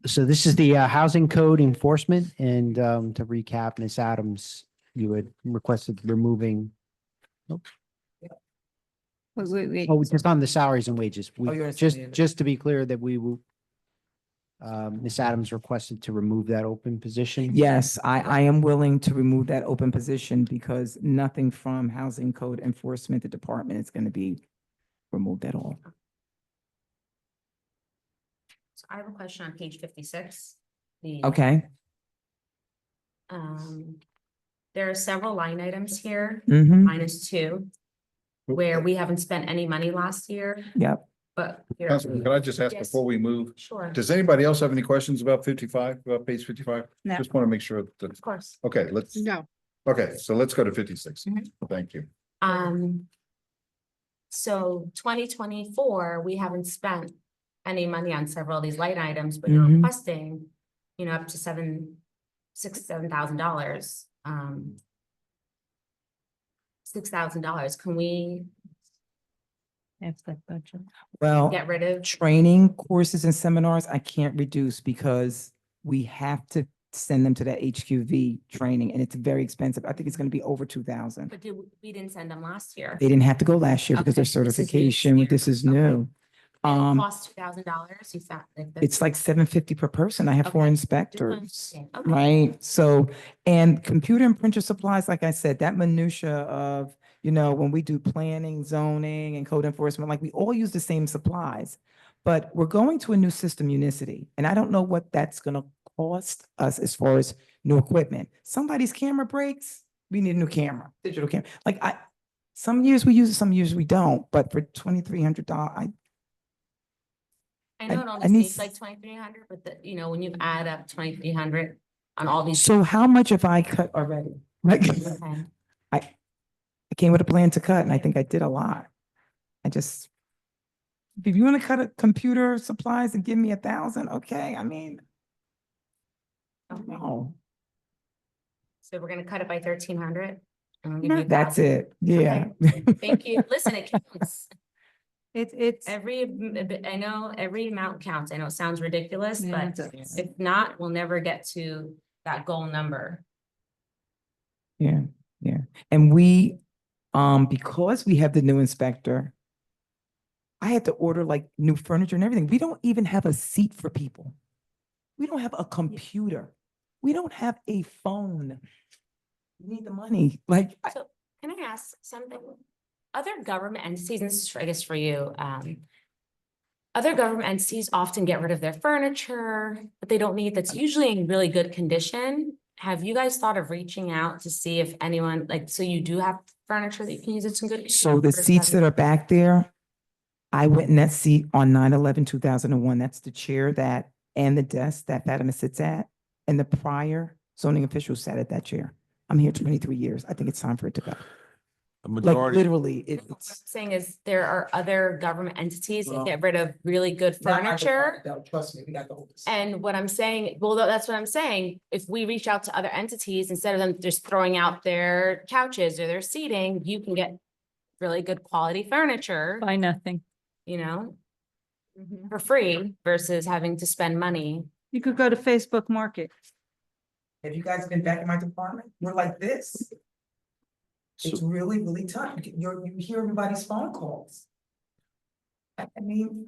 So this is the housing code enforcement, and to recap, Ms. Adams, you had requested removing, Wait. oh, just on the salaries and wages. We Oh, you're just saying- just to be clear that we will, Ms. Adams requested to remove that open position. Yes, I am willing to remove that open position because nothing from housing code enforcement, the department is gonna be removed at all. So I have a question on page 56. The, Okay. There are several line items here, Mm-hmm. -2, where we haven't spent any money last year, Yep. but. here- Councilman, can I just ask Yes. before we move, Sure, does anybody else have any questions about 55, about page 55? No. Just want to make sure that, of course. okay, let's, No, okay, so let's go to 56. Mhm. Thank you. So 2024, we haven't spent any money on several of these light items, but you're Mhm. requesting, up to $7,000. $6,000. Can we That's that budget. Well, get rid of? training courses and seminars, I can't reduce because we have to send them to that HQV training and it's very expensive. I think it's gonna be over 2,000. But we didn't send them last year. They didn't have to go last year because Okay, their so this is new certification, year. this is Okay. new. Cost $2,000, you thought like. that's- It's like $750 per person. I have four Okay. inspectors. understand. Okay. Right? So, and computer and printer supplies, like I said, that minutia of, when we do planning, zoning and code enforcement, like we all use the same supplies. But we're going to a new system, Unicity, and I don't know what that's gonna cost us as far as new equipment. Somebody's camera breaks, we need a new camera, digital camera. Some years we use it, some years we don't, but for $2,300, I know it I only need seems like 2,300, but when you add up 2,300 on all these. so how much have I cut already? Like, Okay. I came with a plan to cut and I think I did a lot. If you want to cut a computer supplies and give me 1,000, okay, I mean, no, So we're gonna cut it by 1,300. that's it, yeah. Thank you. Listen, it counts. It's, I know every amount counts. I know it sounds ridiculous, Yeah, but it does. if not, we'll never get to that goal number. Yeah, yeah. And we, because we have the new inspector, I had to order like new furniture and everything. We don't even have a seat for people. We don't have a computer. We don't have a phone. We need the money. So can I ask something? Other government entities, and this is I guess for you, other government entities often get rid of their furniture, but they don't need, that's usually in really good condition. Have you guys thought of reaching out to see if anyone, so you do have furniture that you can use that's in good condition? So the seats that are back there, I went in that seat on 9/11/2001. That's the chair and the desk that Fatima sits at. And the prior zoning official sat at that chair. I'm here 23 years. I think it's time for it to go. The Like majority, literally, What I'm saying is there are other government entities that Well, get rid of really good furniture. Trust me, we got the whole. And what I'm saying, well, that's what I'm saying. If we reach out to other entities, instead of them just throwing out their couches or their seating, you can get really good quality furniture, Buy nothing. for free versus having to spend money. you could go to Facebook Market. Have you guys been back in my department? We're like this. It's So- really, really tough. You hear everybody's phone calls. I mean,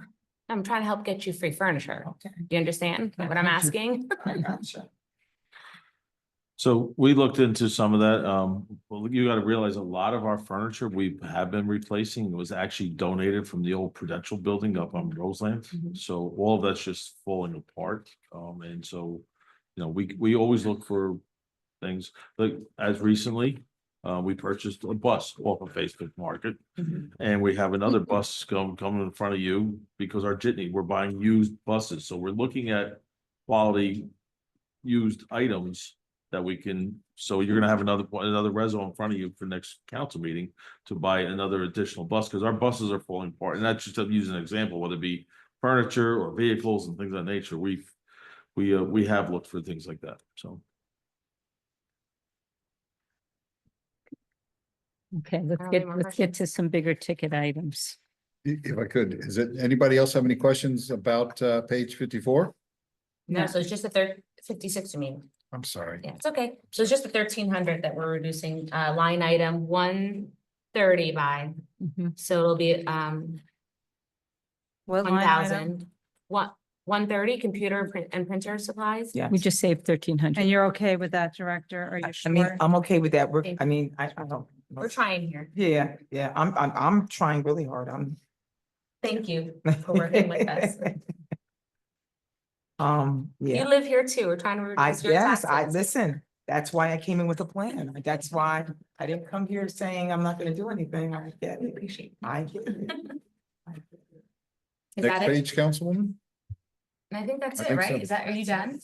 I'm trying to help get you free furniture. okay. Do you understand what I'm asking? I gotcha. so we looked into some of that. Well, you got to realize a lot of our furniture we have been replacing was actually donated from the old Prudential building up on Roseland. Mhm. So all of that's just falling apart. And so, we always look for things like as recently, we purchased a bus off of Facebook Market. Mhm. And we have another bus coming in front of you because our jitney, we're buying used buses. So we're looking at quality used items that we can, so you're gonna have another reso in front of you for next council meeting to buy another additional bus, because our buses are falling apart. And that's just to use an example, whether it be furniture or vehicles and things of that nature. We have looked for things like that, so. Okay, don't have any more let's get to some bigger ticket items. If I could, anybody else have any questions about page 54? No, so it's just 56 to me. I'm sorry. Yeah, it's okay. So it's just the 1,300 that we're reducing, line item 130 by, Mhm. so it'll be, What line item? 1,000. 130 computer and printer supplies? Yeah. We just saved 1,300. And you're okay with that, Director? Are you I mean, sure? I'm okay with that. Thank I don't. We're trying here. Yeah, I'm trying really hard. Thank you for working with us. You Yeah, live here too. We're trying to reduce your yes, taxes. listen, that's why I came in with a plan. That's why I didn't come here saying I'm not gonna do anything. I get We it. appreciate it. I get it. Is Next that it? page, Councilwoman? And I think that's I it, think right? so. Are you done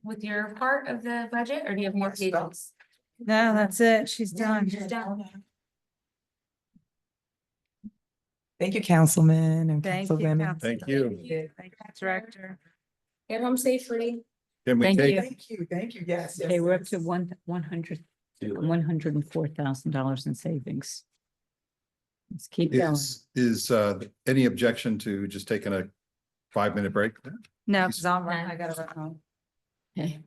with your part of the budget, or do you have more pages? No, that's it. She's done. You're done. Thank you, Councilman and Thank you, Councilwomen. Council. Thank you. Thank you, Director. Get home safely. Can we Thank take, Thank you, yes. Okay, we're up to $104,000 in savings. Let's keep going. is any objection to just taking a 5-minute break? No, because I gotta run home. Okay.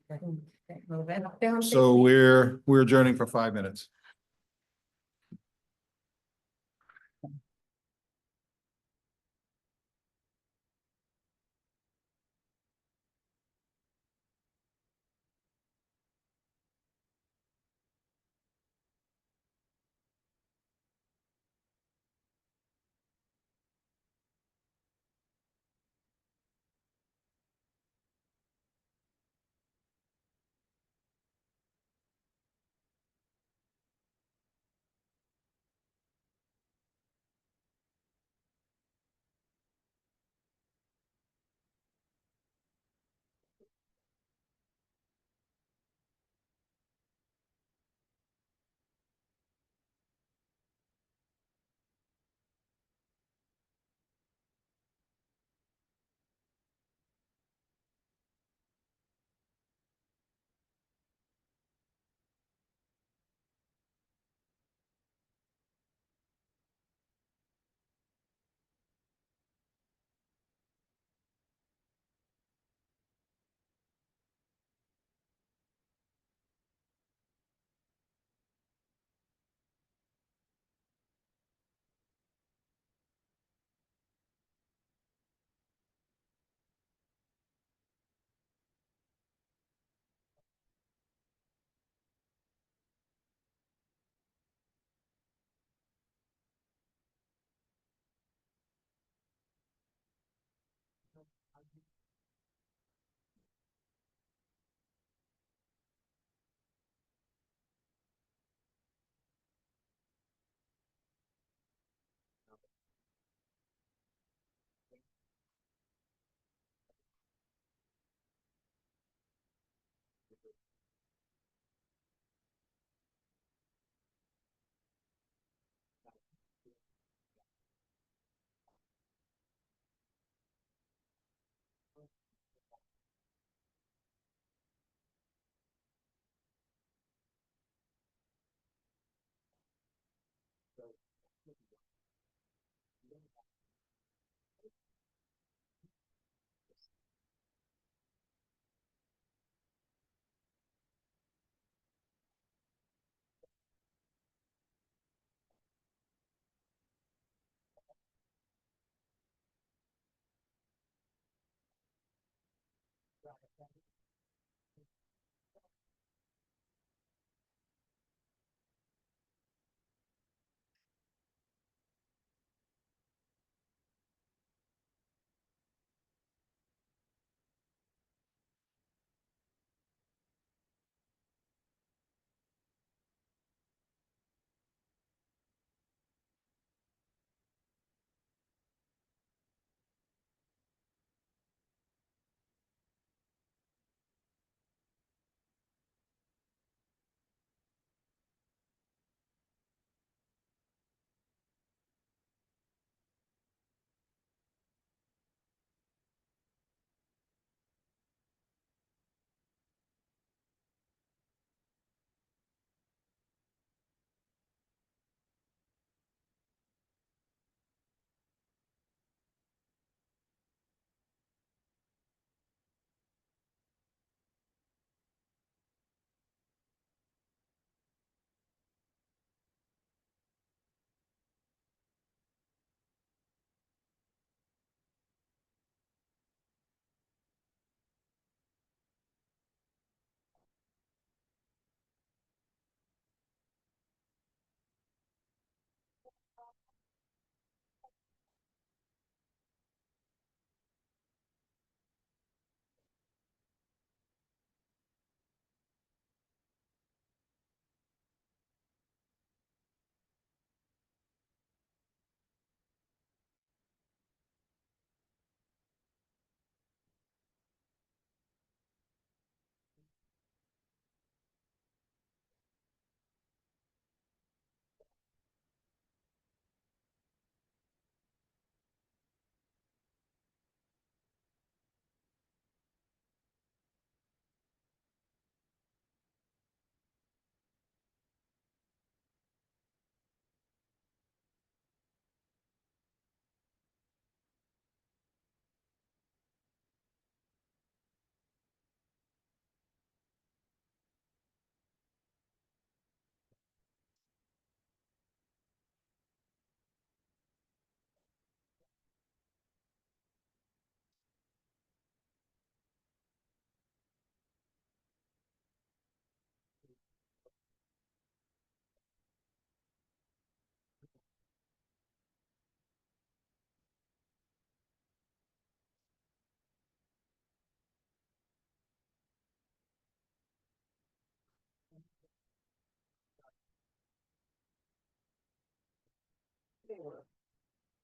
Move it. Get home So safely. we're adjourning for 5 minutes.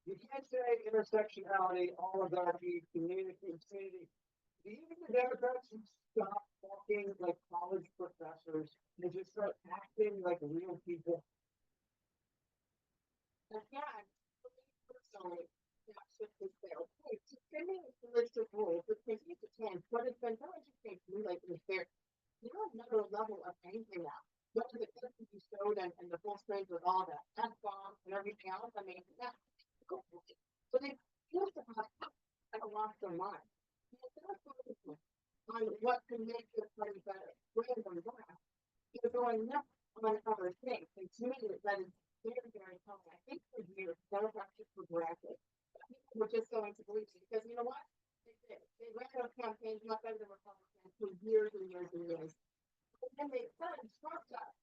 You can't say intersectionality, oligarchy, community. Do you think the Democrats should stop talking like college professors and just start acting like real people? Again, personally, that's just a fair point. So give me a list of rules, because you can, but it's been very interesting to me, like, is there, another level of anything now? Whether the clip you showed and the full screens with all that F bomb and everything else, I mean, that's cool. So they used to have lost their mind. On what can make this party better, rather than that, you're going nuts on other things. And to me, that is very, very common. I think for years, Democrats just progressive. People were just going to believe it, because you know what? They did. They ran those campaigns much better than Republicans for years and years and years. And then they started struck up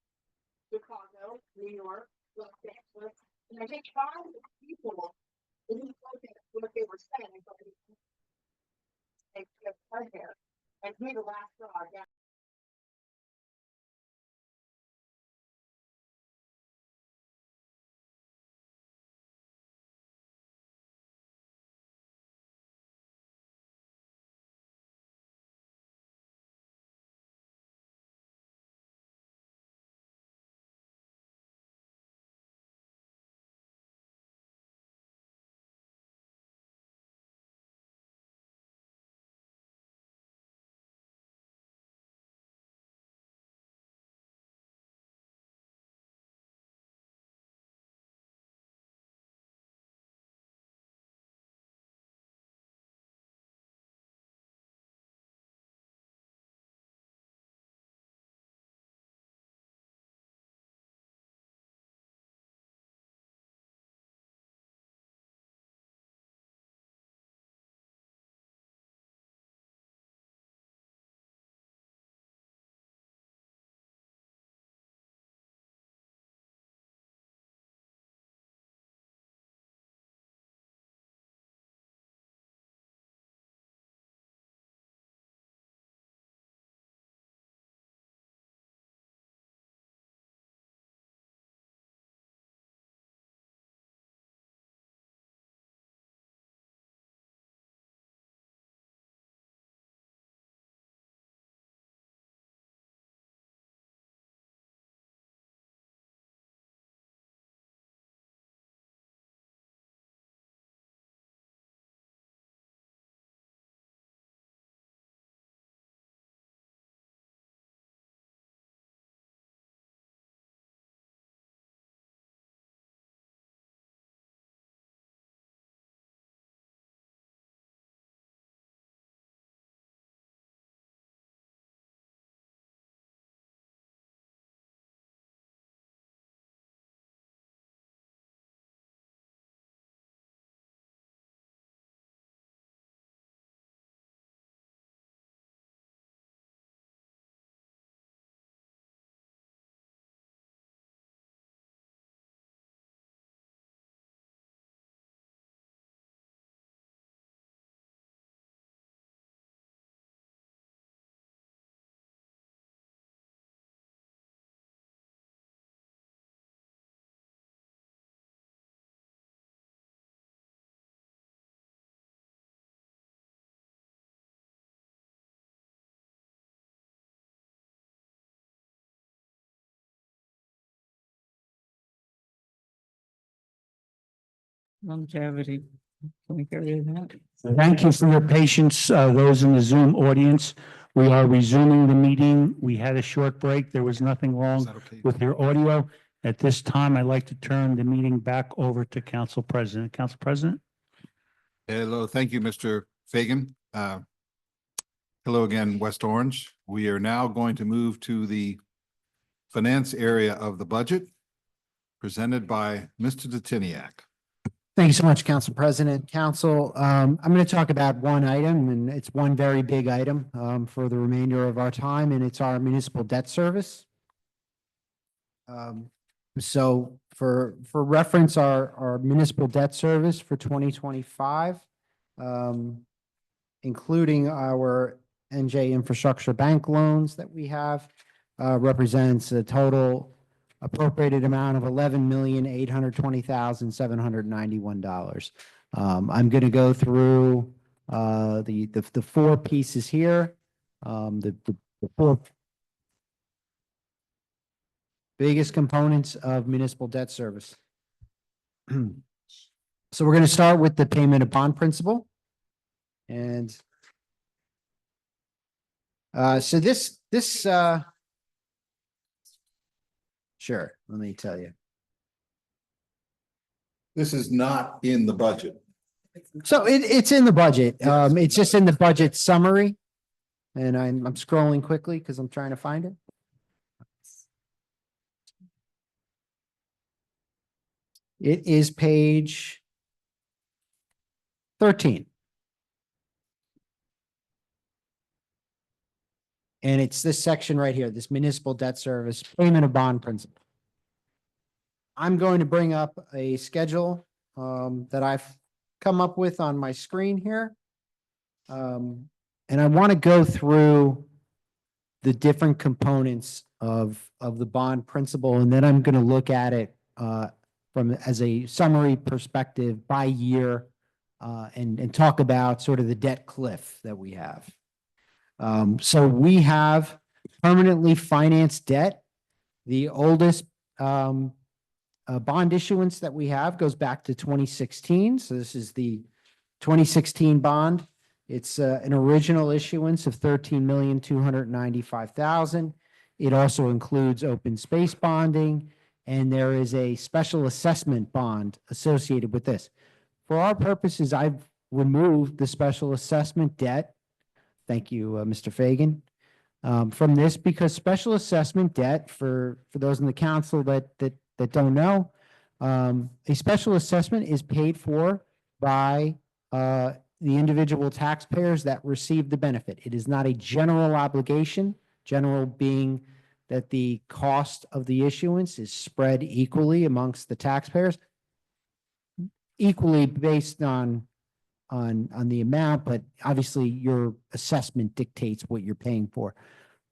Chicago, New York, Los Angeles, and I think five people didn't look at what they were saying, but they just cut hair. And to me, the last straw, yeah. Longevity. Can we get rid of that? Thank you for your patience, those in the Zoom audience. We are resuming the meeting. We had a short break. There was nothing Is wrong that okay? with your audio. At this time, I'd like to turn the meeting back over to Council President. Council President? Hello, thank you, Mr. Fagan. Hello again, West Orange. We are now going to move to the finance area of the budget presented by Mr. Detiniak. Thank you so much, Council President. Council, I'm going to talk about one item, and it's one very big item for the remainder of our time, and it's our municipal debt service. So for reference, our municipal debt service for 2025, including our NJ Infrastructure Bank loans that we have, represents a total appropriated amount of $11,820,791. I'm going to go through the four pieces here. The four biggest components of municipal debt service. So we're going to start with the payment of bond principal. And so sure, let me tell you. This is not in the budget. So it's in the budget. Yes. It's just in the budget summary. And I'm scrolling quickly because I'm trying to find it. It is page 13. And it's this section right here, this municipal debt service, payment of bond principal. I'm going to bring up a schedule that I've come up with on my screen here. And I want to go through the different components of the bond principal, and then I'm going to look at it from as a summary perspective by year and talk about sort of the debt cliff that we have. So we have permanently financed debt. The oldest bond issuance that we have goes back to 2016. So this is the 2016 bond. It's an original issuance of 13,295,000. It also includes open space bonding, and there is a special assessment bond associated with this. For our purposes, I've removed the special assessment debt. Thank you, Mr. Fagan, from this, because special assessment debt, for those in the council that don't know, a special assessment is paid for by the individual taxpayers that receive the benefit. It is not a general obligation, general being that the cost of the issuance is spread equally amongst the taxpayers, equally based on the amount, but obviously your assessment dictates what you're paying for.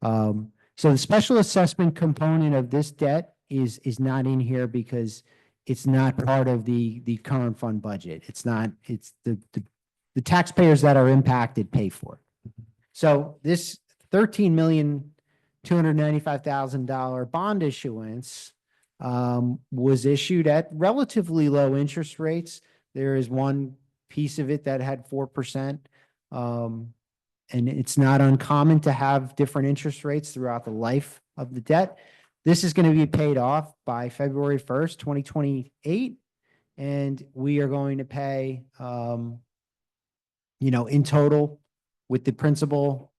So the special assessment component of this debt is not in here because it's not part of the current fund budget. It's not, it's the taxpayers that are impacted pay for it. So this $13,295,000 bond issuance was issued at relatively low interest rates. There is one piece of it that had 4%. And it's not uncommon to have different interest rates throughout the life of the debt. This is going to be paid off by February 1st, 2028. And we are going to pay, in total with the principal,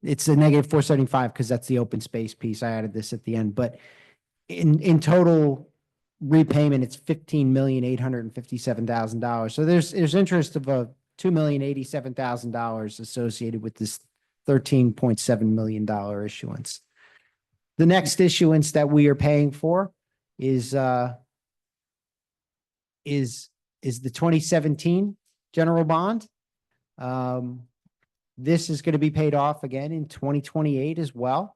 it's a negative 475 because that's the open space piece. I added this at the end, but in total repayment, it's $15,857,000. So there's interest of $2,087,000 associated with this $13.7 million issuance. The next issuance that we are paying for is the 2017 general bond. This is going to be paid off again in 2028 as well.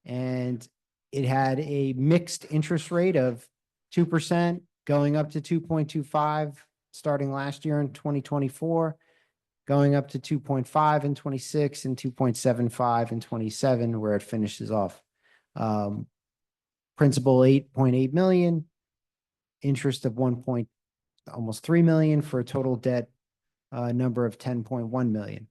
And it had a mixed interest rate of 2% going up to 2.25 starting last year in 2024, going up to 2.5 in 26 and 2.75 in 27, where it finishes off. Principal 8.8 million, interest of almost 3 million, for a total debt number of 10.1 million.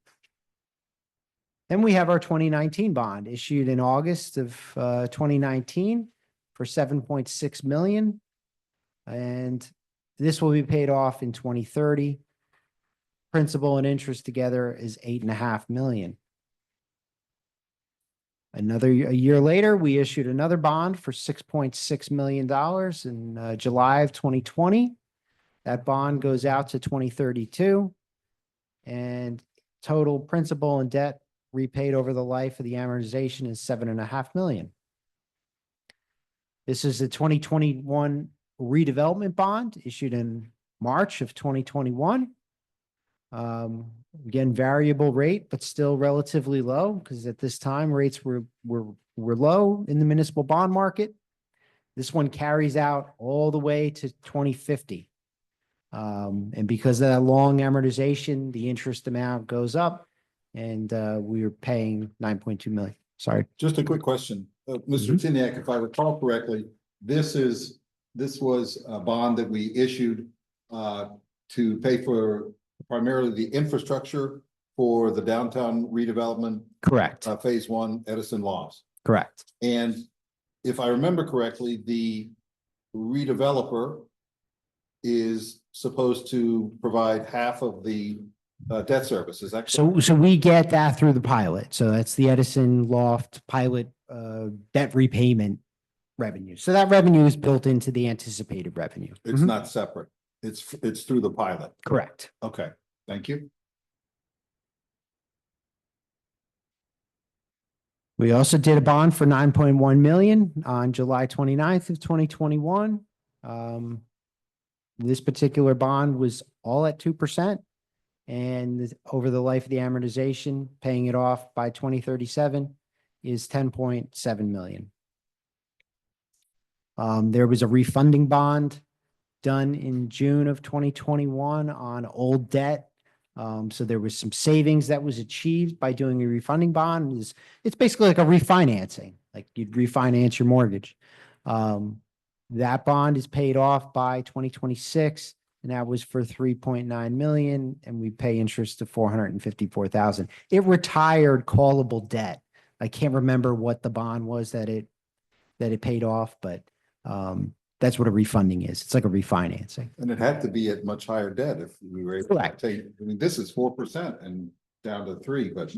Then we have our 2019 bond issued in August of 2019 for 7.6 million. And this will be paid off in 2030. Principal and interest together is 8.5 million. A year later, we issued another bond for $6.6 million in July of 2020. That bond goes out to 2032. And total principal and debt repaid over the life of the amortization is 7.5 million. This is a 2021 redevelopment bond issued in March of 2021. Again, variable rate, but still relatively low because at this time rates were low in the municipal bond market. This one carries out all the way to 2050. And because of that long amortization, the interest amount goes up and we are paying 9.2 million. Sorry. Just a quick question. Mr. Tiniak, if I recall correctly, this was a bond that we issued to pay for primarily the infrastructure for the downtown redevelopment. Correct. Phase 1 Edison Laws. Correct. And if I remember correctly, the redeveloper is supposed to provide half of the debt service. Is that correct? So we get that through the pilot. So that's the Edison Loft pilot debt repayment revenue. So that revenue is built into the anticipated revenue. It's not separate. It's through the pilot. Correct. Okay, thank you. We also did a bond for 9.1 million on July 29th of 2021. This particular bond was all at 2%. And over the life of the amortization, paying it off by 2037 is 10.7 million. There was a refunding bond done in June of 2021 on old debt. So there was some savings that was achieved by doing a refunding bond. It's basically like a refinancing, like you'd refinance your mortgage. That bond is paid off by 2026, and that was for 3.9 million, and we pay interest of 454,000. It retired callable debt. I can't remember what the bond was that it paid off, but that's what a refunding is. It's like a refinancing. And it had to be at much higher debt if we were able to take, I mean, this is 4% and down to 3, but.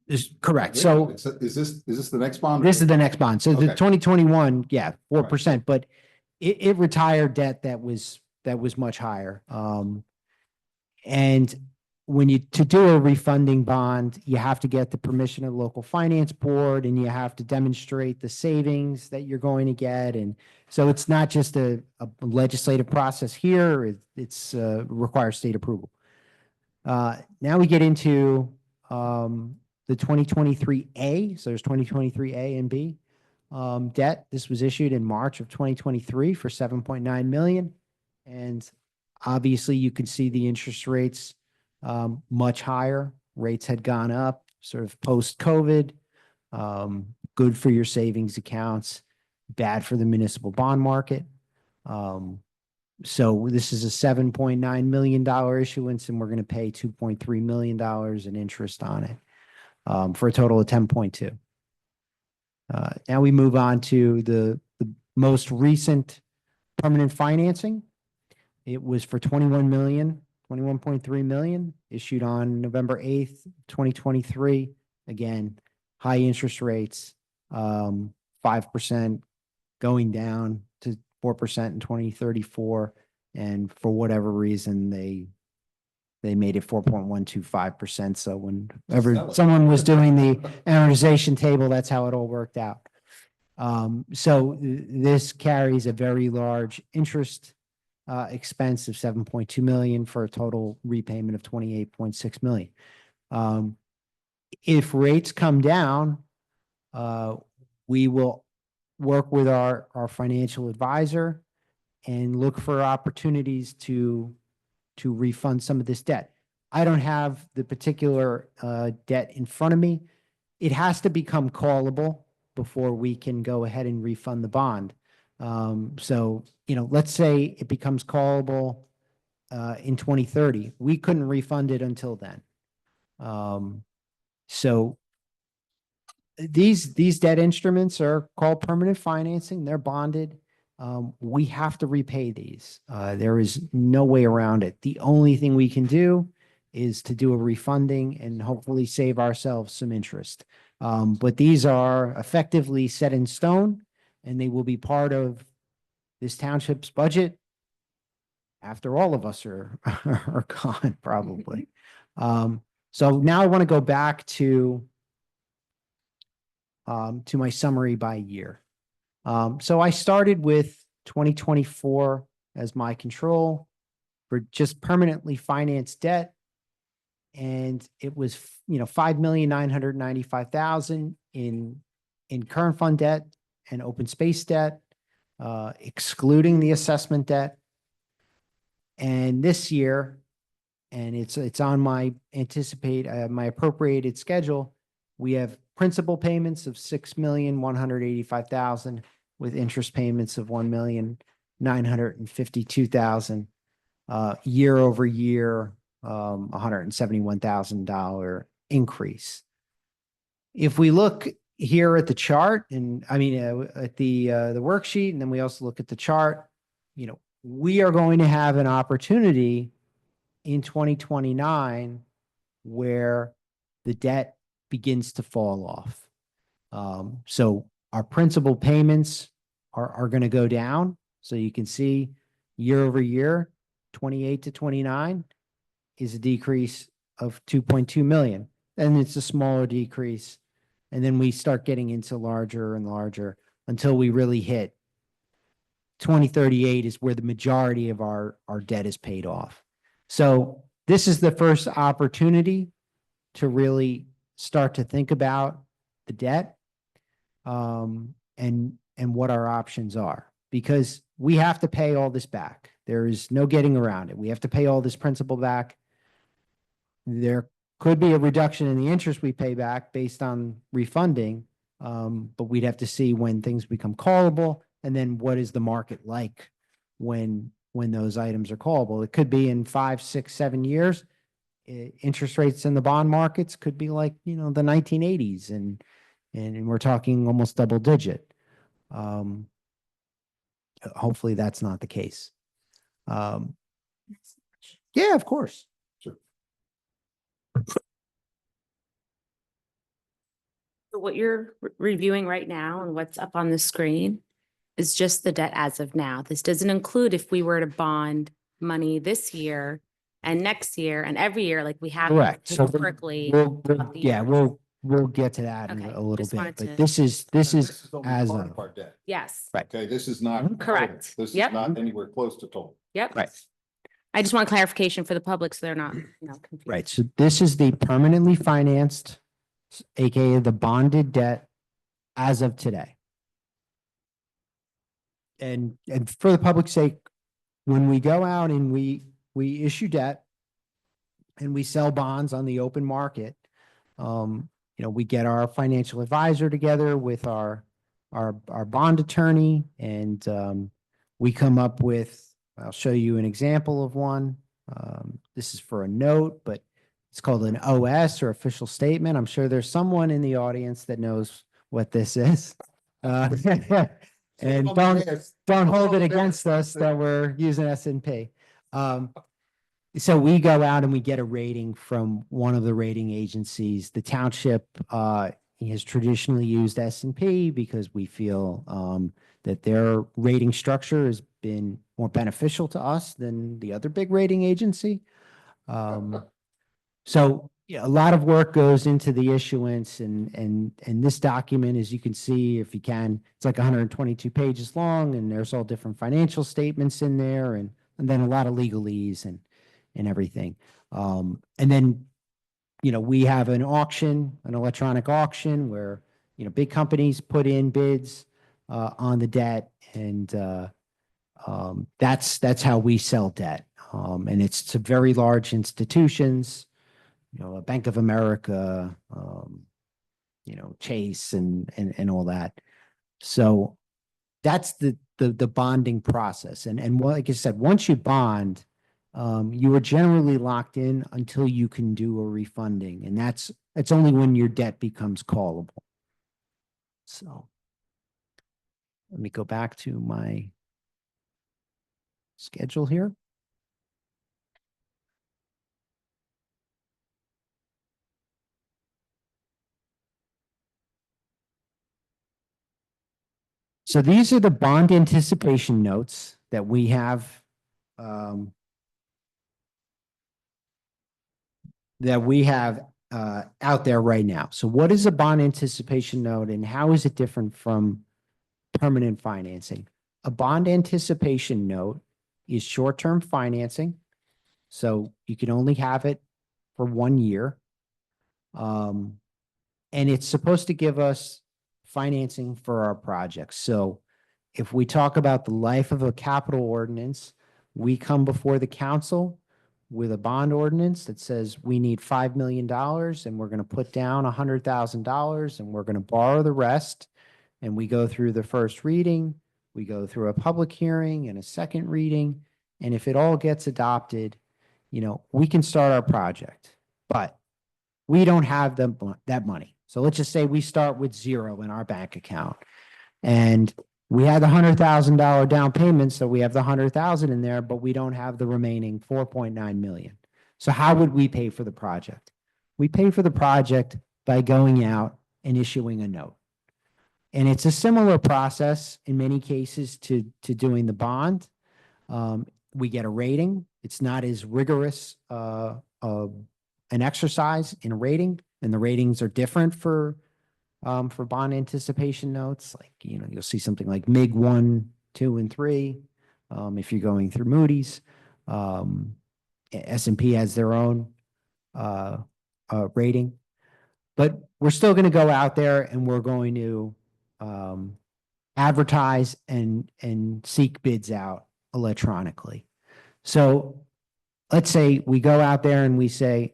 Is correct. So Is this the next bond? this is the next bond. So the Okay. 2021, yeah, 4%, but it retired debt that was much higher. And when to do a refunding bond, you have to get the permission of the local finance board and you have to demonstrate the savings that you're going to get. And so it's not just a legislative process here, it's requires state approval. Now we get into the 2023A. So there's 2023A and B debt. This was issued in March of 2023 for 7.9 million. And obviously you can see the interest rates much higher. Rates had gone up sort of post-COVID. Good for your savings accounts, bad for the municipal bond market. So this is a $7.9 million issuance, and we're going to pay $2.3 million in interest on it for a total of 10.2. Now we move on to the most recent permanent financing. It was for 21.3 million, issued on November 8th, 2023. Again, high interest rates, 5% going down to 4% in 2034. And for whatever reason, they made it 4.125%. So whenever someone was doing the amortization table, that's how it all worked out. So this carries a very large interest expense of 7.2 million for a total repayment of 28.6 million. If rates come down, we will work with our financial advisor and look for opportunities to refund some of this debt. I don't have the particular debt in front of me. It has to become callable before we can go ahead and refund the bond. So, let's say it becomes callable in 2030. We couldn't refund it until then. So these debt instruments are called permanent financing. They're bonded. We have to repay these. There is no way around it. The only thing we can do is to do a refunding and hopefully save ourselves some interest. But these are effectively set in stone, and they will be part of this township's budget after all of us are gone, probably. So now I want to go back to my summary by year. So I started with 2024 as my control for just permanently financed debt. and it was, 5,995,000 in current fund debt and open space debt, excluding the assessment debt. And this year, and it's on my my appropriated schedule, we have principal payments of 6,185,000 with interest payments of 1,952,000, year over year, $171,000 increase. If we look here at the chart and at the worksheet, and then we also look at the chart, we are going to have an opportunity in 2029 where the debt begins to fall off. So our principal payments are going to go down. So you can see year over year, 28 to 29 is a decrease of 2.2 million. And it's a smaller decrease. And then we start getting into larger and larger until we really hit 2038 is where the majority of our debt is paid off. So this is the first opportunity to really start to think about the debt, and what our options are, because we have to pay all this back. There is no getting around it. We have to pay all this principal back. There could be a reduction in the interest we pay back based on refunding, but we'd have to see when things become callable, and then what is the market like when those items are callable. It could be in 5, 6, 7 years. Interest rates in the bond markets could be like, the 1980s, and we're talking almost double digit. Hopefully that's not the case. Yeah, of course. So what you're reviewing right now and what's up on the screen is just the debt as of now. This doesn't include if we were to bond money this year and next year and every year like we have Correct. So historically. we'll throughout the years. we'll get to that in Okay, a little just bit, wanted but to- this is only as part of, our debt. Yes, right. Okay, this is not. Correct. This is Yep. not anywhere close to total. yep. Right. I just want clarification for the public so they're not, confused. Right. So this is the permanently financed, AKA the bonded debt as of today. And for the public's sake, when we go out and we issue debt and we sell bonds on the open market, we get our financial advisor together with our bond attorney, and we come up with, I'll show you an example of one. This is for a note, but it's called an OS, or official statement. I'm sure there's someone in the audience that knows what this is. And don't hold it against us that we're using S&P. So we go out and we get a rating from one of the rating agencies. The Township has traditionally used S&P because we feel that their rating structure has been more beneficial to us than the other big rating agency. So yeah, a lot of work goes into the issuance, and this document, as you can see, if you can, it's like 122 pages long, and there's all different financial statements in there, and then a lot of legalese and everything. And then, we have an auction, an electronic auction where, big companies put in bids on the debt, and that's how we sell debt. And it's to very large institutions, a Bank of America, Chase and all that. So that's the bonding process. And like I said, once you bond, you are generally locked in until you can do a refunding. And it's only when your debt becomes callable. So let me go back to my schedule here. So these are the bond anticipation notes that we have out there right now. So what is a bond anticipation note, and how is it different from permanent financing? A bond anticipation note is short-term financing. So you can only have it for 1 year. And it's supposed to give us financing for our projects. So if we talk about the life of a capital ordinance, we come before the council with a bond ordinance that says we need $5 million and we're going to put down $100,000 and we're going to borrow the rest. And we go through the first reading, we go through a public hearing and a second reading. And if it all gets adopted, we can start our project, but we don't have that money. So let's just say we start with 0 in our bank account and we had the $100,000 down payment. So we have the 100,000 in there, but we don't have the remaining 4.9 million. So how would we pay for the project? We pay for the project by going out and issuing a note. And it's a similar process in many cases to doing the bond. We get a rating. It's not as rigorous an exercise in a rating, and the ratings are different for bond anticipation notes. Like, you'll see something like MIG 1, 2, and 3. If you're going through Moody's, S&P has their own rating, but we're still going to go out there and we're going to advertise and seek bids out electronically. So let's say we go out there and we say,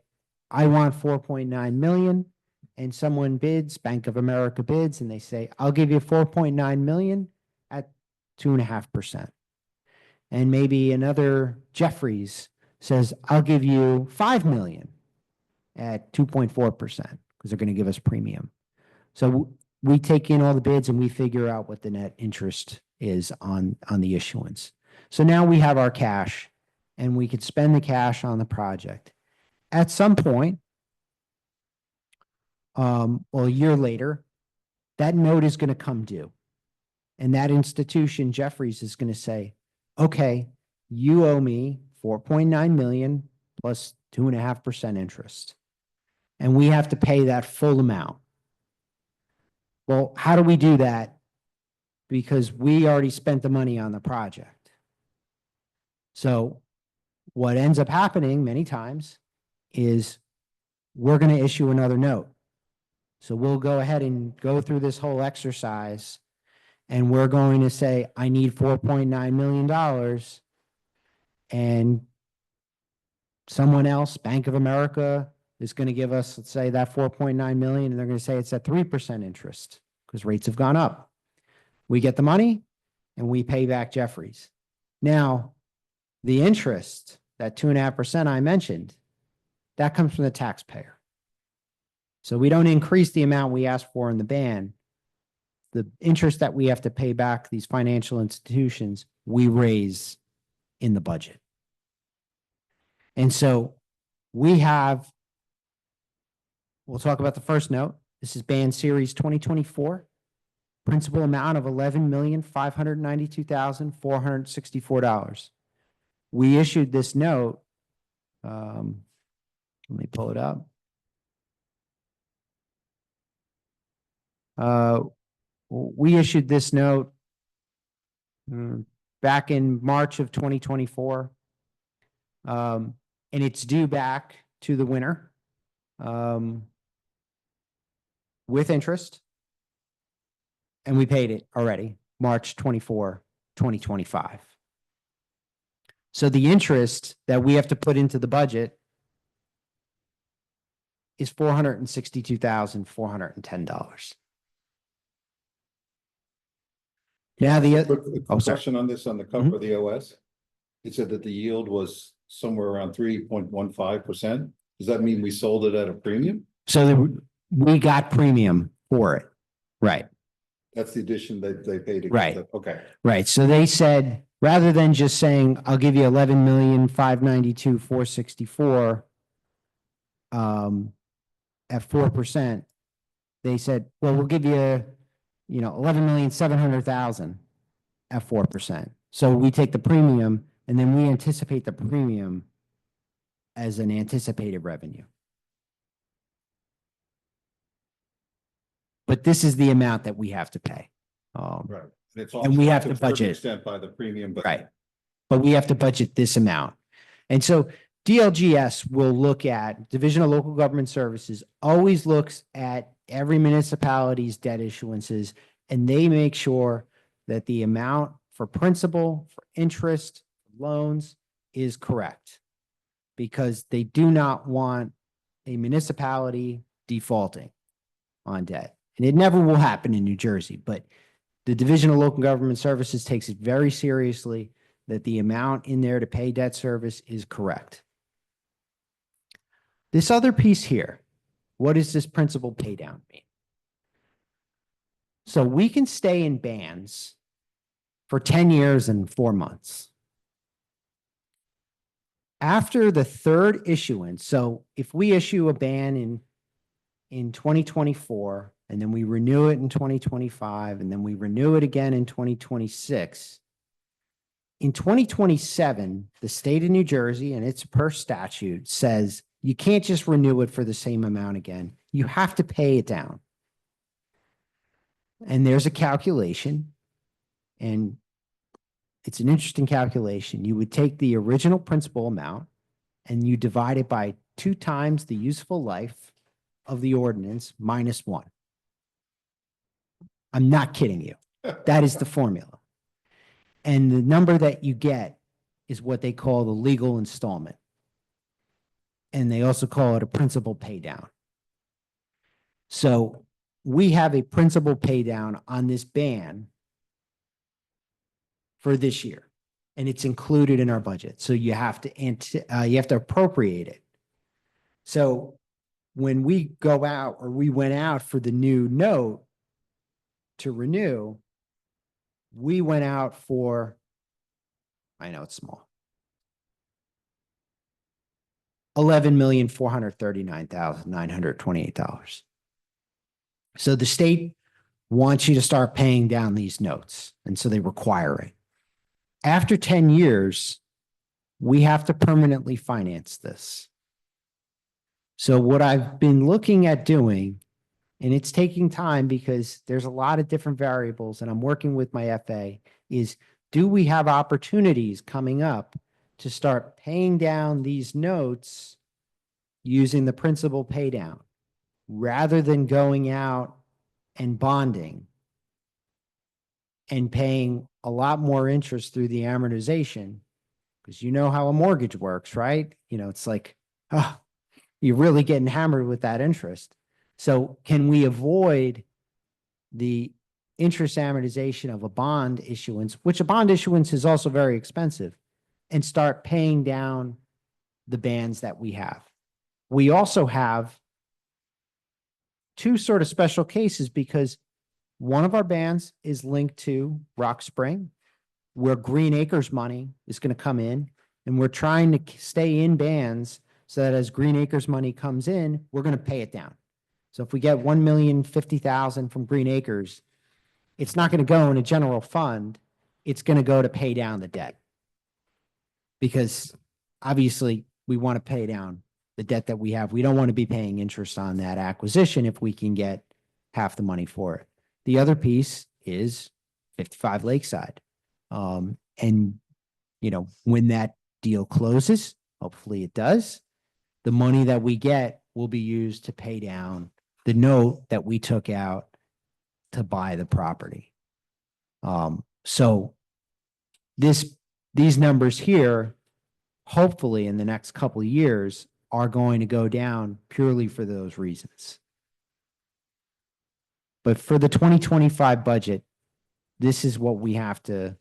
I want 4.9 million, and someone bids, Bank of America bids, and they say, I'll give you 4.9 million at 2.5%. And maybe another Jeffries says, I'll give you 5 million at 2.4% because they're going to give us premium. So we take in all the bids and we figure out what the net interest is on the issuance. So now we have our cash and we could spend the cash on the project. At some point, a year later, that note is going to come due. And that institution, Jeffries, is going to say, okay, you owe me 4.9 million plus 2.5% interest. And we have to pay that full amount. Well, how do we do that? Because we already spent the money on the project. So what ends up happening many times is we're going to issue another note. So we'll go ahead and go through this whole exercise and we're going to say, I need $4.9 million. And someone else, Bank of America, is going to give us, let's say, that 4.9 million, and they're going to say it's at 3% interest because rates have gone up. We get the money and we pay back Jeffries. Now, the interest, that 2.5% I mentioned, that comes from the taxpayer. So we don't increase the amount we ask for in the ban. The interest that we have to pay back these financial institutions, we raise in the budget. And so we have, we'll talk about the first note. This is band series 2024. Principal amount of $11,592,464. We issued this note. Let me pull it up. We issued this note back in March of 2024. And it's due back to the winner with interest. And we paid it already, March 24, 2025. So the interest that we have to put into the budget is $462,410. Now the question on this, on the cover of the OS, it said that the yield was somewhere around 3.15%. Does that mean we sold it at a premium? So we got premium for it, right? That's the addition that they paid. Right. Okay. Right. So they said, rather than just saying, I'll give you 11,592,464 at 4%, they said, well, we'll give you, 11,700,000 at 4%. So we take the premium and then we anticipate the premium as an anticipated revenue. But this is the amount that we have to pay. Right. And we have to a certain budget. extent by the premium, but Right. But we have to budget this amount. And so DLGS will look at, Division of Local Government Services always looks at every municipality's debt issuances, and they make sure that the amount for principal, for interest, loans is correct. Because they do not want a municipality defaulting on debt. And it never will happen in New Jersey, but the Division of Local Government Services takes it very seriously that the amount in there to pay debt service is correct. This other piece here, what does this principal pay down mean? So we can stay in bands for 10 years and 4 months. After the third issuance, so if we issue a ban in 2024, and then we renew it in 2025, and then we renew it again in 2026, in 2027, the state of New Jersey, and it's per statute, says you can't just renew it for the same amount again. You have to pay it down. And there's a calculation, and it's an interesting calculation. You would take the original principal amount and you divide it by 2 times the useful life of the ordinance minus 1. I'm not kidding you. That is the formula. And the number that you get is what they call the legal installment. And they also call it a principal pay down. So we have a principal pay down on this ban for this year, and it's included in our budget. So you have to appropriate it. So when we go out, or we went out for the new note to renew, we went out for, I know it's small, $11,439,928. So the state wants you to start paying down these notes, and so they require it. After 10 years, we have to permanently finance this. So what I've been looking at doing, and it's taking time because there's a lot of different variables, and I'm working with my FA, is do we have opportunities coming up to start paying down these notes using the principal pay down rather than going out and bonding and paying a lot more interest through the amortization? Because you know how a mortgage works, right? You know, it's like, oh, you're really getting hammered with that interest. So can we avoid the interest amortization of a bond issuance, which a bond issuance is also very expensive, and start paying down the bands that we have? We also have 2 sort of special cases, because one of our bands is linked to Rock Spring, where Green Acres money is going to come in, and we're trying to stay in bands so that as Green Acres money comes in, we're going to pay it down. So if we get $1,050,000 from Green Acres, it's not going to go in a general fund. It's going to go to pay down the debt. Because obviously we want to pay down the debt that we have. We don't want to be paying interest on that acquisition if we can get half the money for it. The other piece is 55 Lakeside. And, you know, when that deal closes, hopefully it does, the money that we get will be used to pay down the note that we took out to buy the property. So these numbers here, hopefully in the next couple of years, are going to go down purely for those reasons. But for the 2025 budget, this is what we have to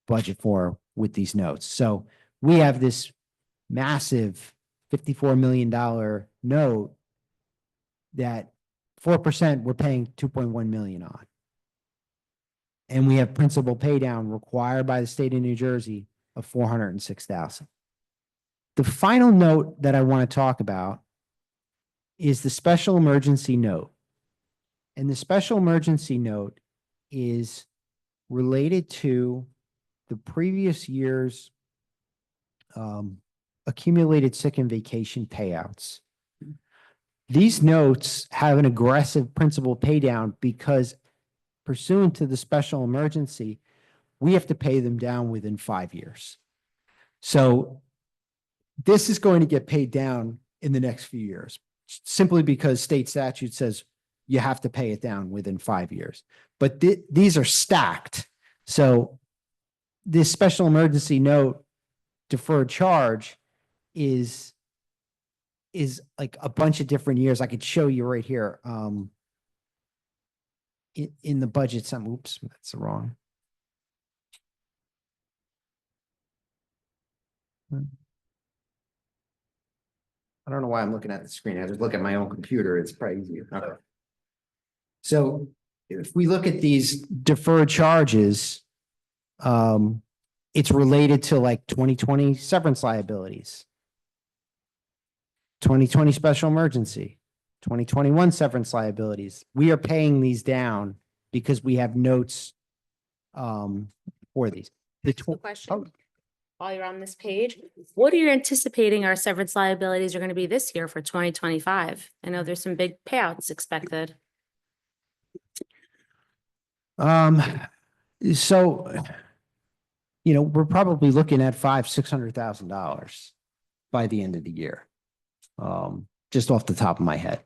budget for with these notes. So we have this massive $54 million note that 4% we're paying 2.1 million on. And we have principal pay down required by the state of New Jersey of 406,000. The final note that I want to talk about is the special emergency note. And the special emergency note is related to the previous year's accumulated sick and vacation payouts. These notes have an aggressive principal pay down because pursuant to the special emergency, we have to pay them down within 5 years. So this is going to get paid down in the next few years, simply because state statute says you have to pay it down within 5 years. But these are stacked. So this special emergency note deferred charge is like a bunch of different years. I could show you right here. In the budget, oops, that's the wrong. I don't know why I'm looking at the screen. I just look at my own computer. It's probably easier. Okay. So if we look at these deferred charges, it's related to like 2020 severance liabilities, 2020 special emergency, 2021 severance liabilities. We are paying these down because we have notes for these. The Question. While you're on this page, what are you anticipating our severance liabilities are going to be this year for 2025? I know there's some big payouts expected. So, we're probably looking at $500,000-$600,000 by the end of the year. Just off the top of my head.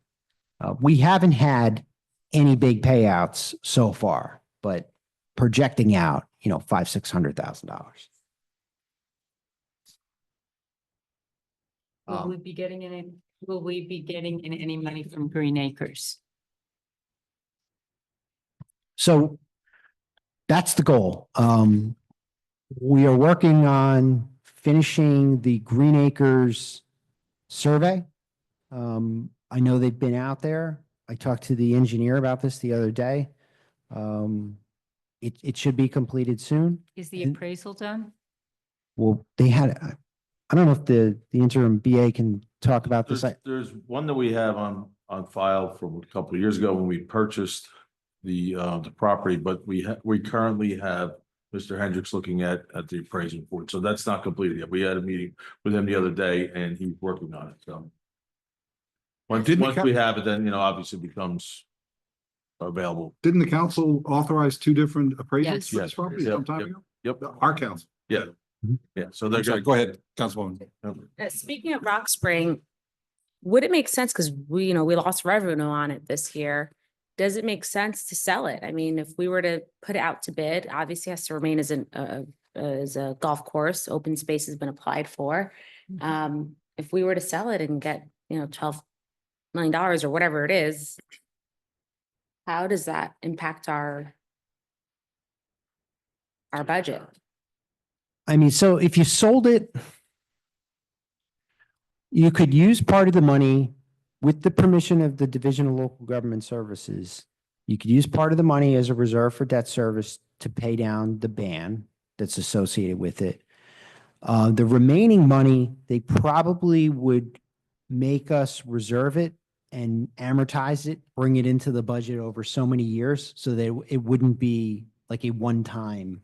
We haven't had any big payouts so far, but projecting out, $500,000-$600,000. Will we be getting any money from Green Acres? So that's the goal. We are working on finishing the Green Acres survey. I know they've been out there. I talked to the engineer about this the other day. It should be completed soon. Is the appraisal done? Well, I don't know if the interim BA can talk about this. There's one that we have on file from a couple of years ago when we purchased the property, but we currently have Mr. Hendricks looking at the appraisal report. So that's not completed yet. We had a meeting with him the other day and he's working on it. So once we have it, then, obviously it becomes available. Didn't the council authorize 2 different appraisals Yes. for this property some time ago? Yep. Our council. Yeah. Yeah. So they're I'm sorry, going. go ahead, Councilwoman. Speaking of Rock Spring, would it make sense, because we lost revenue on it this year? Does it make sense to sell it? I mean, if we were to put it out to bid, obviously it has to remain as a golf course, open space has been applied for. If we were to sell it and get, $12 million or whatever it is, how does that impact our budget? I mean, so if you sold it, you could use part of the money with the permission of the Division of Local Government Services. You could use part of the money as a reserve for debt service to pay down the ban that's associated with it. The remaining money, they probably would make us reserve it and amortize it, bring it into the budget over so many years so that it wouldn't be like a one-time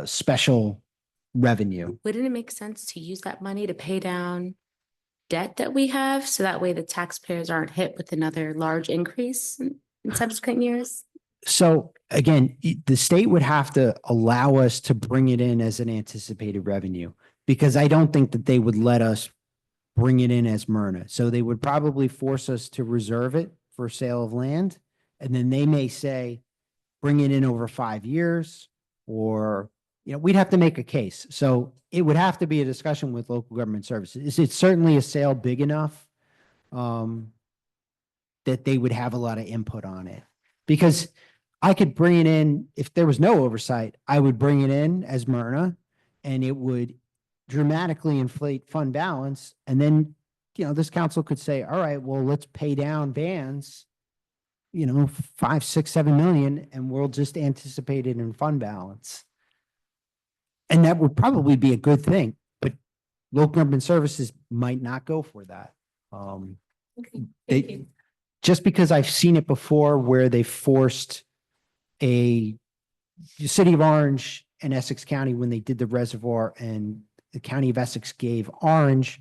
special revenue. Wouldn't it make sense to use that money to pay down debt that we have? So that way the taxpayers aren't hit with another large increase in subsequent years? So again, the state would have to allow us to bring it in as an anticipated revenue, because I don't think that they would let us bring it in as Myrna. So they would probably force us to reserve it for sale of land. And then they may say, bring it in over 5 years, or, we'd have to make a case. So it would have to be a discussion with local government services. It's certainly a sale big enough that they would have a lot of input on it, because I could bring it in, if there was no oversight, I would bring it in as Myrna and it would dramatically inflate fund balance. And then, this council could say, all right, well, let's pay down bans, 5, 6, 7 million, and we'll just anticipate it in fund balance. And that would probably be a good thing, but local government services might not go for that. Just because I've seen it before where they forced the city of Orange and Essex County, when they did the reservoir, and the county of Essex gave Orange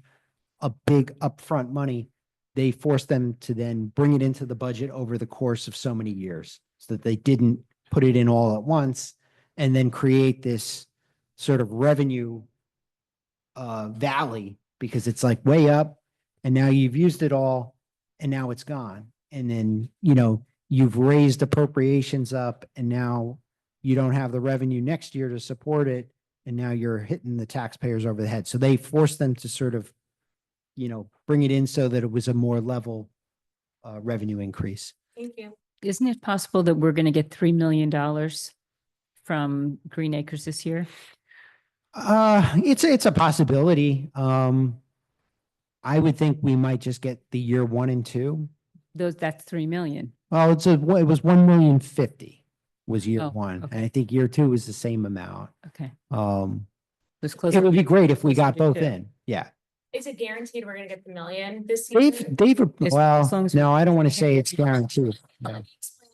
a big upfront money, they forced them to then bring it into the budget over the course of so many years, so that they didn't put it in all at once and then create this sort of revenue valley because it's like way up and now you've used it all and now it's gone. And then, you've raised appropriations up and now you don't have the revenue next year to support it. And now you're hitting the taxpayers over the head. So they forced them to sort of, bring it in so that it was a more level revenue increase. Thank you. Isn't it possible that we're going to get $3 million from Green Acres this year? It's a possibility. I would think we might just get the year 1 and 2. That's 3 million. Well, it was 1,050,000 was year Oh, 1. okay. And I think year 2 was the same amount. Okay. It Close. would be great if we closer got to both 2. in. Yeah. Is it guaranteed we're gonna get the million this year? Dave, As well, long as- no, I don't want to say it's guaranteed. No. Explain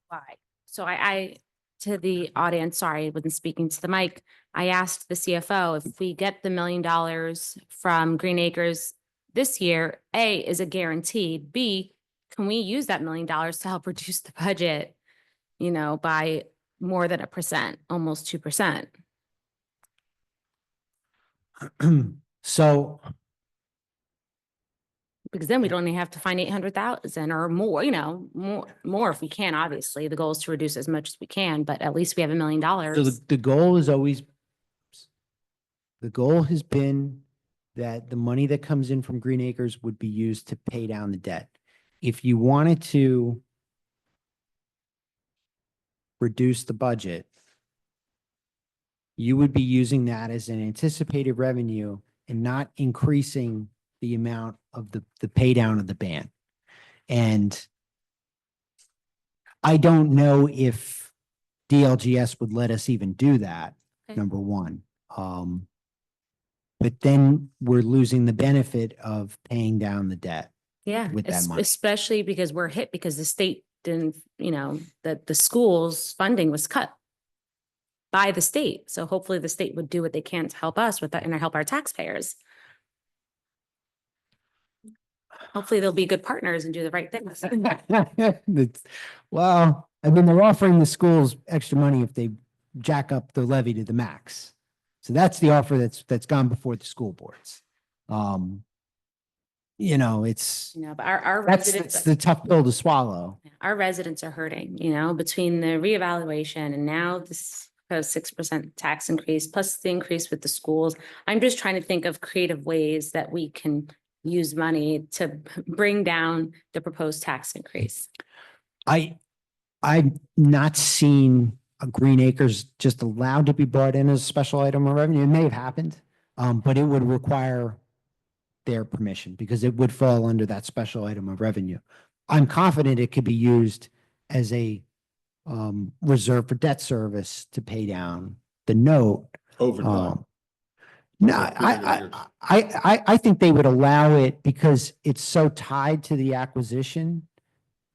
why. So I, to the audience, sorry, I wasn't speaking to the mic. I asked the CFO if we get the $1 million from Green Acres this year, A, is it guaranteed? B, can we use that $1 million to help reduce the budget, by more than 1%, almost 2%? So Because then we'd only have to find 800,000 or more, more if we can, obviously. The goal is to reduce as much as we can, but at least we have $1 million. So the goal is always, the goal has been that the money that comes in from Green Acres would be used to pay down the debt. If you wanted to reduce the budget, you would be using that as an anticipated revenue and not increasing the amount of the pay down of the ban. And I don't know if DLGS would let us even do that, Okay. number one. But then we're losing the benefit of paying down the debt. Yeah, with that money. especially because we're hit because the state didn't, that the schools' funding was cut by the state. So hopefully the state would do what they can to help us with that and help our taxpayers. Hopefully they'll be good partners and do the right things. Well, I mean, they're offering the schools extra money if they jack up the levy to the max. So that's the offer that's gone before the school boards. It's, But our that's residents, the tough pill to swallow. our residents are hurting, between the reevaluation and now this 6% tax increase, plus the increase with the schools. I'm just trying to think of creative ways that we can use money to bring down the proposed tax increase. I've not seen a Green Acres just allowed to be brought in as a special item of revenue. It may have happened, but it would require their permission because it would fall under that special item of revenue. I'm confident it could be used as a reserve for debt service to pay down the note. Over time. No, Over I think they would allow it because it's so tied to the acquisition.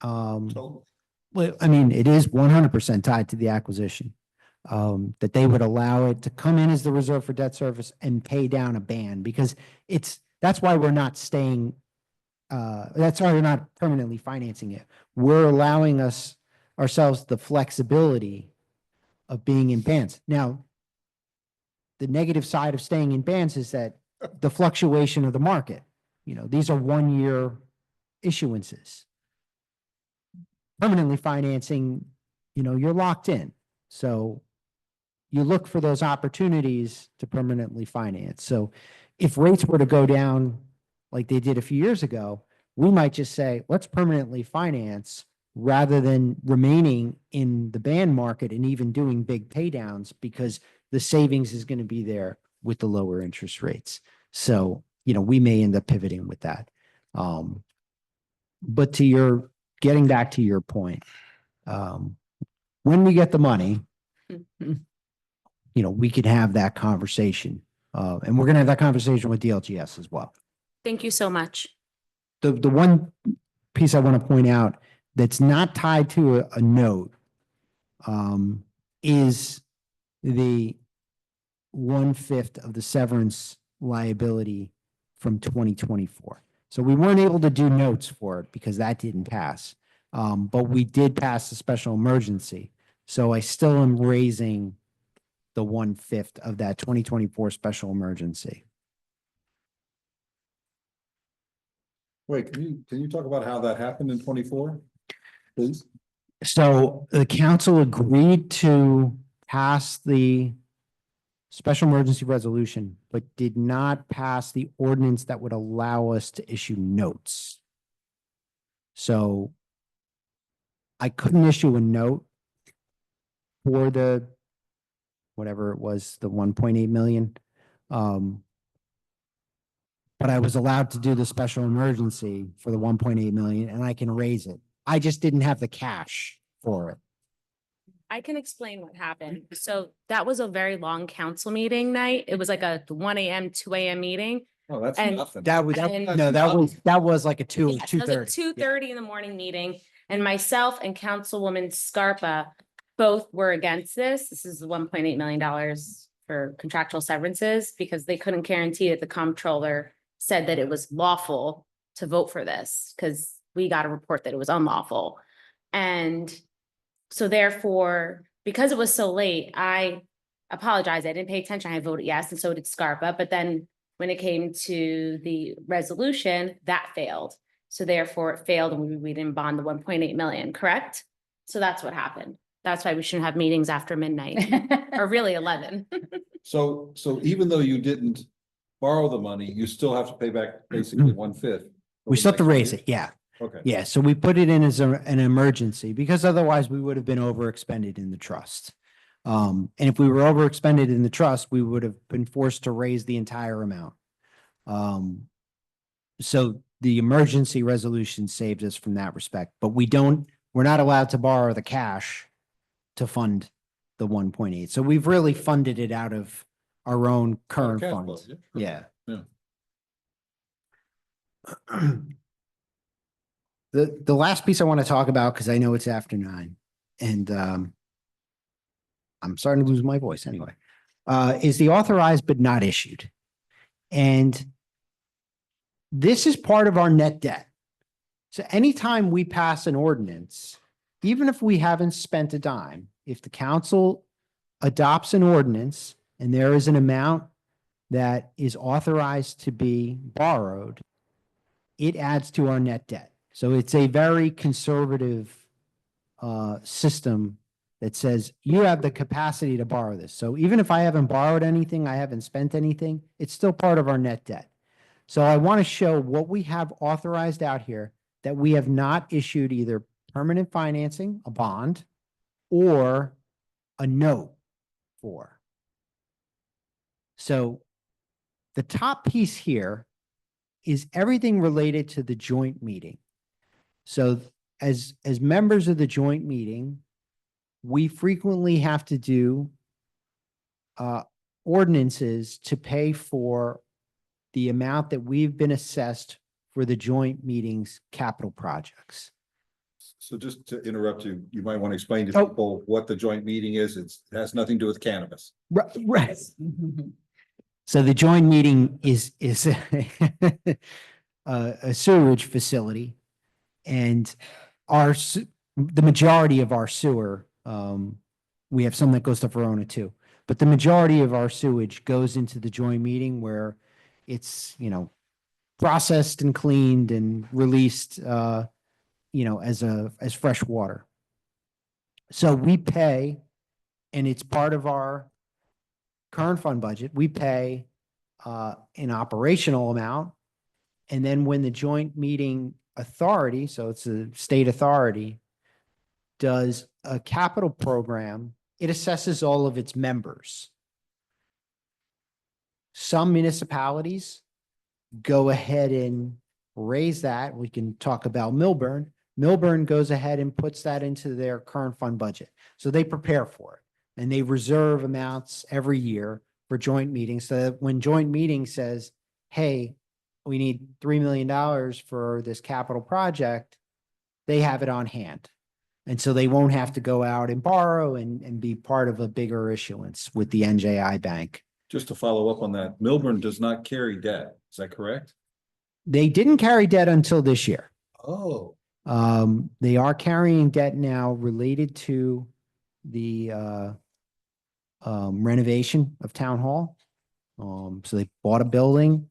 Well, I mean, it is 100% tied to the acquisition. That they would allow it to come in as the reserve for debt service and pay down a ban because that's why we're not staying. That's why we're not permanently financing it. We're allowing ourselves the flexibility of being in bans. Now, the negative side of staying in bans is that the fluctuation of the market. These are 1-year issuances. Permanently financing, you're locked in. So you look for those opportunities to permanently finance. So if rates were to go down like they did a few years ago, we might just say, let's permanently finance rather than remaining in the band market and even doing big pay downs because the savings is going to be there with the lower interest rates. So, we may end up pivoting with that. But getting back to your point, when we get the money, we could have that conversation. And we're going to have that conversation with DLGS as well. Thank you so much. The one piece I want to point out that's not tied to a note is the 1/5 of the severance liability from 2024. So we weren't able to do notes for it because that didn't pass. But we did pass the special emergency. So I still am raising the 1/5 of that 2024 special emergency. Wait, can you talk about how that happened in 24? Please? So the council agreed to pass the special emergency resolution, but did not pass the ordinance that would allow us to issue notes. So I couldn't issue a note for the, whatever it was, the 1.8 million. But I was allowed to do the special emergency for the 1.8 million and I can raise it. I just didn't have the cash for it. I can explain what happened. So that was a very long council meeting night. It was like a 1 a.m., 2 a.m. meeting. Oh, that's And- nothing. That was, And- no, that was like a two, Yes, it was a 2:30. 2:30 in the morning meeting, and myself and Councilwoman Scarpa both were against this. This is the $1.8 million for contractual severances because they couldn't guarantee that the comptroller said that it was lawful to vote for this because we got a report that it was unlawful. And so therefore, because it was so late, I apologize. I didn't pay attention. I voted yes, and so did Scarpa. But then when it came to the resolution, that failed. So therefore it failed and we didn't bond the 1.8 million, correct? So that's what happened. That's why we shouldn't have meetings after midnight or really 11. So even though you didn't borrow the money, you still have to pay back basically 1/5. We still have to raise it, yeah. Okay. Yeah, so we put it in as an emergency because otherwise we would have been overexpended in the trust. And if we were overexpended in the trust, we would have been forced to raise the entire amount. So the emergency resolution saved us from that respect, but we're not allowed to borrow the cash to fund the 1.8. So we've really funded it out of our own current cash flow, funds. yeah. Yeah. Yeah. The last piece I want to talk about, because I know it's after 9 and I'm starting to lose my voice anyway, is the authorized but not issued. And this is part of our net debt. So anytime we pass an ordinance, even if we haven't spent a dime, if the council adopts an ordinance and there is an amount that is authorized to be borrowed, it adds to our net debt. So it's a very conservative system that says you have the capacity to borrow this. So even if I haven't borrowed anything, I haven't spent anything, it's still part of our net debt. So I want to show what we have authorized out here that we have not issued either permanent financing, a bond, or a note for. So the top piece here is everything related to the joint meeting. So as members of the joint meeting, we frequently have to do ordinances to pay for the amount that we've been assessed for the joint meetings capital projects. So just to interrupt you, you might want to explain to Oh. people what the joint meeting is. It has nothing to do with cannabis. Right. So the joint meeting is a sewage facility, and the majority of our sewer, we have some that goes to Verona too, but the majority of our sewage goes into the joint meeting where it's, processed and cleaned and released, as fresh water. So we pay, and it's part of our current fund budget, we pay an operational amount. And then when the joint meeting authority, so it's a state authority, does a capital program, it assesses all of its members. Some municipalities go ahead and raise that. We can talk about Millburn. Millburn goes ahead and puts that into their current fund budget. So they prepare for it and they reserve amounts every year for joint meetings. So that when joint meeting says, hey, we need $3 million for this capital project, they have it on hand. And so they won't have to go out and borrow and be part of a bigger issuance with the NJI Bank. Just to follow up on that, Millburn does not carry debt. Is that correct? They didn't carry debt until this year. Oh. They are carrying debt now related to the renovation of Town Hall. So they bought a building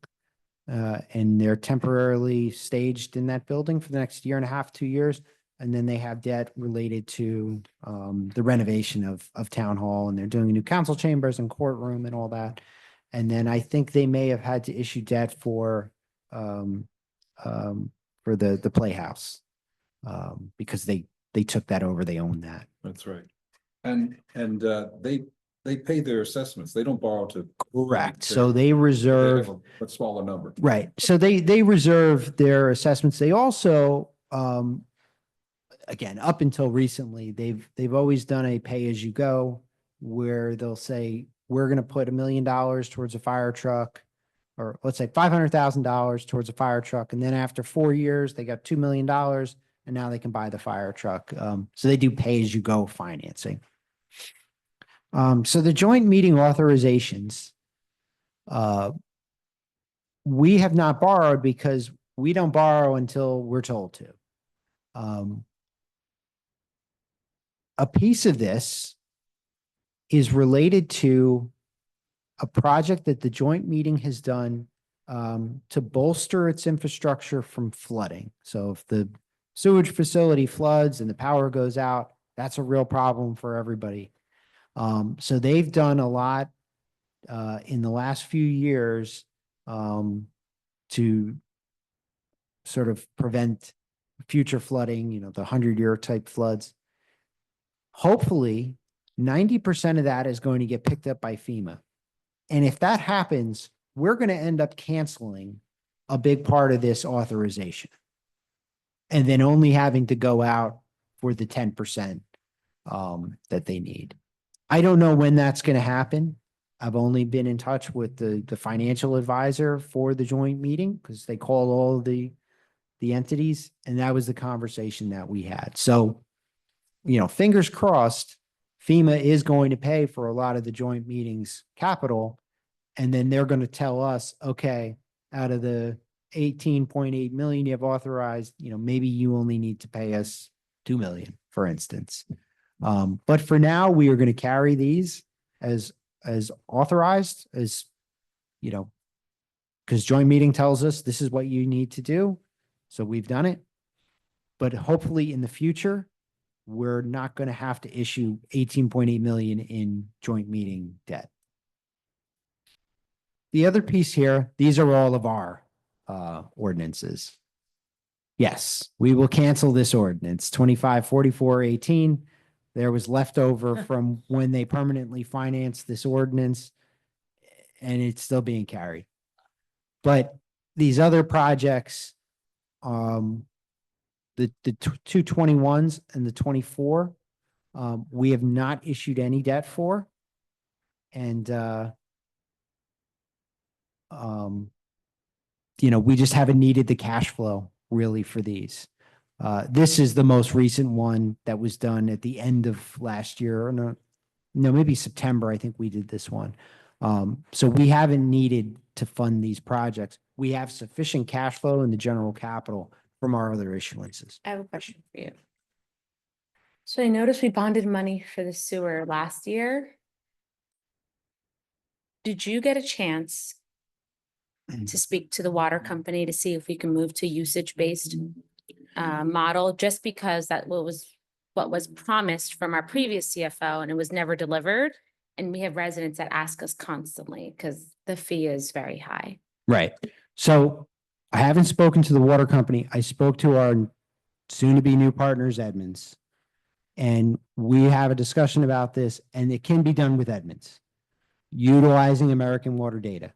and they're temporarily staged in that building for the next year and a half, 2 years. And then they have debt related to the renovation of Town Hall, and they're doing new council chambers and courtroom and all that. And then I think they may have had to issue debt for the Playhouse because they took that over. They own that. That's right. And they pay their assessments. They don't borrow to. Correct. So they reserve. They have a smaller number. Right. So they reserve their assessments. They also, again, up until recently, they've always done a pay as you go where they'll say, we're going to put $1 million towards a fire truck, or let's say $500,000 towards a fire truck. And then after 4 years, they got $2 million and now they can buy the fire truck. So they do pay as you go financing. So the joint meeting authorizations, we have not borrowed because we don't borrow until we're told to. A piece of this is related to a project that the joint meeting has done to bolster its infrastructure from flooding. So if the sewage facility floods and the power goes out, that's a real problem for everybody. So they've done a lot in the last few years to sort of prevent future flooding, the 100-year type floods. Hopefully, 90% of that is going to get picked up by FEMA. And if that happens, we're going to end up canceling a big part of this authorization and then only having to go out for the 10% that they need. I don't know when that's going to happen. I've only been in touch with the financial advisor for the joint meeting because they call all the entities, and that was the conversation that we had. So, fingers crossed, FEMA is going to pay for a lot of the joint meetings capital, and then they're going to tell us, okay, out of the 18.8 million you have authorized, maybe you only need to pay us 2 million, for instance. But for now, we are going to carry these as authorized, as because joint meeting tells us this is what you need to do. So we've done it. But hopefully in the future, we're not going to have to issue 18.8 million in joint meeting debt. The other piece here, these are all of our ordinances. Yes, we will cancel this ordinance 254418. There was leftover from when they permanently financed this ordinance, and it's still being carried. But these other projects, the 221s and the 24, we have not issued any debt for. And, we just haven't needed the cash flow really for these. This is the most recent one that was done at the end of last year. Or no, maybe September, I think we did this one. So we haven't needed to fund these projects. We have sufficient cash flow in the general capital from our other issuances. I have a question for you. So I noticed we bonded money for the sewer last year. Did you get a chance to speak to the water company to see if we can move to usage-based model, just because that what was promised from our previous CFO and it was never delivered? And we have residents that ask us constantly because the fee is very high. Right. So I haven't spoken to the water company. I spoke to our soon-to-be new partners, Edmonds, and we have a discussion about this, and it can be done with Edmonds, utilizing American water data.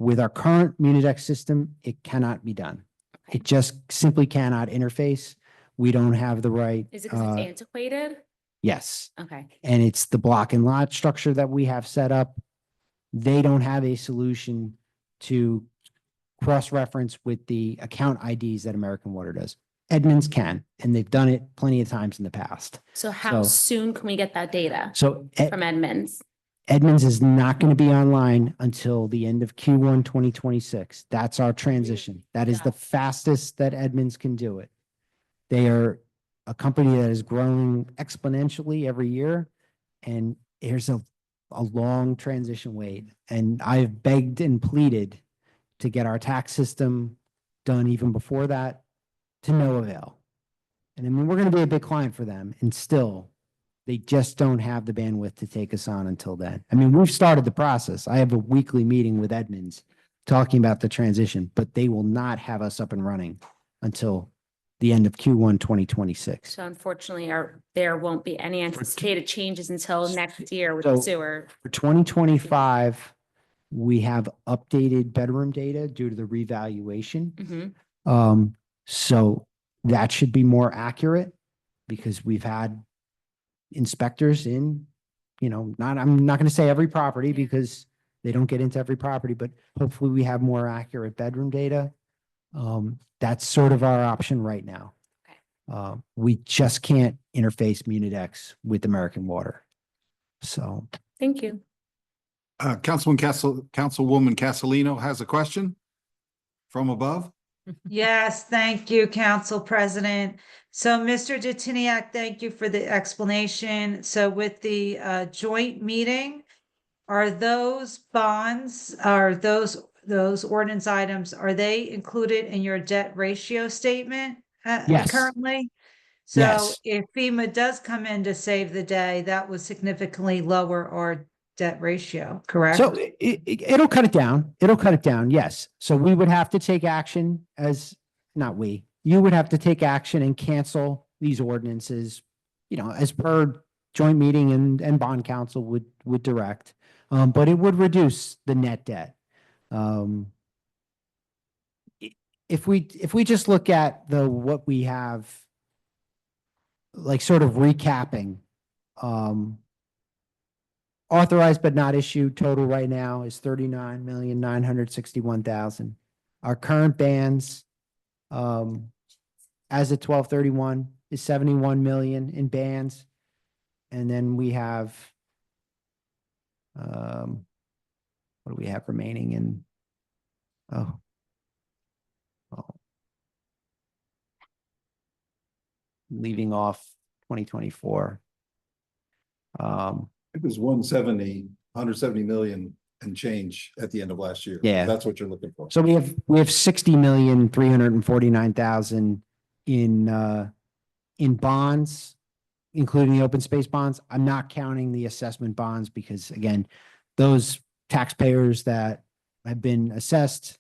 With our current Munidex system, it cannot be done. It just simply cannot interface. We don't have the right. Is it because it's antiquated? Yes. Okay. And it's the block and lot structure that we have set up. They don't have a solution to cross-reference with the account IDs that American Water does. Edmonds can, and they've done it plenty of times in the past. So how soon can we get that data So from Edmonds? Edmonds is not going to be online until the end of Q1 2026. That's our transition. That is the fastest that Edmonds can do it. They are a company that is growing exponentially every year, and there's a long transition wait. And I've begged and pleaded to get our tax system done even before that, to no avail. And I mean, we're going to be a big client for them, and still, they just don't have the bandwidth to take us on until then. I mean, we've started the process. I have a weekly meeting with Edmunds talking about the transition, but they will not have us up and running until the end of Q1 2026. So unfortunately, there won't be any anticipated changes until next year with So- sewer. For 2025, we have updated bedroom data due to the revaluation. Mhm. So that should be more accurate because we've had inspectors in, I'm not going to say every property because they don't get into every property, but hopefully we have more accurate bedroom data. That's sort of our option right now. Okay. We just can't interface Munidex with American Water. So Thank you. Councilwoman Castellino has a question from above. Yes, thank you, Council President. So, Mr. Detiniak, thank you for the explanation. So with the joint meeting, are those bonds, are those ordinance items, are they included in your debt ratio statement Yes. currently? So Yes. if FEMA does come in to save the day, that would significantly lower our debt ratio, correct? So it'll cut it down. It'll cut it down. Yes. So we would have to take action you would have to take action and cancel these ordinances, as per joint meeting and bond council would direct. But it would reduce the net debt. If we just look at what we have, like sort of recapping, authorized but not issued total right now is 39,961,000. Our current bans, as of 12/31 is 71 million in bans. And then we have, what do we have remaining in? Leaving off 2024. It was 170 million and change at the end of last year. Yeah. That's what you're looking for. So we have 60,349,000 in bonds, including the open space bonds. I'm not counting the assessment bonds because again, those taxpayers that have been assessed,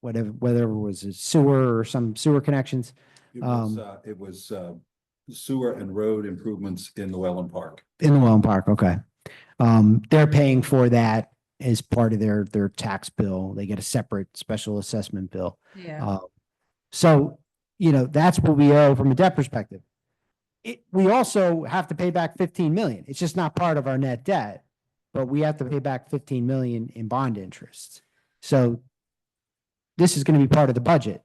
whether it was a sewer or some sewer connections. It was sewer and road improvements in Llewellyn Park. In the Welland Park, okay. They're paying for that as part of their tax bill. They get a separate special assessment bill. Yeah. So, that's what we owe from a debt perspective. We also have to pay back 15 million. It's just not part of our net debt, but we have to pay back 15 million in bond interest. So this is going to be part of the budget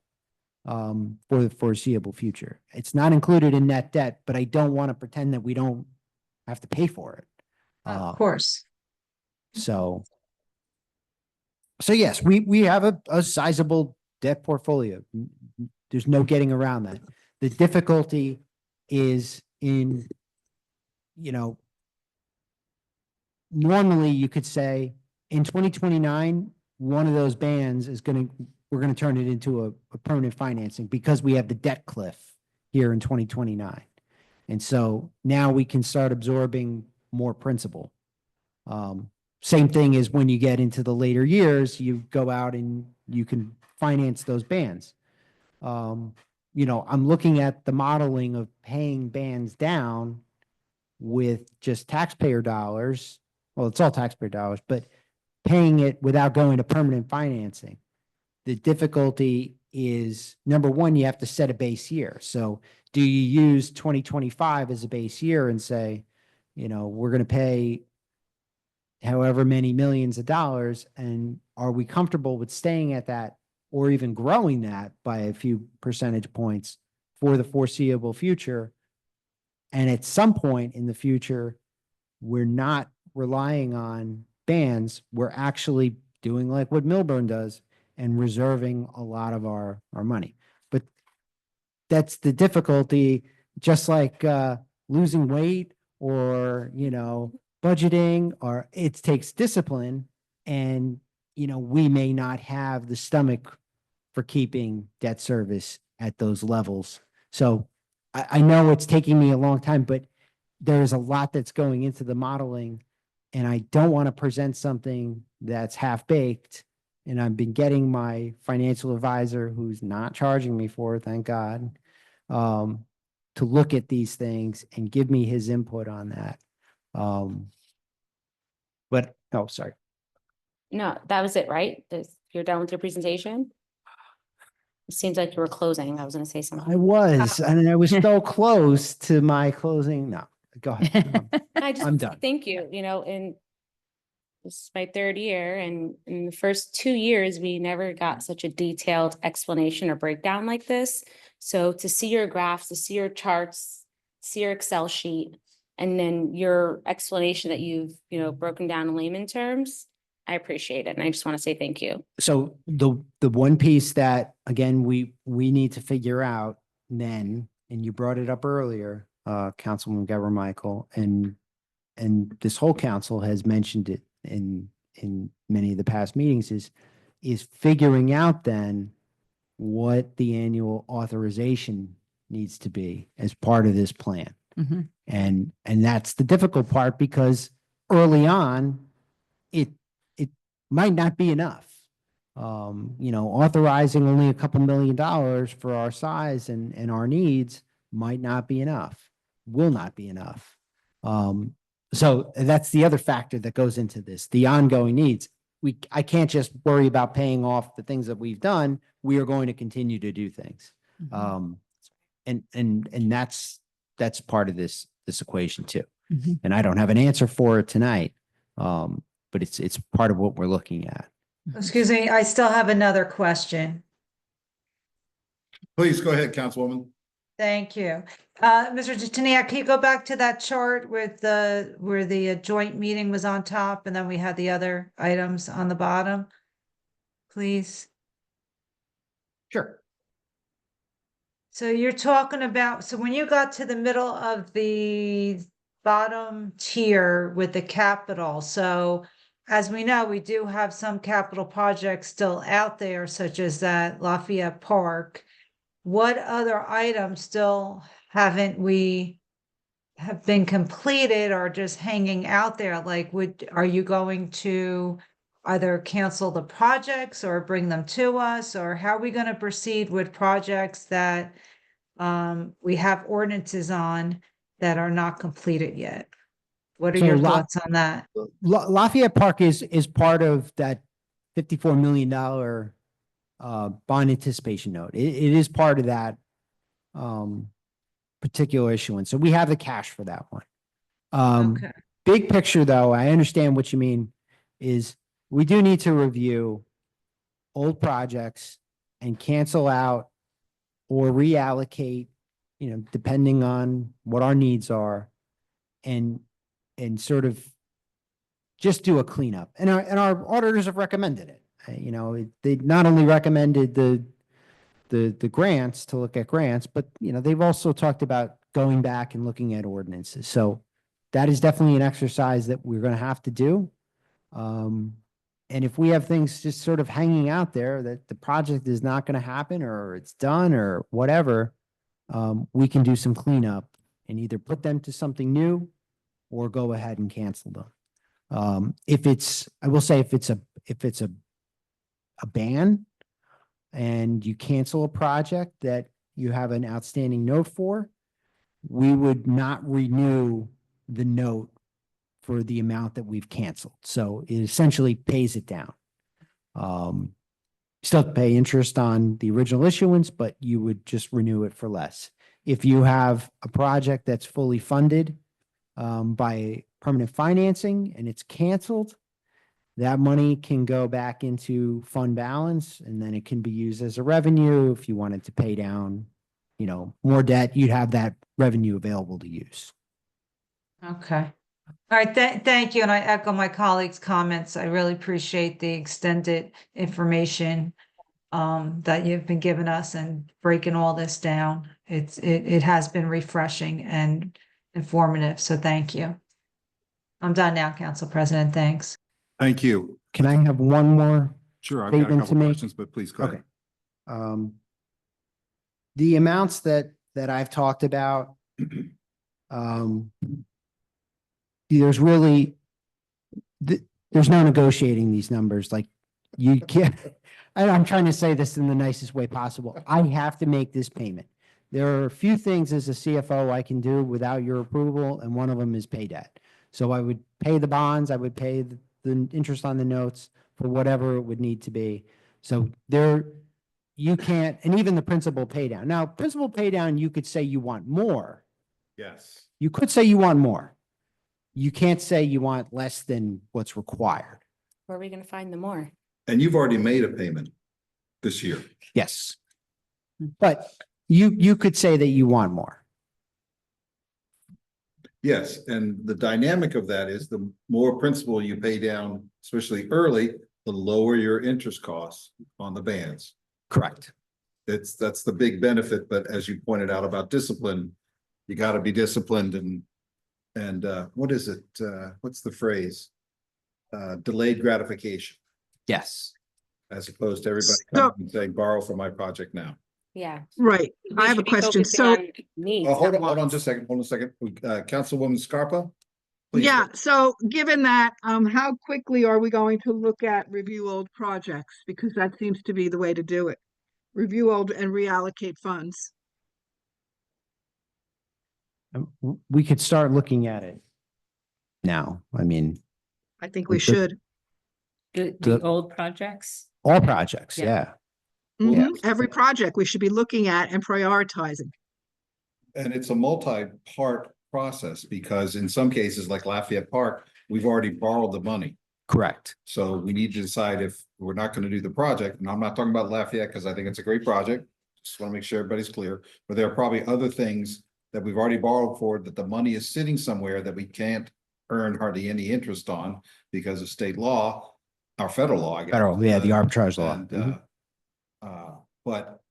for the foreseeable future. It's not included in net debt, but I don't want to pretend that we don't have to pay for it. Of course. So yes, we have a sizable debt portfolio. There's no getting around that. The difficulty is in, normally you could say in 2029, one of those bands we're going to turn it into a permanent financing because we have the debt cliff here in 2029. And so now we can start absorbing more principal. Same thing as when you get into the later years, you go out and you can finance those bands. I'm looking at the modeling of paying bands down with just taxpayer dollars. Well, it's all taxpayer dollars, but paying it without going to permanent financing. The difficulty is, number one, you have to set a base year. So do you use 2025 as a base year and say, we're going to pay however many millions of dollars, and are we comfortable with staying at that or even growing that by a few percentage points for the foreseeable future? And at some point in the future, we're not relying on bands. We're actually doing like what Milburn does and reserving a lot of our money. But that's the difficulty, just like losing weight or, budgeting, or it takes discipline. And we may not have the stomach for keeping debt service at those levels. So I know it's taking me a long time, but there is a lot that's going into the modeling. And I don't want to present something that's half-baked. And I've been getting my financial advisor, who's not charging me for it, thank God, to look at these things and give me his input on that. But, oh, sorry. No, that was it, right? You're done with your presentation? It seems like you were closing. I was gonna say I something. was, and I was so close to my closing. No, go ahead. I just I'm done. thank you, and this is my third year, and in the first 2 years, we never got such a detailed explanation or breakdown like this. So to see your graphs, to see your charts, see your Excel sheet, and then your explanation that you've, broken down in layman terms, I appreciate it. And I just want to say thank you. So the one piece that, again, we need to figure out then, and you brought it up earlier, Councilman Gabor Michael, and this whole council has mentioned it in many of the past meetings, is figuring out then what the annual authorization needs to be as part of this plan. Mhm. And that's the difficult part, because early on, it might not be enough. Authorizing only a couple $1 million for our size and our needs might not be enough, will not be enough. So that's the other factor that goes into this, the ongoing needs. I can't just worry about paying off the things that we've done. We are going to continue to do things. And that's part of this equation too. Mhm. And I don't have an answer for it tonight. But it's part of what we're looking at. Excuse me, I still have another question. Please go ahead, Councilwoman. Thank you. Mr. Teniak, can you go back to that chart with where the joint meeting was on top and then we had the other items on the bottom? Please. Sure. So you're talking about, so when you got to the middle of the bottom tier with the capital, so as we know, we do have some capital projects still out there, such as that Lafayette Park. What other items still have been completed or just hanging out there? Like, are you going to either cancel the projects or bring them to us? Or how are we going to proceed with projects that we have ordinances on that are not completed yet? What are So your thoughts on that? Lafayette Park is part of that $54 million bond anticipation note. It is part of that particular issuance. So we have the cash for that one. Okay. Big picture, though, I understand what you mean, is we do need to review old projects and cancel out or reallocate, depending on what our needs are, and sort of just do a cleanup. And our auditors have recommended it. They not only recommended the grants, to look at grants, but they've also talked about going back and looking at ordinances. So that is definitely an exercise that we're going to have to do. And if we have things just sort of hanging out there that the project is not going to happen, or it's done, or whatever, we can do some cleanup and either put them to something new or go ahead and cancel them. I will say, if it's a ban and you cancel a project that you have an outstanding note for, we would not renew the note for the amount that we've canceled. So it essentially pays it down. Still pay interest on the original issuance, but you would just renew it for less. If you have a project that's fully funded by permanent financing and it's canceled, that money can go back into fund balance, and then it can be used as a revenue. If you wanted to pay down, more debt, you'd have that revenue available to use. Okay. All right, thank you. And I echo my colleagues' comments. I really appreciate the extended information that you've been giving us and breaking all this down. It has been refreshing and informative, so thank you. I'm done now, Council President. Thanks. Thank you. can I have one more? Sure, I've got a Statement couple to make? questions, but please go ahead. Okay. The amounts that I've talked about, there's really, there's no negotiating these numbers. Like you can't, I'm trying to say this in the nicest way possible. I have to make this payment. There are a few things as a CFO I can do without your approval, and one of them is pay debt. So I would pay the bonds, I would pay the interest on the notes for whatever it would need to be. So there, you can't, and even the principal pay down. Now, principal pay down, you could say you want more. Yes. You could say you want more. You can't say you want less than what's required. Where are we gonna find the more? And you've already made a payment this year. Yes. But you could say that you want more. Yes, and the dynamic of that is the more principal you pay down, especially early, the lower your interest costs on the bands. Correct. That's the big benefit, but as you pointed out about discipline, you gotta be disciplined and what is it? What's the phrase? Delayed gratification, Yes. as opposed to everybody So- coming and saying, borrow for my project now. Yeah. Right. We I have a should be question. focusing So, on needs, Oh, hold not on wants. just a second, hold on a second. Councilwoman Scarpa? Please. yeah, so given that, how quickly are we going to look at review old projects? Because that seems to be the way to do it. Review old and reallocate funds. We could start looking at it now. I mean, I think we The- should. The The- old projects? all projects, Yeah. yeah. Mhm. Every project we should be looking at and prioritizing. And it's a multi-part process because in some cases, like Lafayette Park, we've already borrowed the money. Correct. So we need to decide if we're not going to do the project. And I'm not talking about Lafayette because I think it's a great project. Just want to make sure everybody's clear, but there are probably other things that we've already borrowed for that the money is sitting somewhere that we can't earn hardly any interest on because of state law, or federal law, I guess. Federal, yeah, the arbitrage law. And, Mhm. but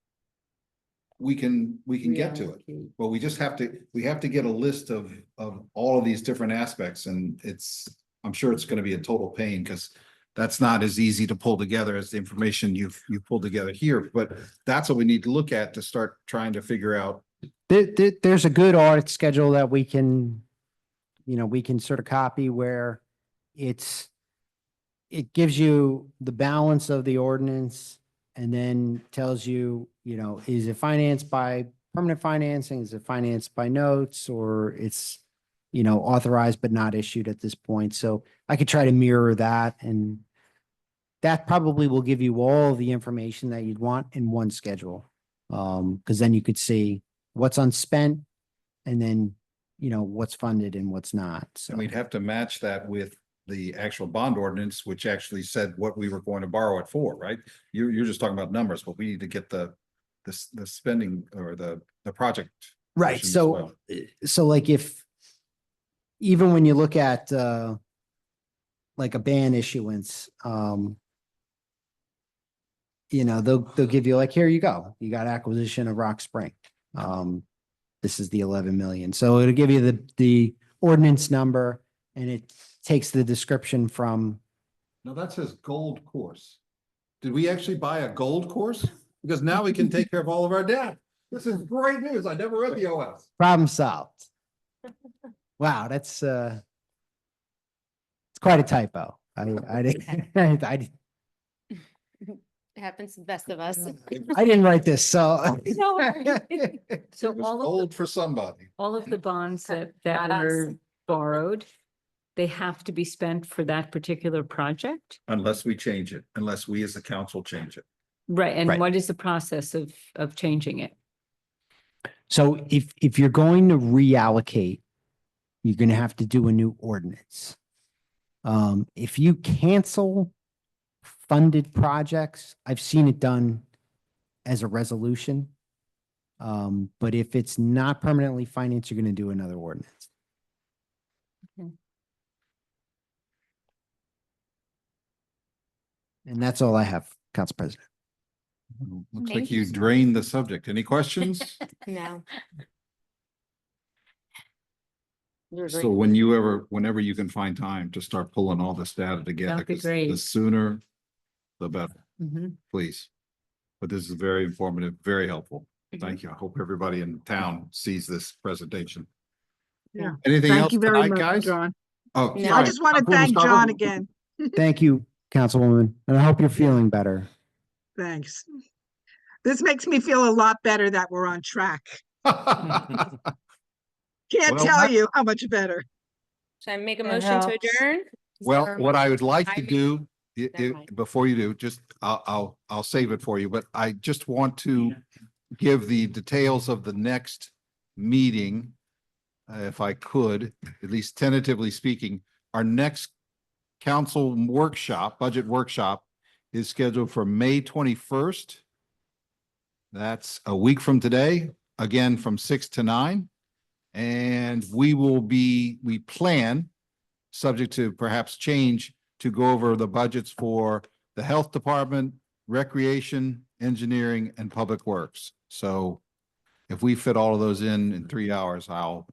we can get to it. Reallocate. Well, we have to get a list of all of these different aspects and I'm sure it's gonna be a total pain because that's not as easy to pull together as the information you've pulled together here, but that's what we need to look at to start trying to figure out. There's a good audit schedule that we can, we can sort of copy where it gives you the balance of the ordinance and then tells you, is it financed by permanent financing? Is it financed by notes or it's, authorized but not issued at this point? So I could try to mirror that and that probably will give you all the information that you'd want in one schedule. Because then you could see what's unspent and then, what's funded and what's not. So And we'd have to match that with the actual bond ordinance, which actually said what we were going to borrow it for, right? You're just talking about numbers, but we need to get the spending or the project. right. portion as So, well. so like if, even when you look at, like a ban issuance, they'll give you like, here you go. You got acquisition of Rock Spring. This is the 11 million. So it'll give you the ordinance number and it takes the description from, No, that says gold course. Did we actually buy a gold course? Because now we can take care of all of our debt. This is great news. I never read the OS. problem solved. Wow, it's quite a typo. I didn't, It happens to the best of us. I didn't write this, so. So It was all of gold for somebody. the bonds that Not us. were borrowed, they have to be spent for that particular project? Unless we change it, unless we as a council change it. Right, and Right. what is the process of changing it? So if you're going to reallocate, you're gonna have to do a new ordinance. If you cancel funded projects, I've seen it done as a resolution. But if it's not permanently financed, you're gonna do another ordinance. Okay. And that's all I have, Council President. Looks Thank like you, you sir. drained the subject. Any questions? No. You're So great. whenever you can find time to start pulling all this data together, That'd be 'cause great. the sooner, the better, Mhm. please. But this is very informative, very helpful. Thank you. I hope everybody in town sees this presentation. Yeah. Anything Thank else you very tonight, much, guys? John. Oh, No. I sorry. just want to Councilwoman thank Scarborough? John again. Thank you, Councilwoman, and I hope you're feeling better. Thanks. This makes me feel a lot better that we're on track. Can't Well, tell you how much better. Should I make a That motion to helps. adjourn? Well, what I would like to I- do, Never mind. before you do, just, I'll save it for you, but I just want to give the details of the next meeting. If I could, at least tentatively speaking, our next council workshop, budget workshop is scheduled for May 21st. That's a week from today, again, from 6 to 9. And we plan, subject to perhaps change, to go over the budgets for the health department, recreation, engineering, and public works. So if we fit all of those in 3 hours, I'll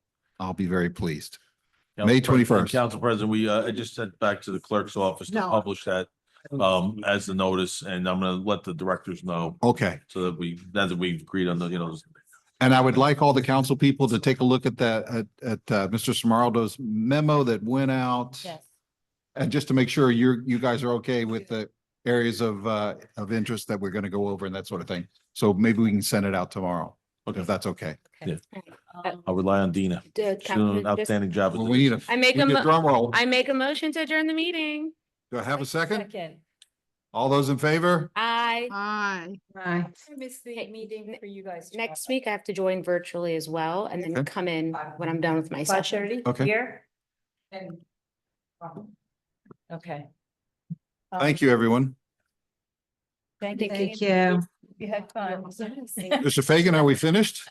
be very pleased. May 21st. Council President, I just sent back to the clerk's office to No. publish that as the notice, and I'm gonna let the directors know Okay. so that now that we've agreed on the, And I would like all the council people to take a look at that, at Mr. Smeraldo's memo that went out. Yes. And just to make sure you guys are okay with the areas of interest that we're going to go over and that sort of thing. So maybe we can send it out tomorrow, if that's okay. I'll rely on Dina. She's doing an outstanding job. with Well, this. we need a, I make we a need a mo- drum roll. I make a motion to adjourn the meeting. Do I have a second? Second. All those in favor? I, Bye. Bye. I missed the meeting for you guys. next week I have to join virtually as well and then Okay. come in when I'm done with my session. 5:30 Okay. here? Okay. Thank you, everyone. Thank Thank you. You had fun. Mr. Fagan, are we finished?